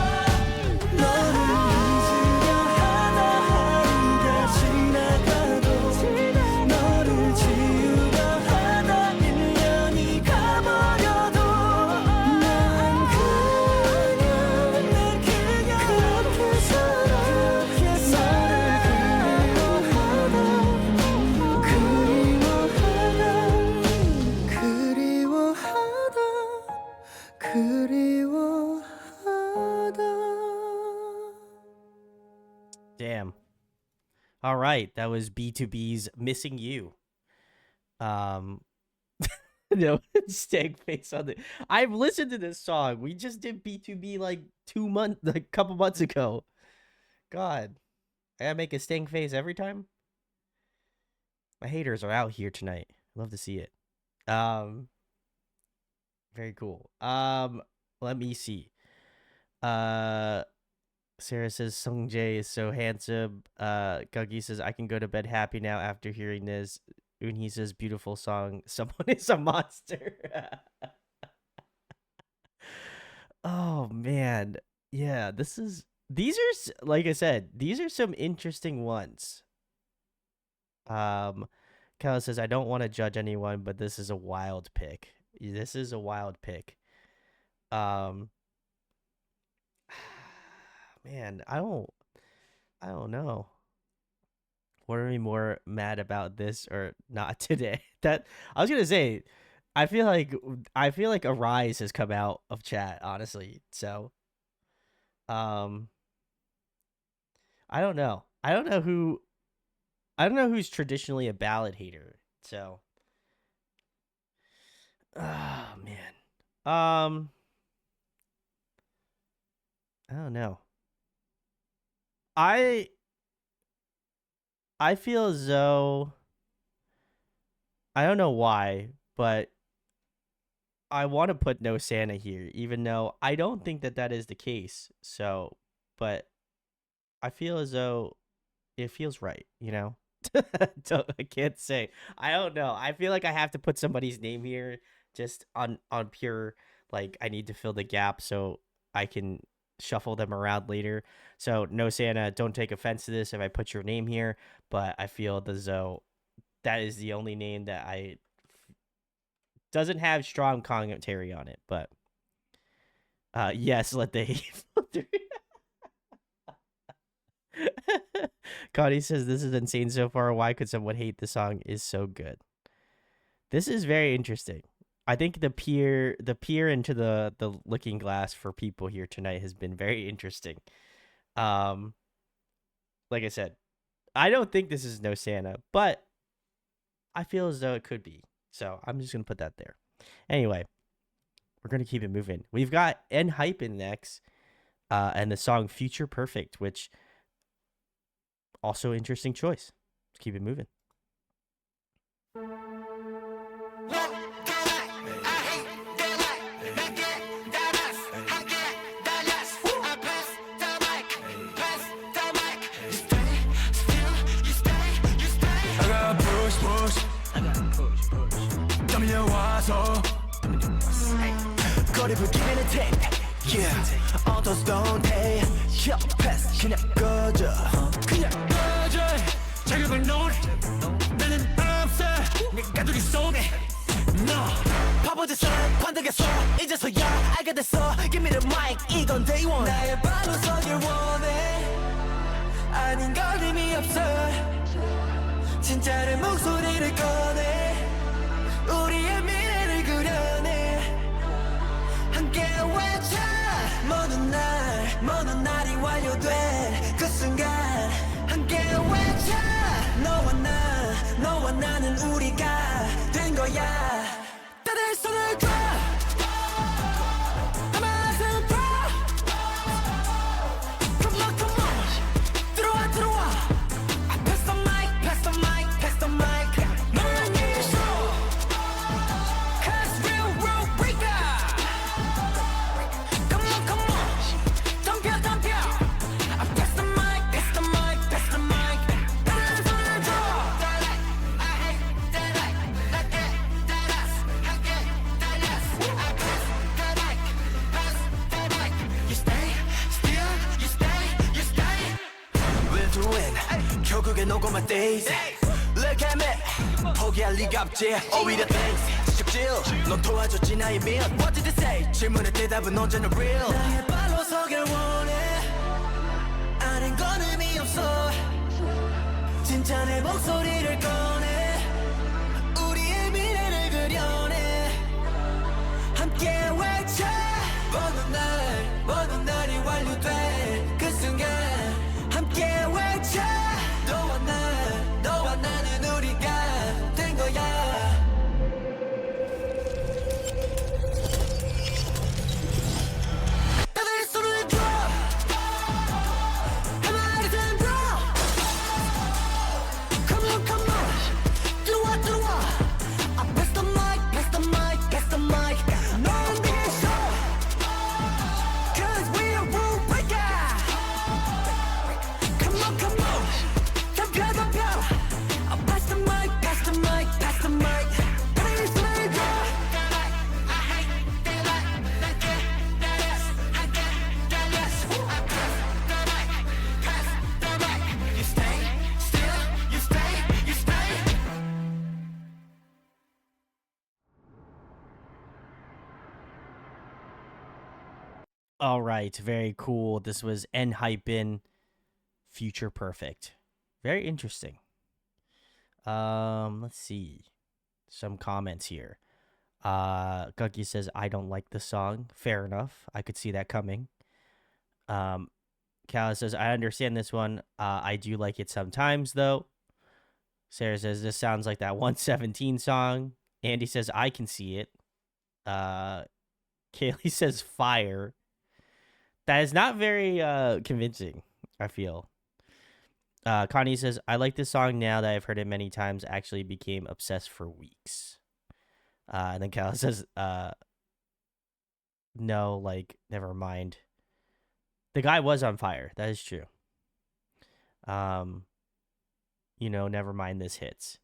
너를 잊으려 하다 하루가 지나가도 너를 지우려 하다 1년이 가버려도 난 그냥 그렇게 살아 그리워하다 Damn. All right, that was B2B's "Missing You." No, stank face on the. I've listened to this song. We just did B2B like a couple months ago. God, I gotta make a stank face every time. My haters are out here tonight. Love to see it. Very cool. Let me see. Sarah says Sung Jae is so handsome. Guggy says I can go to bed happy now after hearing this. Unhee says beautiful song. Someone is a monster. Oh man. Yeah, these are like I said, these are some interesting ones. Kyle says I don't want to judge anyone, but this is a wild pick. This is a wild pick. Um, man, I don't know. What are we more mad about this or not today? That I was gonna say, I feel like a rise has come out of chat, honestly. So, um, I don't know. I don't know who's traditionally a ballad hater. So, oh man. I don't know. I I feel as though I don't know why, but I want to put No Santa here, even though I don't think that that is the case. So, but I feel as though it feels right, you know? I can't say. I don't know. I feel like I have to put somebody's name here just on pure like I need to fill the gap so I can shuffle them around later. So no Santa, don't take offense to this if I put your name here, but I feel as though that is the only name that I doesn't have strong commentary on it, but yes, let the hate filter. Connie says this is insane so far. Why could someone hate the song is so good? This is very interesting. I think the peer into the looking glass for people here tonight has been very interesting. Um like I said, I don't think this is No Santa, but I feel as though it could be. So I'm just gonna put that there. Anyway, we're gonna keep it moving. We've got N Hype in next, and the song Future Perfect, which also interesting choice. Let's keep it moving. 거리를 기회는 take yeah others don't take yeah pass 그냥 꺼져 자격을 논해 나는 없어 내 가두리 속에 no 바보짓을 관득했어 이제서야 알게 됐어 Give me the mic 이건 day one 나의 발로 서길 원해 아닌 걸 의미 없어 진짜 내 목소리를 꺼내 우리의 미래를 그려내 함께 외쳐 먼 날이 완료된 그 순간 함께 외쳐 너와 나는 우리가 된 거야 다들 손을 들어 한마디는 들어 Come on 들어와 Pass the mic 너를 위해서 Cause real we got Come on 덤벼 Pass the mic 다들 손을 들어 I hate that like that us 함께 달렸어 I pass the mic You stay still you stay We're doing 결국엔 녹음한 days Look at me 포기할 리가 없지 오히려 thanks 지적질 넌 도와줬지 나의 면 What did they say 질문에 대답은 언제나 real 나의 발로 서길 원해 아닌 건 의미 없어 진짜 내 목소리를 꺼내 우리의 미래를 그려내 함께 외쳐 먼 날이 완료된 그 순간 함께 외쳐 너와 나는 우리가 된 거야 다들 손을 들어 한마디든 들어 Come on All right, very cool. This was N-Hypen, Future Perfect. Very interesting. Let's see some comments here. Gunky says I don't like the song. Fair enough. I could see that coming. Kala says I understand this one. I do like it sometimes though. Sarah says this sounds like that 117 song. Andy says I can see it. Kaylee says fire. That is not very convincing, I feel. Connie says, I like this song now that I've heard it many times. Actually became obsessed for weeks. And then Kayla says, no, like, never mind. The guy was on fire. That is true. Never mind, this hits.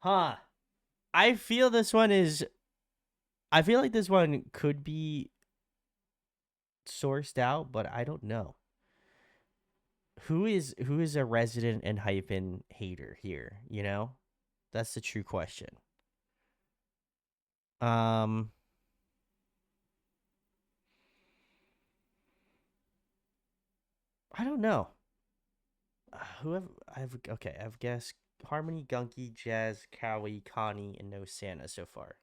Huh. I feel like this one could be sourced out, but I don't know. Who is a resident N-Hypen hater here, That's the true question. I don't know. I've guessed Harmony, Gunky, Jazz, Cowie, Connie, and no Santa so far.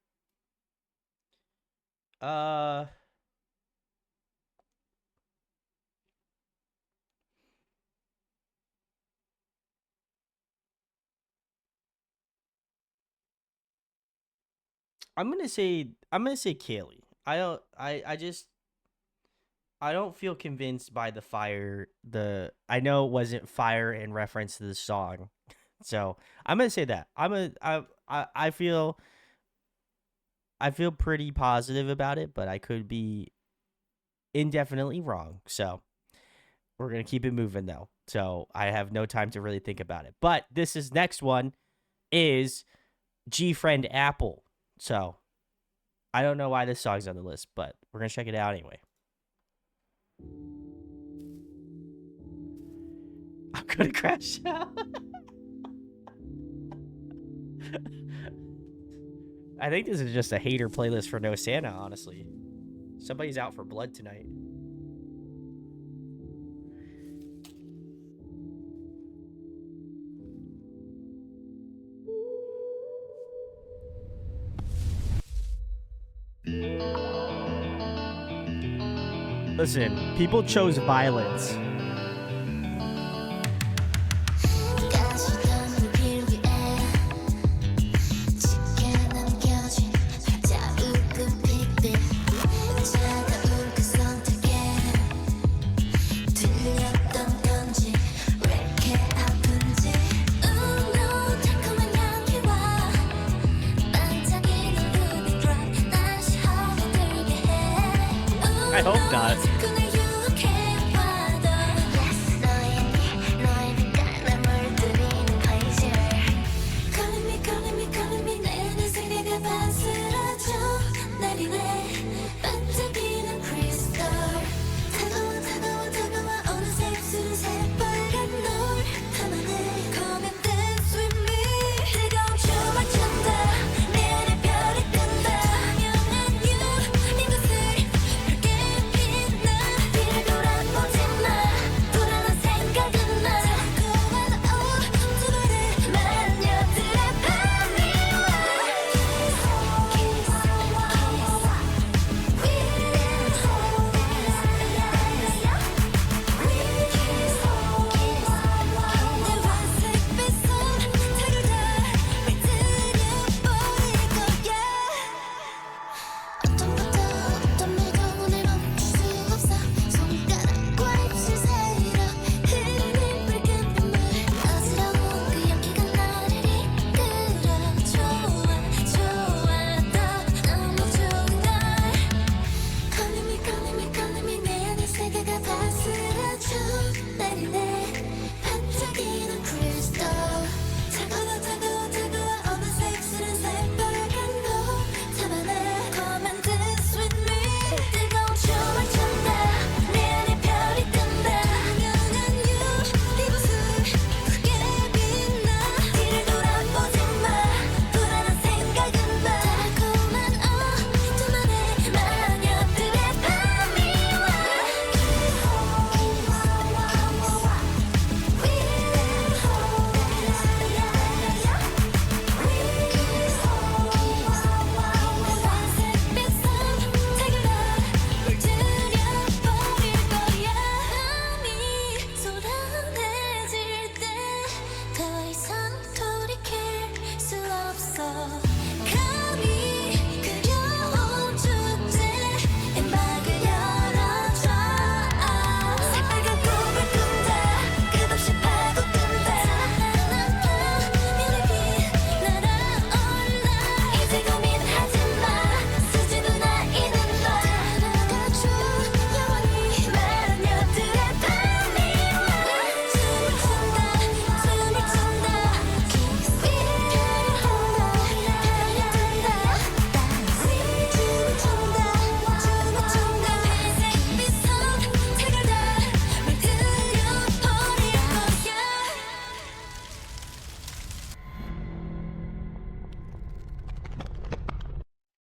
I'm gonna say Kaylee. I don't feel convinced by the fire. I know it wasn't fire in reference to the song, so I'm gonna say that. I feel pretty positive about it, but I could be indefinitely wrong. So we're gonna keep it moving though. So I have no time to really think about it. But next one is G-Friend Apple. So I don't know why this song's on the list, but we're gonna check it out anyway. I'm gonna crash out. I think this is just a hater playlist for No Santa, honestly. Somebody's out for blood tonight. Listen, people chose violence. I hope not.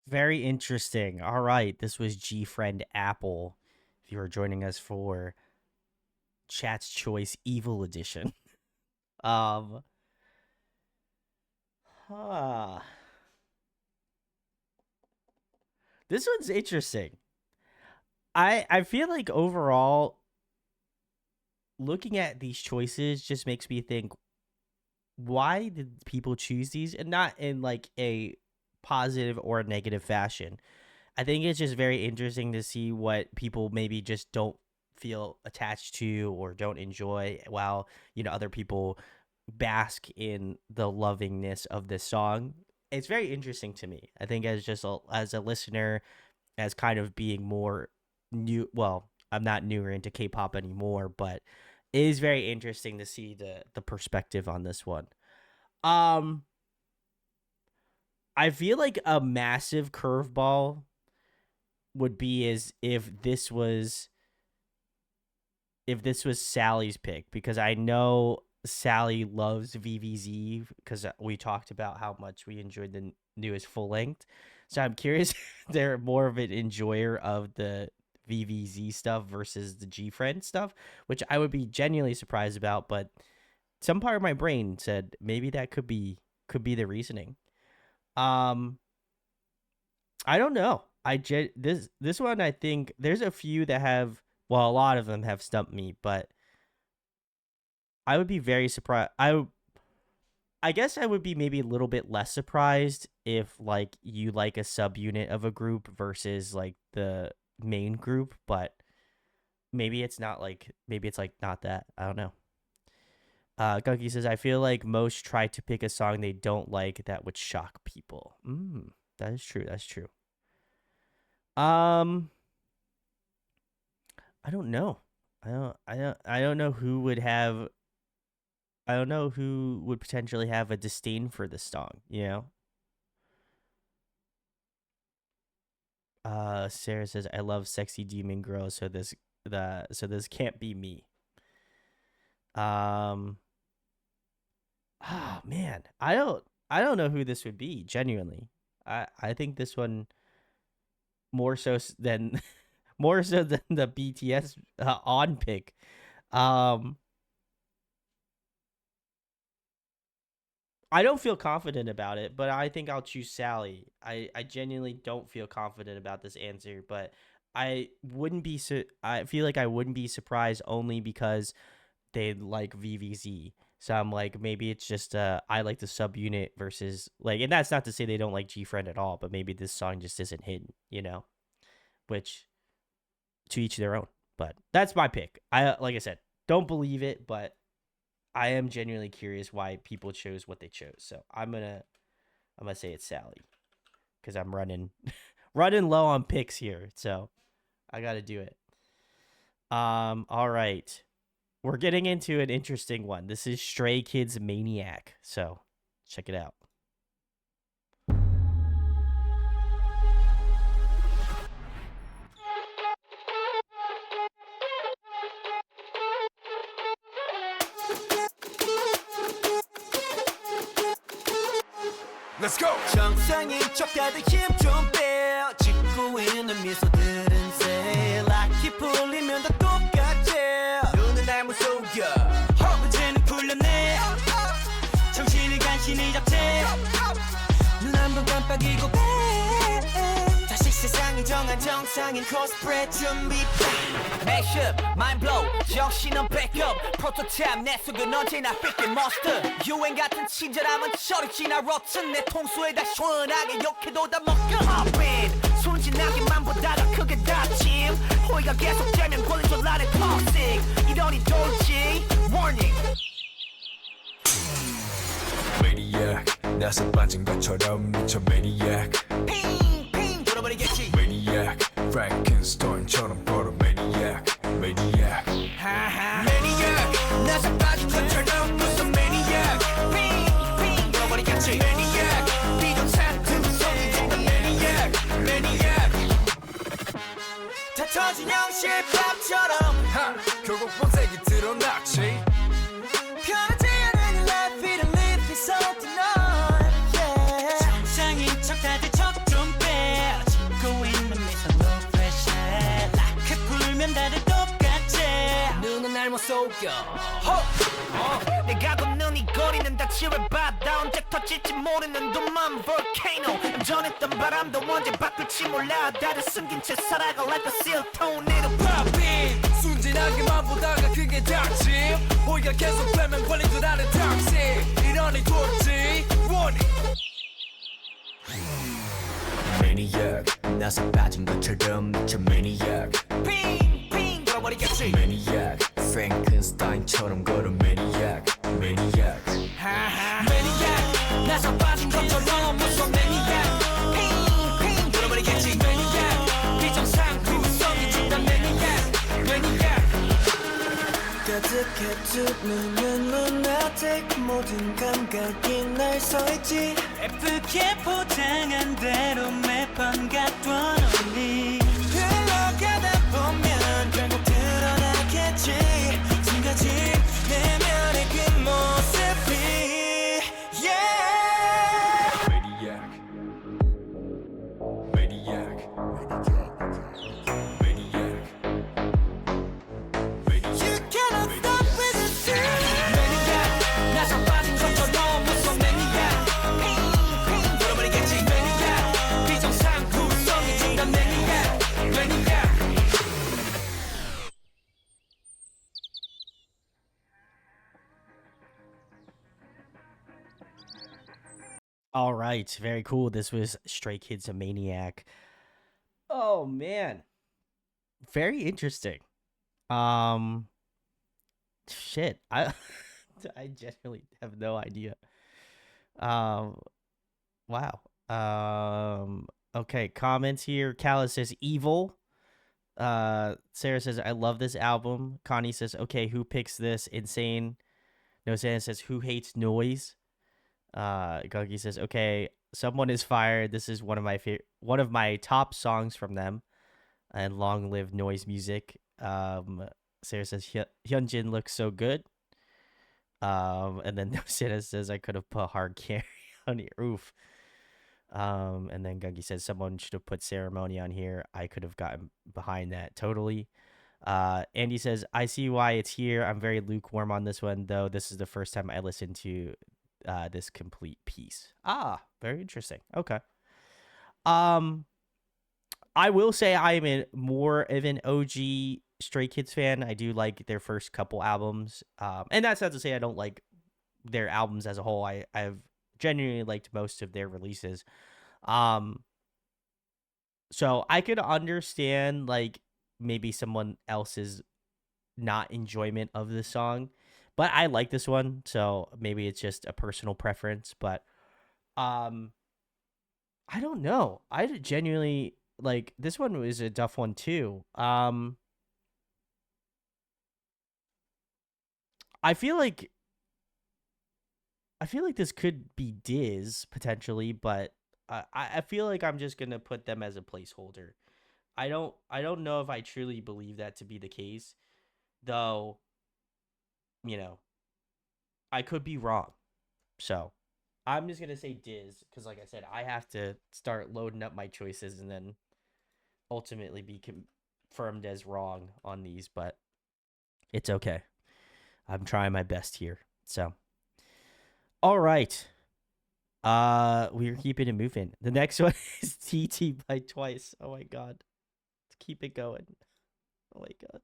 Very interesting. All right, this was G Friend Apple. If you are joining us for Chat's Choice Evil Edition. Um huh. This one's interesting. I feel like overall looking at these choices just makes me think, why did people choose these, and not in like a positive or a negative fashion. I think it's just very interesting to see what people maybe just don't feel attached to or don't enjoy, while other people bask in the lovingness of this song. It's very interesting to me. I think as a listener, as kind of being more new. Well, I'm not newer into K-pop anymore, but it is very interesting to see the perspective on this one. Um, I feel like a massive curveball would be as if this was Sally's pick, because I know Sally loves VVZ because we talked about how much we enjoyed the newest full length. So I'm curious if they're more of an enjoyer of the VVZ stuff versus the G Friend stuff, which I would be genuinely surprised about. But some part of my brain said maybe that could be the reasoning. Um, I don't know. This one, I think there's a few that have, well, a lot of them have stumped me, but I would be very surprised. I guess I would be maybe a little bit less surprised if like you like a subunit of a group versus like the main group, but maybe it's like not that. I don't know. Gunky says, I feel like most try to pick a song they don't like that would shock people. That is true. That's true. I don't know. I don't know who would have. I don't know who would potentially have a disdain for this song. Sarah says, I love sexy demon girls, so this can't be me. Oh man, I don't know who this would be. Genuinely, I think this one more so than more so than the BTS on pick. I don't feel confident about it, but I think I'll choose Sally. I genuinely don't feel confident about this answer, but I feel like I wouldn't be surprised, only because they like VVZ. So I'm like, maybe it's just I like the subunit versus like, and that's not to say they don't like G Friend at all, but maybe this song just isn't hidden, which to each their own. But that's my pick. Like I said, don't believe it, but I am genuinely curious why people chose what they chose. So I'm gonna say it's Sally, because I'm running low on picks here. So I got to do it. All right. We're getting into an interesting one. This is Stray Kids Maniac. So check it out. Let's go. 정상인 척 다들 힘좀 빼. 짓고 있는 미소들은 새 락이 풀리면 다 똑같지. 눈은 날 무서워. 허브제는 풀렸네. 정신을 간신히 잡채. 눈 한 번 깜빡이고 빼. 다시 세상을 정한 정상인 코스프레 준비. Mashup, mind blow, 정신은 backup. 프로토타입 내 속은 언제나 삐끗 monster. 유행 같은 친절함은 저리 지나 rotten. 내 통수에 다 시원하게 욕해도 다 먹여. Pop in, 순진하게만 보다가 크게 다짐. 호의가 계속되면 권리줄 나를 toxic. 이러니 돌지, warning. Maniac, 나서 빠진 것처럼 미쳐 Maniac. 핑핑 돌아버리겠지. Maniac, Frankenstein처럼 걸어 Maniac. Maniac. Maniac, 나서 빠진 것처럼 무슨 Maniac. 핑핑 돌아버리겠지. Maniac, 비정상 틈속에 있는 Maniac. Maniac. 다 터진 형실밥처럼 결국 본색이 드러났지. 편하지 않은 life, we don't live it so tonight. Yeah. 정상인 척 다들 척 좀 빼. 속여 내가 걷는 이 거리는 다 지뢰바다 언제 터질지 모르는 둠만 볼케이노 전했던 바람도 언제 바뀔지 몰라 다들 숨긴 채 살아가 like a seal tornado Poppin 순진하게만 보다가 그게 닥침 호의가 계속되면 걸린 줄 아는 닥치 이러니 돌지 원이 Maniac 나서 빠진 것처럼 미쳐 Maniac 핑핑 돌아버리겠지 Maniac Frankenstein처럼 걸어 Maniac Maniac 매니악 나서 빠진 것처럼 무서운 매니악 핑핑 돌아버리겠지 매니악 비정상 구성이 진단 매니악 매니악 가득해 두 눈은 lunatic 모든 감각이 날 서있지 예쁘게 포장한 대로 매번 갖던 언니 흘러가다 보면 결국 드러나겠지 지금까지 내면의 그 모습이 yeah Maniac Maniac Maniac You cannot stop with the sun 매니악 나서 빠진 것처럼 무서운 매니악 핑핑 돌아버리겠지 매니악 비정상 구성이 진단 매니악 매니악 All right, very cool. This was Stray Kids, a Maniac. Oh man, very interesting. Shit, I I genuinely have no idea. Wow. Okay, comments here. Callus says evil. Sarah says I love this album. Connie says okay, who picks this? Insane. No, Santa says who hates noise. Gunky says, "Okay, someone is fired. This is one of my top songs from them, and long live noise music." Sarah says, "Hyunjin looks so good." And then Santa says, "I could have put hard carry on your roof." And then Gunky says, "Someone should have put ceremony on here. I could have gotten behind that totally." Andy says, "I see why it's here. I'm very lukewarm on this one, though. This is the first time I listened to." This complete piece. Very interesting. Okay. I will say I am more of an OG Stray Kids fan. I do like their first couple albums. And that's not to say I don't like their albums as a whole. I've genuinely liked most of their releases. So I could understand like maybe someone else's not enjoyment of the song. But I like this one, so maybe it's just a personal preference. But I don't know. I genuinely like this one was a tough one too. I feel like this could be Diz potentially, but I feel like I'm just gonna put them as a placeholder. I don't know if I truly believe that to be the case, though. You know, I could be wrong. So I'm just going to say Diz because, like I said, I have to start loading up my choices and then ultimately be confirmed as wrong on these. But it's okay. I'm trying my best here. So, all right. We're keeping it moving. The next one is TT by Twice. Oh, my God. Let's keep it going. Oh, my God.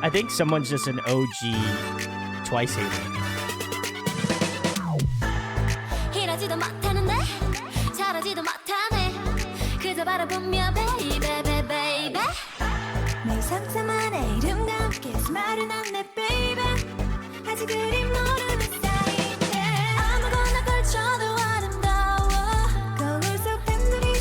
I think someone's just an OG Twice hater. 이러지도 못하는데 저러지도 못하네 그저 바라보며 baby baby baby 내 상상만의 이름과 함께 수많은 안내 baby 아직 그리 모르는 사이인데 아무거나 걸쳐도 아름다워 거울 속 팬들이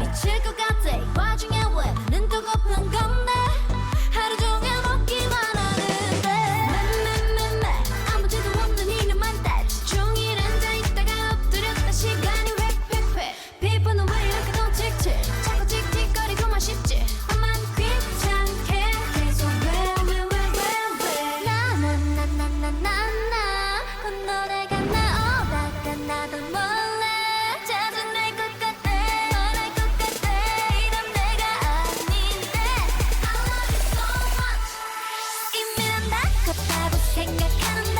미칠 것 같아 이 와중에 왜 눈 뜨고픈 건데 하루 종일 먹기만 하는데 맴맴맴매 아무지도 없는 이름만 따지 종일 앉아있다가 엎드렸다 시간이 획획획 피부는 왜 이렇게 더 칙칙 자꾸 틱틱거리고만 싶지 나만 귀찮게 계속 왜 나나나나나나 건너래가 나오다가 나도 몰래 짜증날 것 같아 너랄 것 같아 이런 내가 아닌데 I love you so much 이미 난 다 컸다고 생각하는데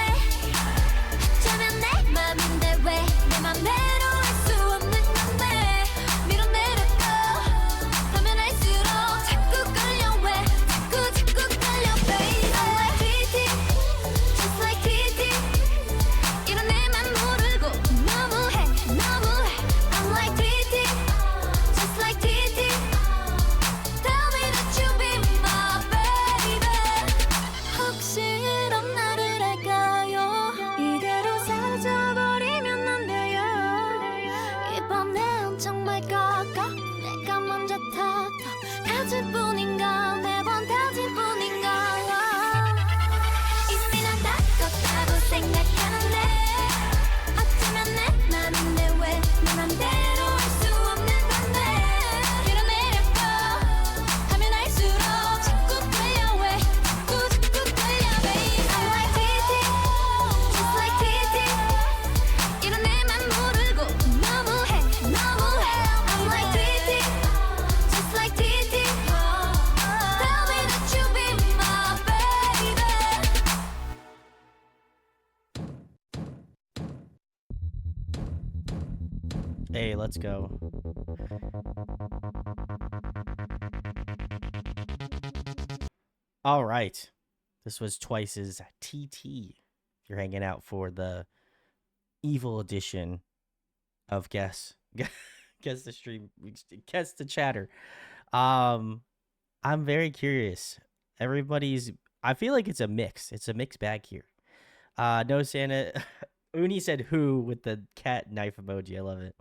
어쩌면 내 맘인데 왜 내 맘대로 할 수 없는 건데 밀어내려고 하면 할수록 자꾸 끌려 왜 자꾸 끌려 baby I'm like TT just like TT 이런 내맘 모르고 너무해 I'm like TT just like TT tell me that you be my baby 혹시 이런 나를 할까요 이대로 사라져버리면 안 돼요 이밤 내 엄청 맑아가 내가 먼저 탓 다질 뿐인가 매번 다질 뿐인가 이미 난 다 컸다고 생각하는데 어쩌면 내 맘인데 왜 내 맘대로 할 수 없는 건데 밀어내려고 하면 할수록 자꾸 끌려 왜 자꾸 끌려 baby I'm like TT just like TT 이런 내맘 모르고 너무해 I'm like TT just like TT tell me that you be my baby Hey, let's go. All right. This was Twice's TT. If you're hanging out for the evil edition of Guess the Stream, Guess the Chatter. I'm very curious. I feel like it's a mix. It's a mixed bag here. No Santa. Uni said who with the cat knife emoji. I love it.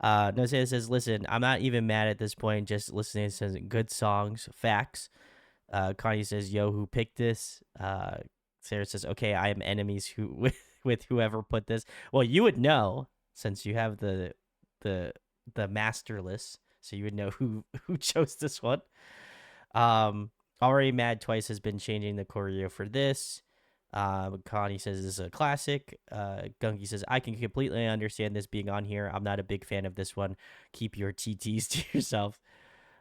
No Santa says, listen, I'm not even mad at this point. Just listening to good songs, facts. Connie says, yo, who picked this? Sarah says, okay, I am enemies who with whoever put this. Well, you would know since you have the master list, so you would know who chose this one. Already Mad Twice has been changing the choreo for this. Connie says this is a classic. Gunky says, I can completely understand this being on here. I'm not a big fan of this one. Keep your TTs to yourself.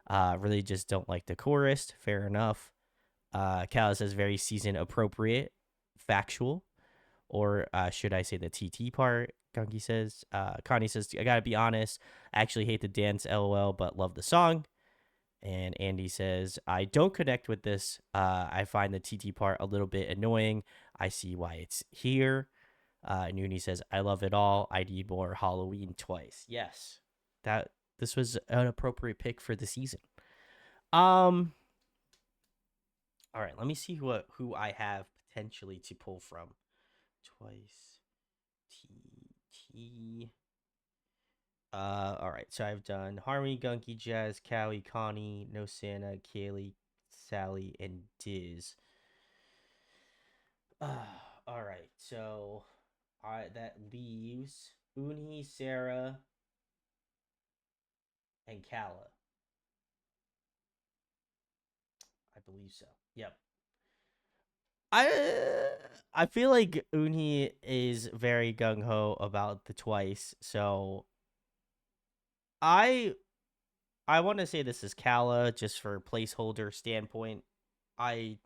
Really just don't like the chorus. Fair enough. Kala says very season appropriate, factual, or should I say the TT part? Gunky says. Connie says, I gotta be honest, I actually hate the dance, lol, but love the song. And Andy says, I don't connect with this. I find the TT part a little bit annoying. I see why it's here. Nooney says, I love it all. I need more Halloween Twice. Yes, this was an appropriate pick for the season. All right, let me see who I have potentially to pull from. Twice TT. All right, so I've done Harmony, Gunky, Jazz, Callie, Connie, No Santa, Kaylee, Sally, and Diz. All right, so that leaves Uni, Sarah, and Kala. I believe so. Yep. I feel like Uni is very gung ho about the Twice, so I want to say this is Kala just for placeholder standpoint. I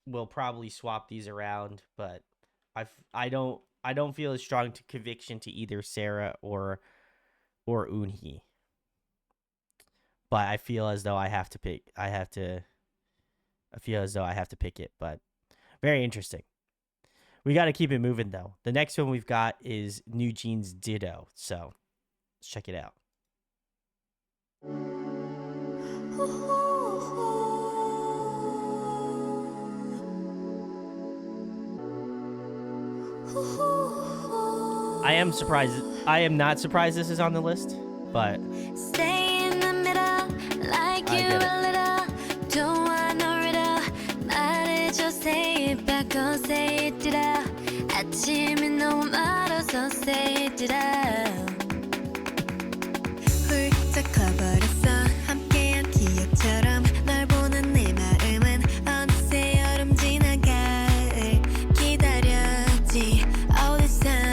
will probably swap these around, but I don't feel as strong to conviction to either Sarah or Unhee. But I feel as though I have to pick. I feel as though I have to pick it, but very interesting. We got to keep it moving though. The next one we've got is New Jeans Ditto. So let's check it out. I am surprised. I am not surprised this is on the list. but Stay in the middle like I you're get it. a little. Don't want no riddle. 말해줘, say it back, oh say it it out. 아침이 너무 멀어서 say it it out. 훌쩍 커버렸어 함께한 기억처럼 널 보는 내 마음은 어느새 여름 지나갈 기다렸지 all this time.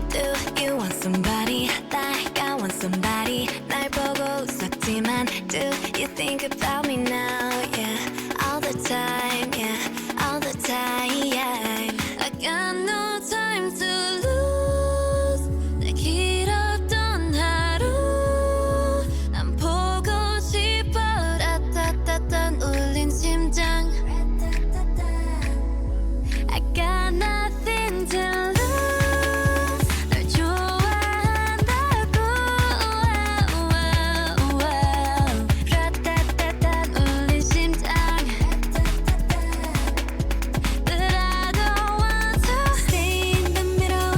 Do you want somebody like I want somebody 날 보고 웃었지만 do you think about me now yeah all the time yeah all the time I got no time to lose 내 길었던 하루 난 보고 싶어 라따따따 울린 심장 I got nothing to lose 널 좋아한다고 라따따따 울린 심장 But I don't want to stay in the middle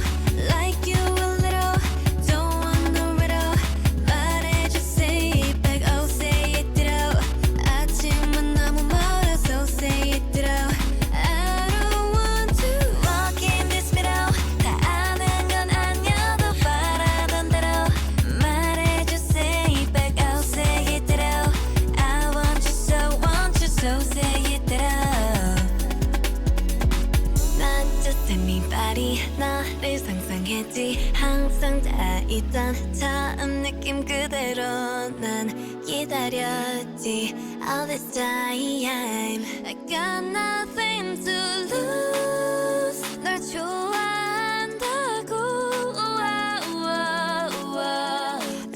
like you a little don't want no riddle 말해줘 say it back oh say it ditto 아침은 너무 멀어서 say it ditto I don't want to walk in this middle 다 아는 건 아니어도 바라던 대로 말해줘 say it back oh say it ditto I want you so say it ditto Not just anybody 너를 상상했지 항상 다 있던 처음 느낌 그대로 난 기다렸지 all this time I got nothing to lose 널 좋아한다고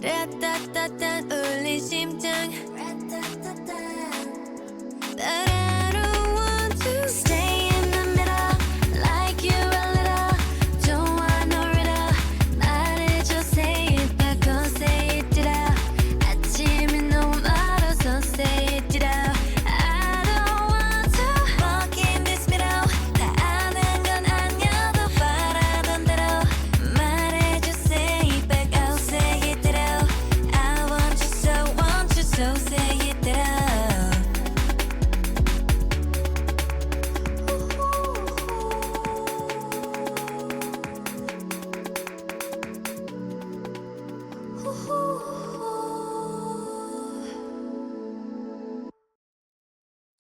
라따따따 울린 심장 But I don't want to stay in the middle like you're a little don't want no riddle 말해줘 say it back oh say it ditto 아침이 너무 멀어서 say it ditto I don't want to walk in this middle 다 아는 건 아니어도 바라던 대로 말해줘 say it back oh say it ditto I want you so say it ditto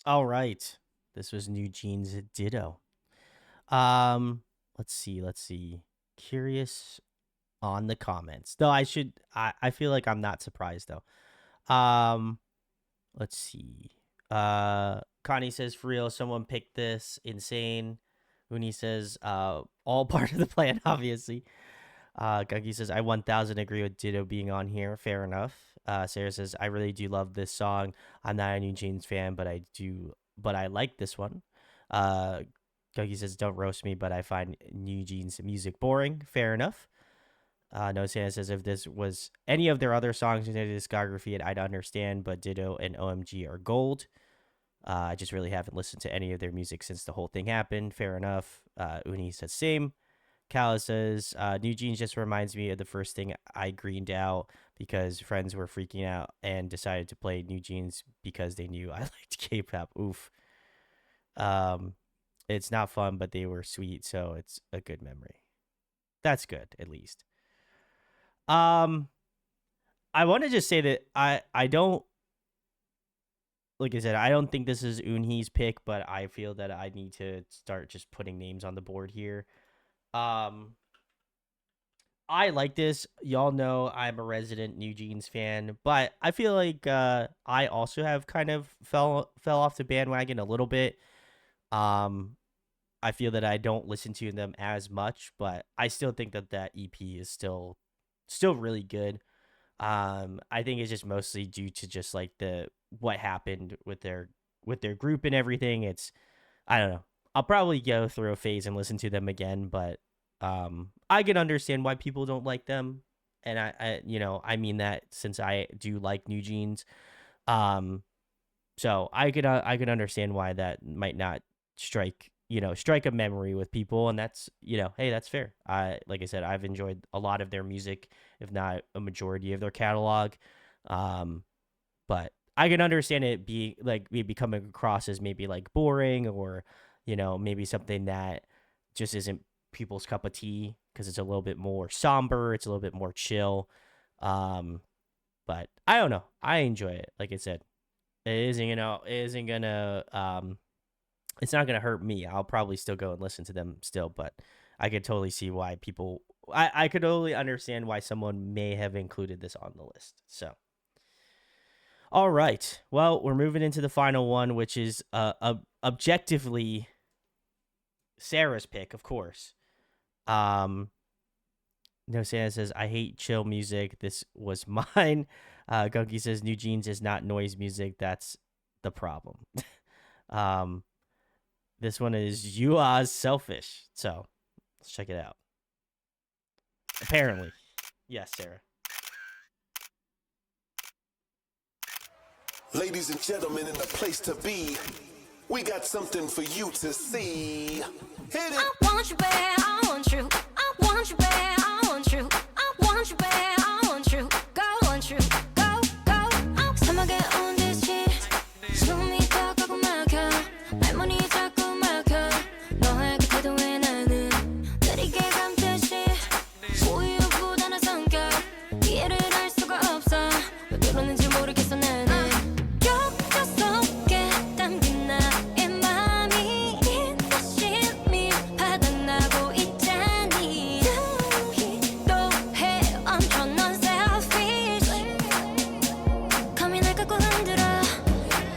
All right. This was New Jeans Ditto. Let's see. Curious on the comments. Though I feel like I'm not surprised though. Let's see. Connie says for real, someone picked this. Insane. Uni says, all part of the plan, obviously. Gunky says, I 1000 agree with Ditto being on here. Fair enough. Sarah says, I really do love this song. I'm not a New Jeans fan, but I like this one. Gunky says, don't roast me, but I find New Jeans music boring. Fair enough. No Santa says, if this was any of their other songs in their discography, I'd understand, but Ditto and OMG are gold. I just really haven't listened to any of their music since the whole thing happened. Fair enough. Uni says, same. Kala says, New Jeans just reminds me of the first thing I greened out because friends were freaking out and decided to play New Jeans because they knew I liked K-pop. Oof. It's not fun, but they were sweet, so it's a good memory. That's good, at least. I want to just say that I don't, like I said, I don't think this is Unhee's pick, but I feel that I need to start just putting names on the board here. I like this. Y'all know I'm a resident New Jeans fan, but I feel like I also have kind of fell off the bandwagon a little bit. I feel that I don't listen to them as much, but I still think that EP is still really good. I think it's just mostly due to just like what happened with their group and everything. I don't know. I'll probably go through a phase and listen to them again, but I can understand why people don't like them, and I mean that since I do like New Jeans, so I could understand why that might not strike strike a memory with people, and that's, hey, that's fair. Like I said, I've enjoyed a lot of their music, if not a majority of their catalog. Um, but I can understand it being like maybe coming across as maybe like boring, or maybe something that just isn't people's cup of tea, because it's a little bit more somber, it's a little bit more chill. Um, but I don't know. I enjoy it. Like I said, it's not gonna hurt me. I'll probably still go and listen to them still, but I could totally see why people. I could totally understand why someone may have included this on the list. So, all right. Well, we're moving into the final one, which is objectively Sarah's pick, of course. No, Santa says, I hate chill music. This was mine. Gunky says, New Jeans is not noise music. That's the problem. um, this one is You Are Selfish. So let's check it out. Apparently. Yes, Sarah. Ladies and gentlemen, in the place to be, we got something for you to see. Hit it! I want you bad, I want you. I want you bad, I want you. I want you bad, I want you. Go, want you. Go, go. 사막에 온 듯이 숨이 턱하고 막혀. 할머니 자꾸 막혀. 너의 그 태도에 나는 느리게 감듯이 우유부단한 성격. 이해를 할 수가 없어. 왜 그러는지 모르겠어 나는. 격자 속에 담긴 나의 맘이 인도심이 바닥나고 있잖니. 또 해 엄청난 selfish. 감히 날 깎고 흔들어.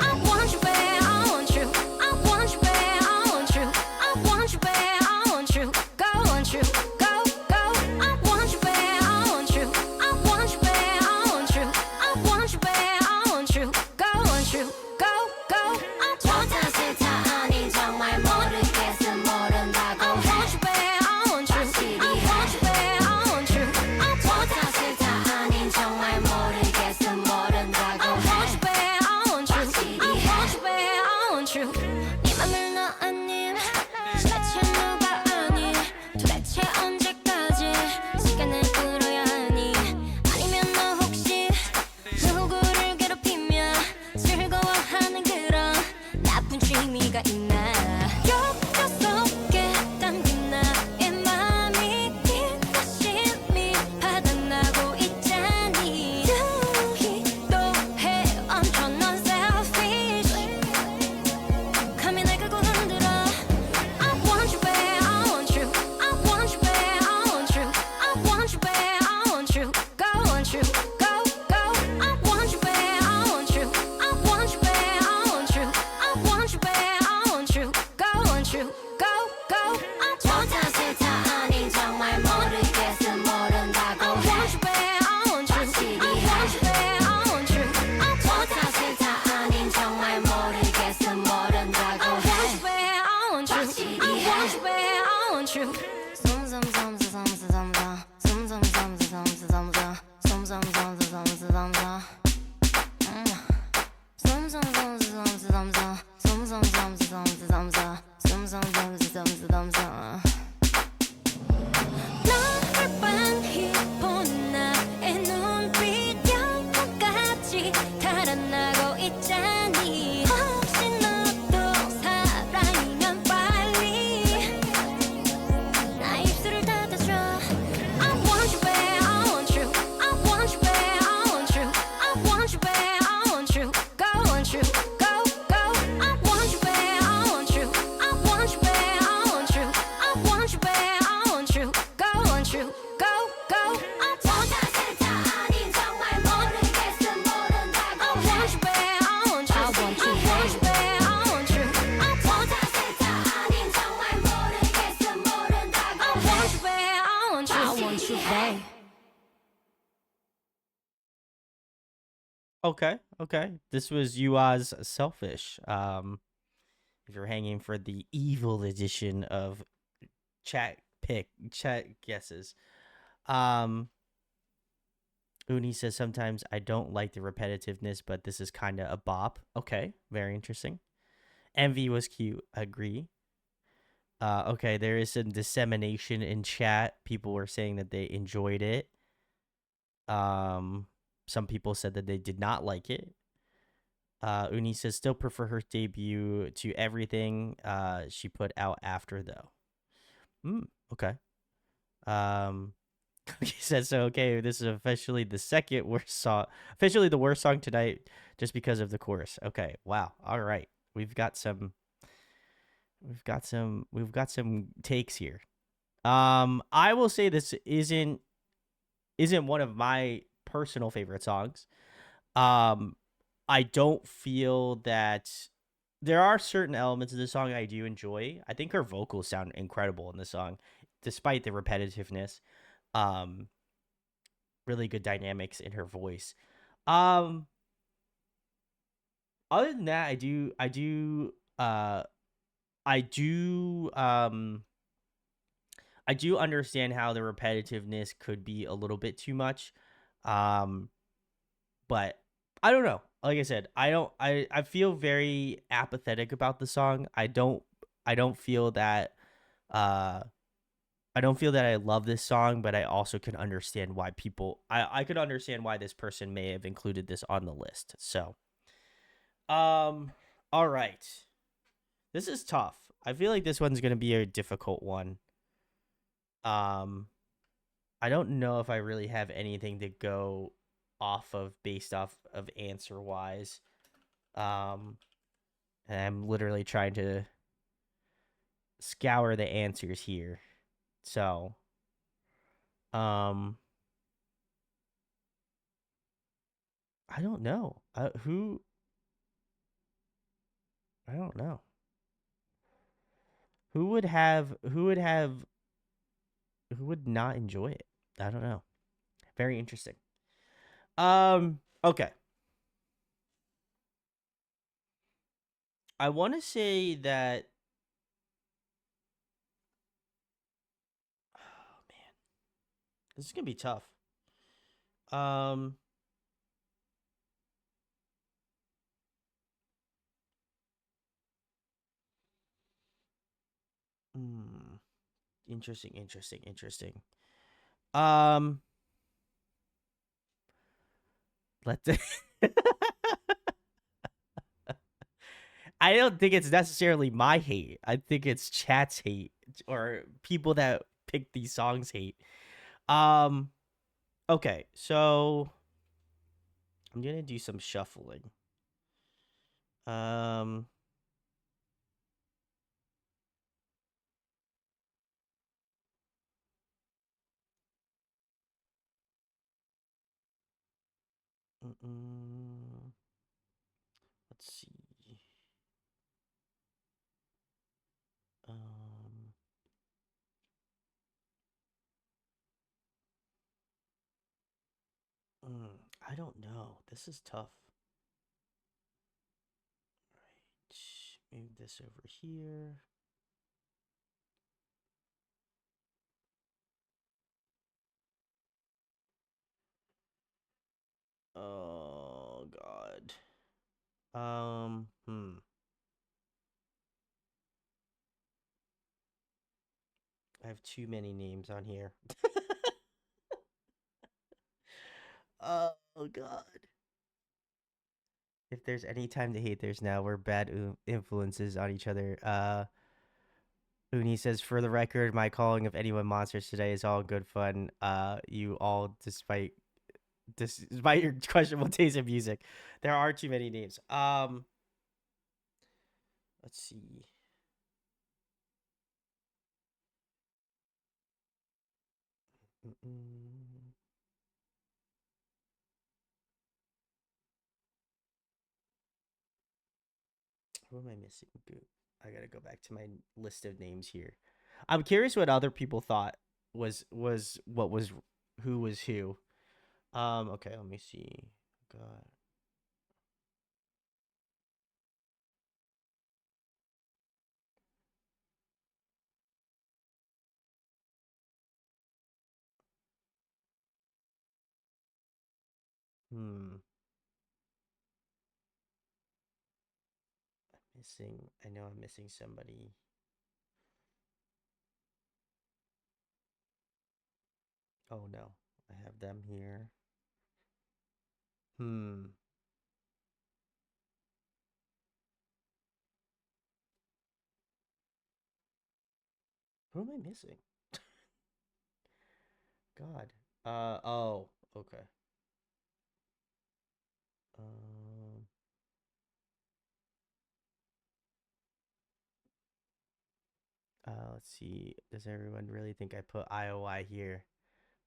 I want you bad, I want you. I want you bad, I want you. I want you bad, I want you. Go, want you. Go, go. I want you bad, I want you. I want you bad, I want you. I want you bad, I want you. Go, want you. Go, go. 좋다 싫다 아닌 정말 모르겠어 모른다고 I want you bad, I want you. I want you bad, I want you. 좋다 싫다 아닌 정말 모르겠어 모른다고 I want you bad, I want you. I want you bad, I want you. 네 맘을 너 아님 도대체 누가 아니 도대체 언제까지 시간을 끌어야 하니 아니면 너 혹시 누구를 괴롭히며 즐거워하는 그런 나쁜 취미가 있나 격자 속에 담긴 나의 맘이 인도심이 바닥나고 있잖니 또 해 엄청난 selfish 감히 날 깎고 흔들어 I want you bad, I want you. I want you bad, I want you. I want you bad, I want you. Go, want you. Go, go. I want you bad, I want you. I want you bad, I want you. I want you bad, I want you. Go, want you. Go, go. 좋다 싫다 아닌 정말 모르겠어 모른다고 I want you bad, I want you. I want you bad, I want you. 좋다 싫다 아닌 정말 모르겠어 모른다고 I want you bad, I want you. I want you bad, I want you. 너를 빤히 보는 나의 눈빛 영혼까지 달아나고 있잖니 혹시 너도 사랑이면 빨리 나 입술을 닫아줘 I want you bad, I want you. I want you bad, I want you. I want you bad, I want you. Go, want you. Go, go. I want you bad, I want you. I want you bad, I want you. I want you bad, I want you. Go, want you. Go, go. 좋다 싫다 아닌 정말 모르겠어 모른다고 I want you bad, I want you. I want you bad, I want you. 좋다 싫다 아닌 정말 모르겠어 모른다고 I want you bad, I want you. I want you bad. Okay. This was Yua's Selfish. If you're hanging for the evil edition of chat guesses. Uni says sometimes I don't like the repetitiveness, but this is kind of a bop. Okay, very interesting. Envy was cute. Agree. Okay, there is some dissemination in chat. People were saying that they enjoyed it. Um, some people said that they did not like it. Uni says still prefer her debut to everything she put out after though. Okay. Um, he says so. Okay, this is officially the second worst song, officially the worst song tonight, just because of the chorus. Okay, wow. All right, we've got some, we've got some takes here. I will say this isn't one of my personal favorite songs. Um, I don't feel that there are certain elements of the song I do enjoy. I think her vocals sound incredible in the song, despite the repetitiveness. Um, really good dynamics in her voice. Um, other than that, I do, I do understand how the repetitiveness could be a little bit too much. Um, but I don't know. Like I said, I feel very apathetic about the song. I don't feel that uh I don't feel that I love this song, but I also can understand why I could understand why this person may have included this on the list. So, um all right. This is tough. I feel like this one's going to be a difficult one. Um I don't know if I really have anything to go off of based off of answer wise. Um and I'm literally trying to scour the answers here. So, um I don't know. I don't know. Who would not enjoy it? I don't know. Very interesting. Okay. I want to say that oh man, this is going to be tough. Um hmm, interesting. Um let's I don't think it's necessarily my hate. I think it's chat's hate or people that pick these songs hate. Um okay, so I'm going to do some shuffling. Um mm-mm. Let's see. Um, I don't know. This is tough. Right. Move this over here. Oh God. Hmm. I have too many names on here. Oh God. If there's any time to hate, there's now. We're bad influences on each other. Uni says, for the record, my calling of anyone monsters today is all good fun. You all, despite your questionable taste in music, there are too many names. Let's see. Mm-mm. Who am I missing? I gotta go back to my list of names here. I'm curious what other people thought was what was who was who. Okay, let me see. God. Hmm. Missing. I know I'm missing somebody. Oh no, I have them here. Hmm. Who am I missing? God. Oh. Okay. Um. Let's see. Does everyone really think I put IOI here?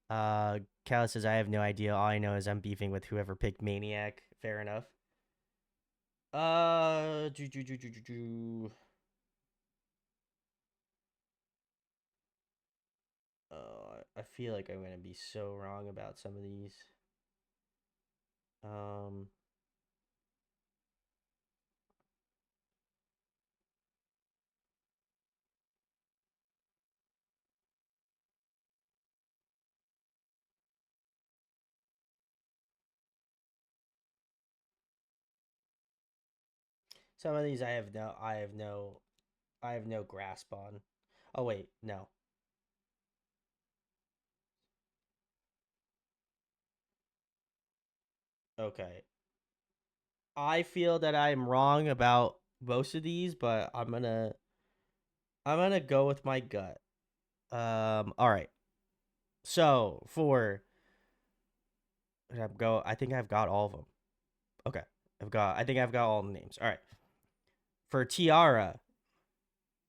Cal says I have no idea. All I know is I'm beefing with whoever picked Maniac. Fair enough. Uh. Do, do, do, do, do, do. Oh, I feel like I'm gonna be so wrong about some of these. Um. Some of these I have no grasp on. Oh wait, no. Okay. I feel that I'm wrong about most of these, but I'm gonna go with my gut. All right. So for I think I've got all of them. Okay, I think I've got all the names. All right. For Tiara,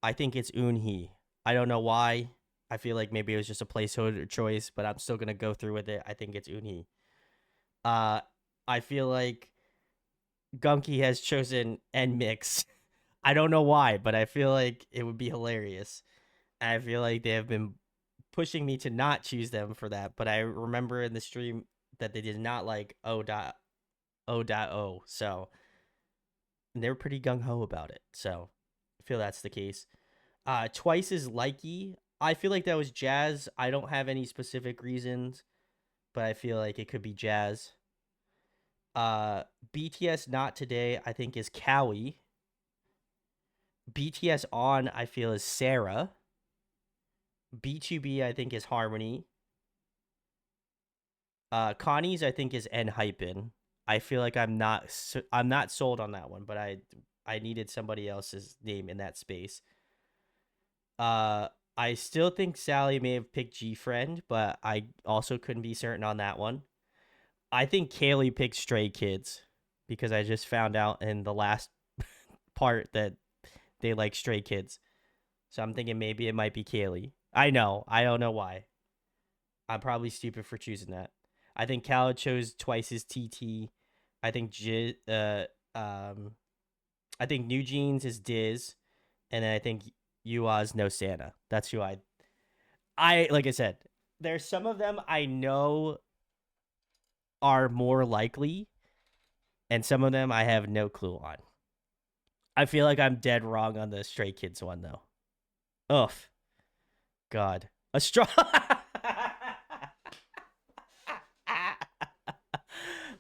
I think it's Unhee. I don't know why. I feel like maybe it was just a placeholder choice, but I'm still gonna go through with it. I think it's Unhee. Uh, I feel like Gunky has chosen Nmix. I don't know why, but I feel like it would be hilarious. I feel like they have been pushing me to not choose them for that, but I remember in the stream that they did not like O.O. So they were pretty gung ho about it. So I feel that's the case. Twice is likey. I feel like that was Jazz. I don't have any specific reasons, but I feel like it could be Jazz. Uh, BTS not today. I think is Cowie. BTS on. I feel is Sarah. B2B I think is Harmony. Connie's I think is N Hypen. I feel like I'm not sold on that one, but I needed somebody else's name in that space. Uh, I still think Sally may have picked G Friend, but I also couldn't be certain on that one. I think Kaylee picked Stray Kids because I just found out in the last part that they like Stray Kids. So I'm thinking maybe it might be Kaylee. I know. I don't know why. I'm probably stupid for choosing that. I think Khaled chose twice his TT. I think I think New Jeans is Diz, and then I think Yua's No Santa. That's who I like I said, there's some of them I know are more likely, and some of them I have no clue on. I feel like I'm dead wrong on the Stray Kids one though. Ugh, God, a straw.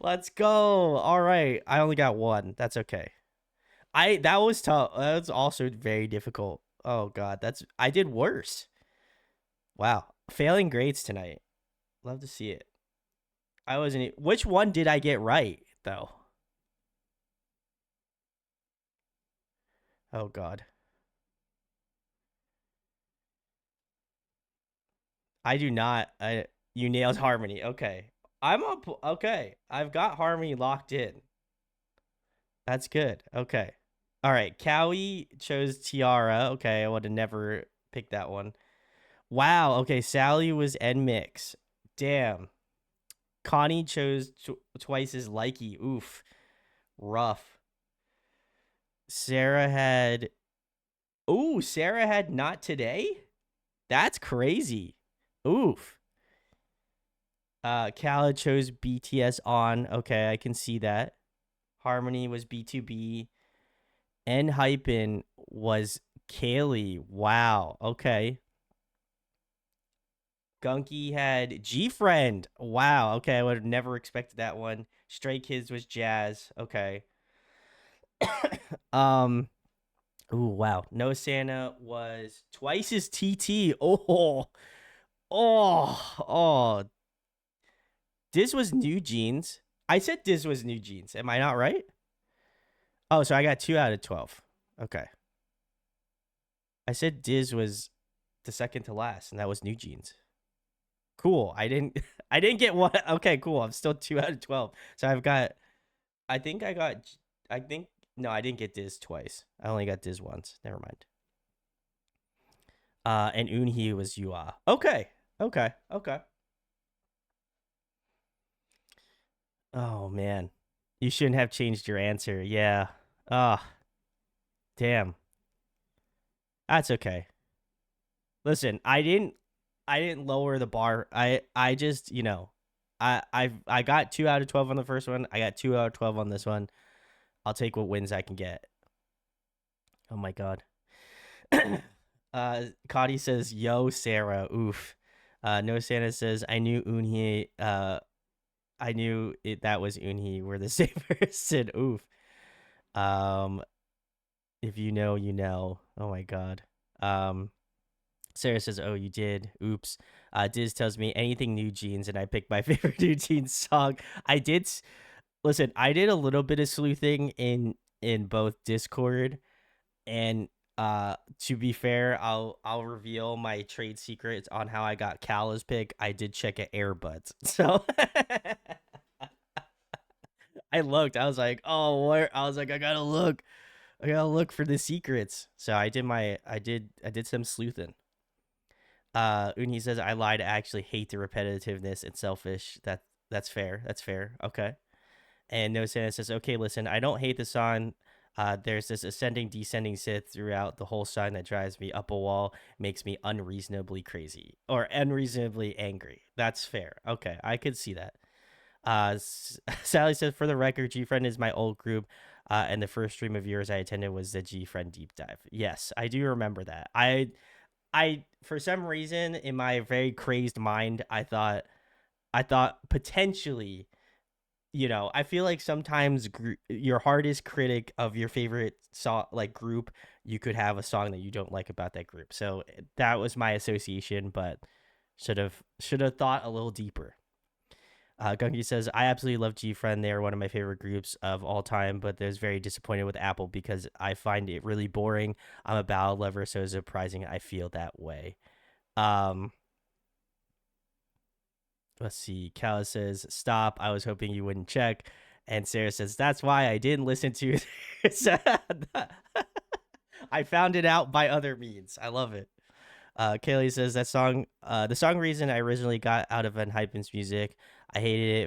Let's go. All right, I only got one. That's okay. That was tough. That was also very difficult. Oh God, I did worse. Wow, failing grades tonight. Love to see it. I wasn't. Which one did I get right though? Oh God, I do not. You nailed Harmony. Okay, I'm up. Okay, I've got Harmony locked in. That's good. Okay. All right. Cowie chose Tiara. Okay, I would have never picked that one. Wow. Okay, Sally was N Mix. Damn. Connie chose twice as likey. Oof. Rough. Sarah had. Ooh, Sarah had not today? That's crazy. Oof. Khaled chose BTS on. Okay, I can see that. Harmony was B2B. N Hypen was Kaylee. Wow. Okay. Gunky had G Friend. Wow. Okay, I would have never expected that one. Stray Kids was Jazz. Okay. um. Ooh, wow. No Santa was twice as TT. Oh. Oh. Diz was New Jeans. I said Diz was New Jeans. Am I not right? Oh, so I got 2 out of 12. Okay. I said Diz was the second to last, and that was New Jeans. Cool. I didn't I didn't get one. Okay, cool. I'm still 2 out of 12. So I think no, I didn't get Diz twice. I only got Diz once. Never mind. And Eunhee was Yua. Okay. Oh man. You shouldn't have changed your answer. Yeah. Ah, damn. That's okay. Listen, I didn't lower the bar. I just, I got 2 out of 12 on the first one. I got 2 out of 12 on this one. I'll take what wins I can get. Oh my god. Cody says, "Yo, Sarah." Oof. No Santa says, "I knew Eunhee. I knew it. That was Eunhee. We're the same person." Oof. Um, if you know, you know. Oh my god. Sarah says, "Oh, you did. Oops." Diz tells me anything New Jeans, and I picked my favorite New Jeans song. I did. Listen, I did a little bit of sleuthing in both Discord, and to be fair, I'll reveal my trade secrets on how I got Kala's pick. I did check at Airbuds, so I looked. I was like, oh, where? I was like, I gotta look. I gotta look for the secrets. So I did some sleuthing. Uni says I lied. I actually hate the repetitiveness and selfish. That's fair. That's fair. Okay. And No Santa says, okay, listen, I don't hate the song. There's this ascending, descending Sith throughout the whole song that drives me up a wall, makes me unreasonably crazy or unreasonably angry. That's fair. Okay, I could see that. Sally says, for the record, G Friend is my old group, and the first stream of yours I attended was the G Friend deep dive. Yes, I do remember that. I for some reason in my very crazed mind, I thought potentially, I feel like sometimes your hardest critic of your favorite song, like group, you could have a song that you don't like about that group. So that was my association, but should have thought a little deeper. Gunky says, I absolutely love G Friend. They are one of my favorite groups of all time, but there's very disappointed with Apple because I find it really boring. I'm a ballad lover, so it's surprising I feel that way. Let's see. Kala says, stop. I was hoping you wouldn't check. And Sarah says, that's why I didn't listen to it. I found it out by other means. I love it. Kaylee says that song, the song reason I originally got out of Unhypen's music, I hated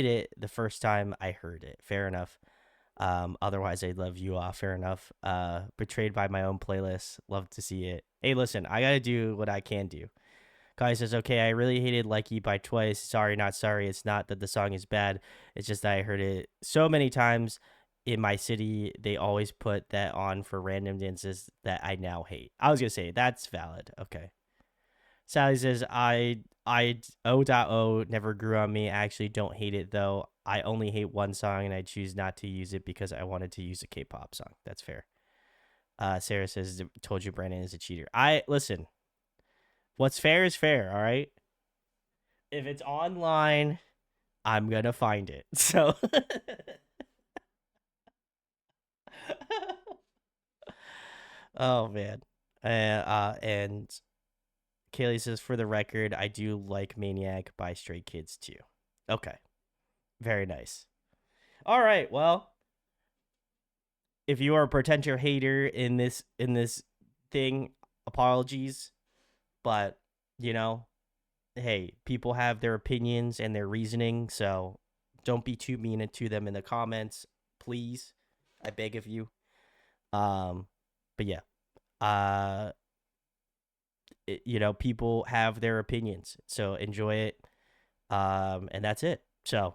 it the first time I heard it. Fair enough. Otherwise I'd love you off. Fair enough. Betrayed by my own playlist. Love to see it. Hey, listen, I gotta do what I can do. Kai says, okay, I really hated Likey by Twice. Sorry, not sorry. It's not that the song is bad. It's just that I heard it so many times in my city. They always put that on for random dances that I now hate. I was going to say, that's valid. Okay. Sally says, I O.O. never grew on me. I actually don't hate it, though. I only hate one song, and I choose not to use it because I wanted to use a K-pop song. That's fair. Sarah says, told you Brandon is a cheater. Listen. What's fair is fair, all right? If it's online, I'm going to find it. So oh man. And Kaylee says, for the record, I do like Maniac by Stray Kids too. Okay. Very nice. All right, well, if you are a potential hater in this thing, apologies. But, hey, people have their opinions and their reasoning, so don't be too mean to them in the comments, please. I beg of you. But yeah. People have their opinions, so enjoy it. And that's it. So,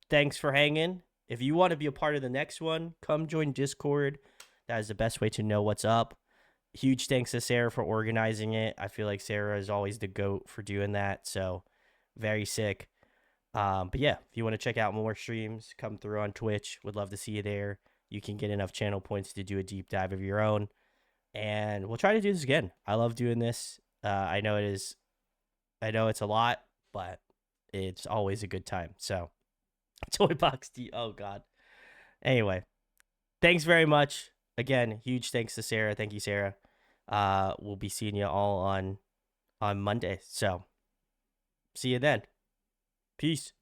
thanks for hanging. If you want to be a part of the next one, come join Discord. That is the best way to know what's up. Huge thanks to Sarah for organizing it. I feel like Sarah is always the GOAT for doing that. So very sick. But yeah, if you want to check out more streams, come through on Twitch. Would love to see you there. You can get enough channel points to do a deep dive of your own. And we'll try to do this again. I love doing this. I know it is. I know it's a lot, but it's always a good time. So, Toy Box D. Oh God. Anyway, thanks very much. Again, huge thanks to Sarah. Thank you, Sarah. We'll be seeing you all on Monday. So, see you then. Peace.